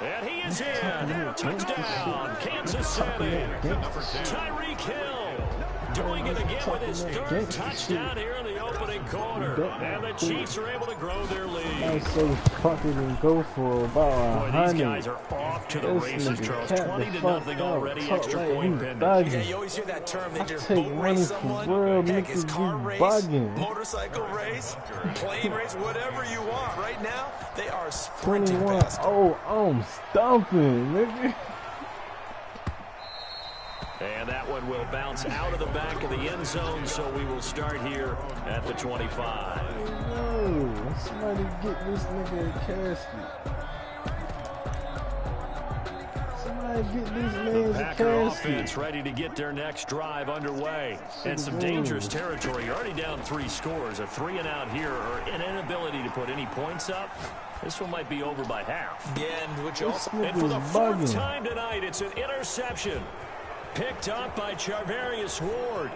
And he is in. Touchdown, Kansas City. Tyreek Hill doing it again with his third touchdown here in the opening quarter. And the Chiefs are able to grow their lead. That's so fucking go for about 100. Boy, these guys are off to the races, Charles. 20-0 already, extra point pending. Yeah, you always hear that term. They just take boat money race for someone. real, Heck, niggas it's car be race, bugging. motorcycle race, plane race, whatever you want. Right now, they are sprinting 21. past them. Oh, I'm stomping, nigga. And that one will bounce out of the back of the end zone, so we will start here at the 25. No, somebody get this nigga a casket. Somebody get this man a Packer casket. offense ready to get their next drive underway. And some dangerous territory. You're already down 3 scores. A 3-and-out here or an inability to put any points up. This one might be over by half. Yeah, and which also, and for the 4th time tonight, it's an interception. Picked up by Charvarius Ward.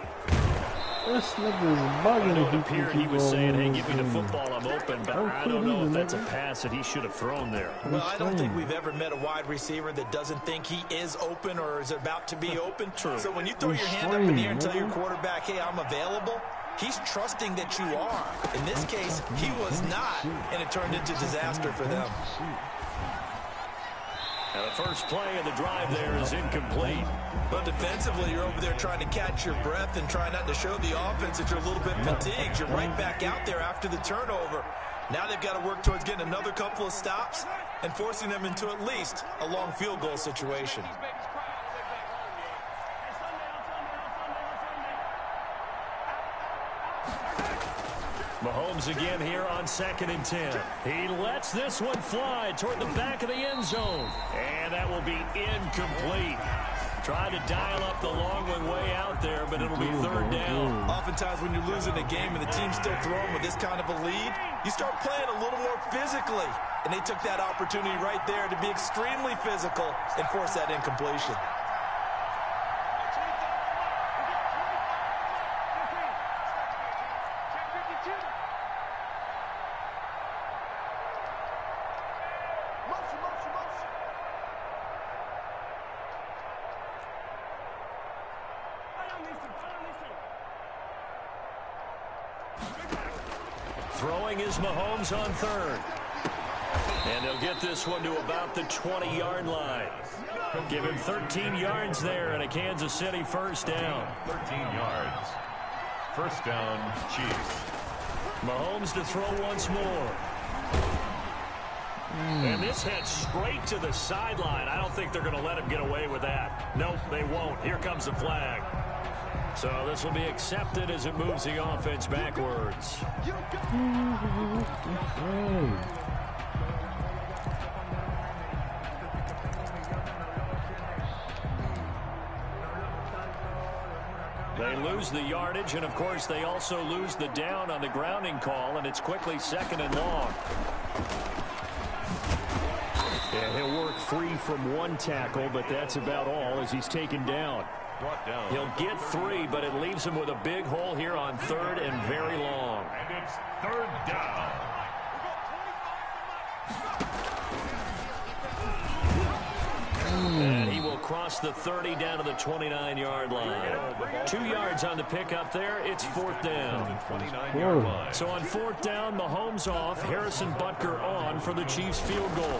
This nigga's bugging. I know it appeared he was saying, hey, give me the football, I'm open, but I don't know if that's a pass that he should have thrown there. Well, I don't think we've ever met a wide receiver that doesn't think he is open or is about to be open. True. So when you throw your hand up in the air and tell your quarterback, hey, I'm available, he's trusting that you are. In this case, he was not, and it turned into disaster for them. And the first play of the drive there is incomplete. But defensively, you're over there trying to catch your breath and try not to show the offense that you're a little bit fatigued. You're right back out there after the turnover. Now they've got to work towards getting another couple of stops and forcing them into at least a long field goal situation. Mahomes again here on 2nd and 10. He lets this one fly toward the back of the end zone. And that will be incomplete. Trying to dial up the long one way out there, but it'll be 3rd down. Oftentimes when you're losing a game and the team's still throwing with this kind of a lead, you start playing a little more physically. And they took that opportunity right there to be extremely physical and force that incompletion. Throwing is Mahomes on 3rd. And they'll get this one to about the 20-yard line. Give him 13 yards there and a Kansas City 1st down. 13 yards. 1st down, Chiefs. Mahomes to throw once more. And this heads straight to the sideline. I don't think they're going to let him get away with that. Nope, they won't. Here comes the flag. So this will be accepted as it moves the offense backwards. They lose the yardage, and of course they also lose the down on the grounding call, and it's quickly 2nd and long. And he'll work free from 1 tackle, but that's about all as he's taken down. He'll get 3, but it leaves him with a big hole here on 3rd and very long. And it's 3rd down. And he will across the 30 down to the 29-yard line. 2 yards on the pickup there. It's 4th down. 29-yard line. So on 4th down, Mahomes off, Harrison Butker on for the Chiefs field goal.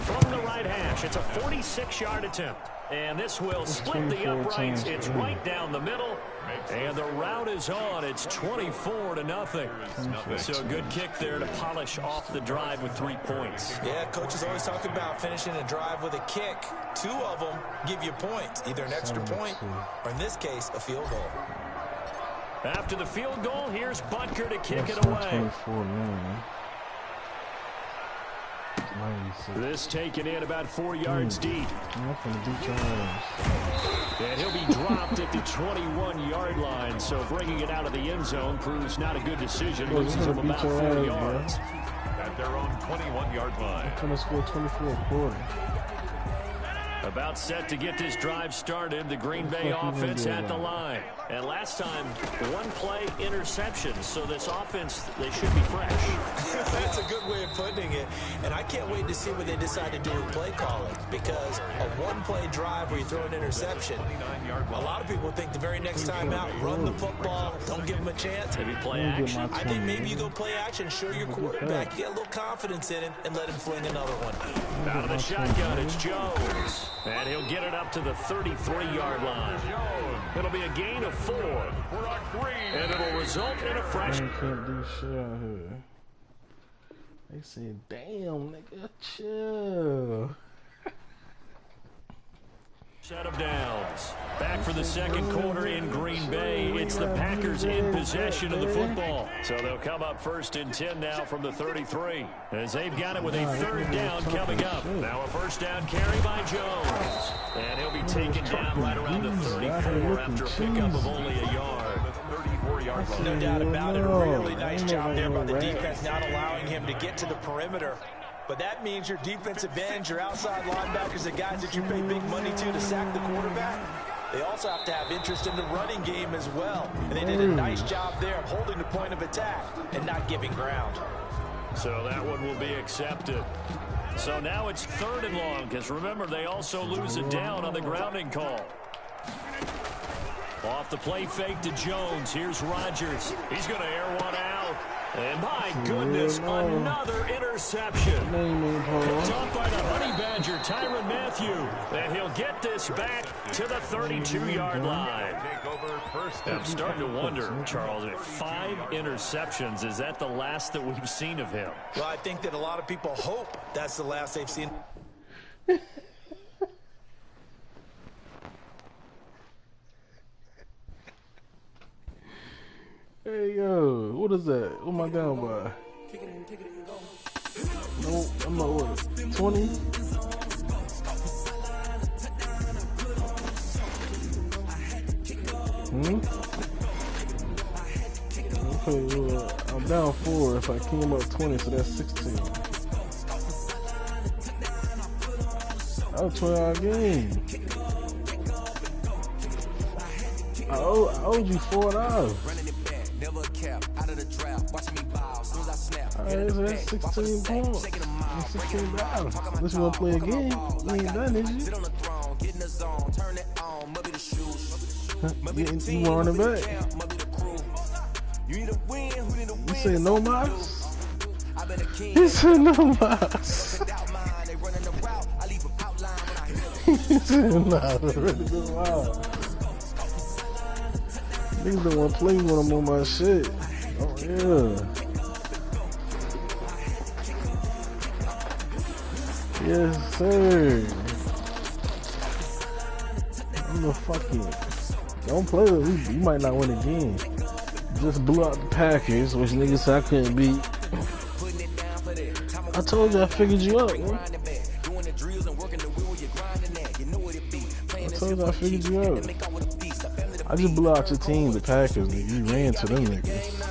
From the right hash, it's a 46-yard attempt. And this will split the uprights. It's right down the middle. And the route is on. It's 24-0. So a good kick there to polish off the drive with 3 points. Yeah, coaches always talk about finishing a drive with a kick. 2 of them give you points, either an extra point or, in this case, a field goal. After the field goal, here's Butker to kick it away. This taken in about 4 yards deep. And he'll be dropped at the 21-yard line. So bringing it out of the end zone proves not a good decision. Loses him about 4 yards. At their own 21-yard line. Trying to score 24 a quarter. About set to get this drive started. The Green Bay offense at the line. And last time, 1 play interception. So this offense, they should be fresh. That's a good way of putting it. And I can't wait to see what they decide to do with play calling. Because a 1-play drive where you throw an interception, a lot of people think the very next time out, run the football, don't give them a chance. Maybe play action. I think maybe you go play action, show your quarterback, you get a little confidence in him, and let him fling another one. Out of the shotgun, it's Jones. And he'll get it up to the 33-yard line. It'll be a gain of 4. And it'll result in a fresh. Can't do shit out here. They say, damn, nigga, chill. Set of downs. Back for the second quarter in Green Bay. It's the Packers in possession of the football. So they'll come up 1st and 10 now from the 33. As they've got it with a 3rd down coming up. Now a 1st down carry by Jones. And he'll be taken down right around the 34 after a pickup of only a yard. No doubt about it. A really nice job there by the defense, not allowing him to get to the perimeter. But that means your defensive ends, your outside linebackers, the guys that you pay big money to sack the quarterback, they also have to have interest in the running game as well. And they did a nice job there of holding the point of attack and not giving ground. So that one will be accepted. So now it's 3rd and long, because remember, they also lose it down on the grounding call. Off the play fake to Jones. Here's Rodgers. He's going to air one out. And my goodness, another interception. Picked up by the Honey Badger, Tyrann Mathieu. And he'll get this back to the 32-yard line. I'm starting to wonder, Charles, if 5 interceptions, is that the last that we've seen of him? Well, I think that a lot of people hope that's the last they've seen. Hey, yo, what is that? What am I down by? No, I'm not what? 20? Okay, well, I'm down 4 if I came up 20, so that's 16. That was a 20-hour game. I owed you $4. Alright, so that's 16 points. $16. Unless you want to play a game, you ain't done, is you? You want it back? You say no mas? He said no mas. He said nah, really good. Wow. Niggas don't want to play when I'm on my shit. Oh, yeah. Yes, sir. I'm the fucking. Don't play with me. You might not win again. Just blew out the Packers, which niggas said I couldn't beat. I told you I figured you out, man. I told you I figured you out. I just blew out your team, the Packers, nigga. You ran to them niggas.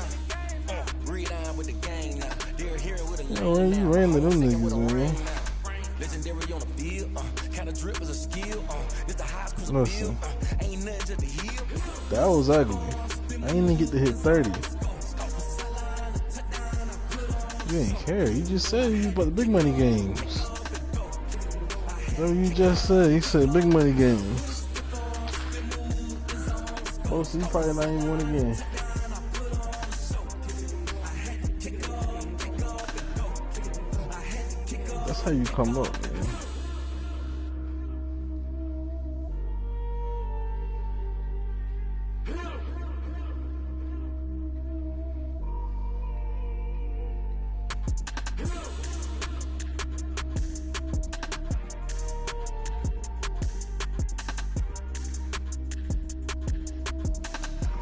You ran to them niggas, man. Listen, that was ugly. I didn't even get to hit 30. You ain't care. You just said you about the big money games. What you just said? He said big money games. Oh, so you probably not even win again. That's how you come up, man.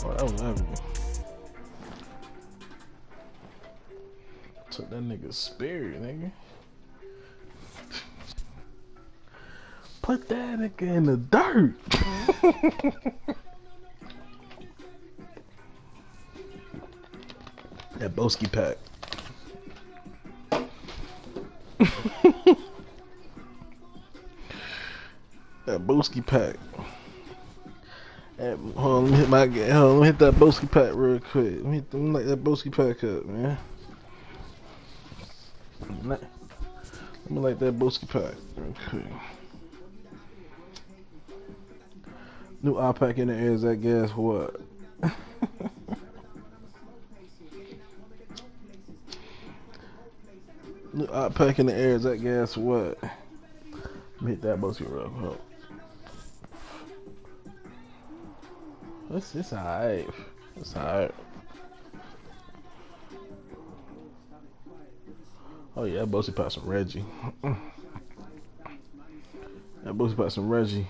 Oh, that was ugly. Took that nigga's spirit, nigga. Put that nigga in the dirt. That Boski pack. That Boski pack. Hold on, let me hit that Boski pack real quick. Let me light that Boski pack up, man. Let me light that Boski pack real quick. New iPack in the air is that gas what? New iPack in the air is that gas what? Let me hit that Boski real quick. It's alright. It's alright. Oh yeah, that Boski pack some Reggie. That Boski pack some Reggie.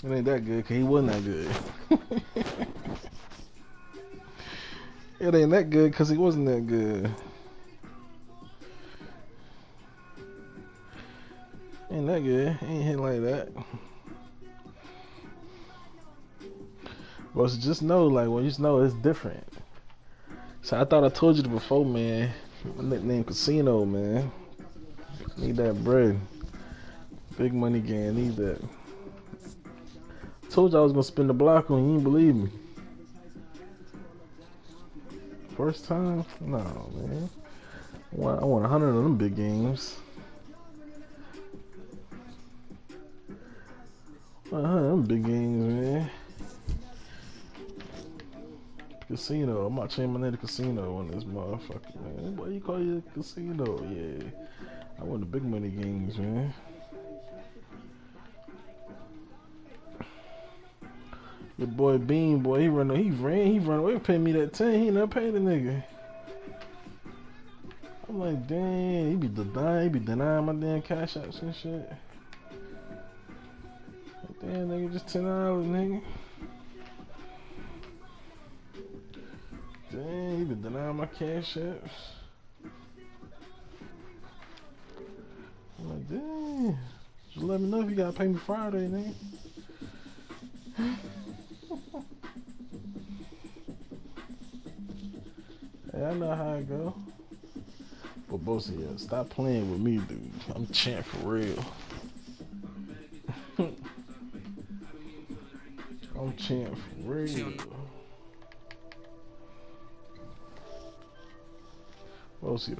It ain't that good, cause he wasn't that good. It ain't that good, cause he wasn't that good. Ain't that good. Ain't hit like that. But just know, like, when you just know it's different. So I thought I told you before, man. My nickname Casino, man. Need that bread. Big money game. Need that. Told you I was gonna spin the block on you. You didn't believe me. First time? No, man. I want 100 of them big games. 100 of them big games, man. Casino. I'm not changing my name to Casino on this motherfucker, man. What you call you Casino? Yeah. I want the big money games, man. Your boy Bean, boy, he run away, paying me that 10. He never paid the nigga. I'm like, damn, he be denying my damn cash apps and shit. Like, damn, nigga, just $10, nigga. Damn, he be denying my cash apps. I'm like, damn, just let me know if you gotta pay me Friday, nigga. Hey, I know how it go. But both of you, stop playing with me, dude. I'm champ for real. I'm champ for real.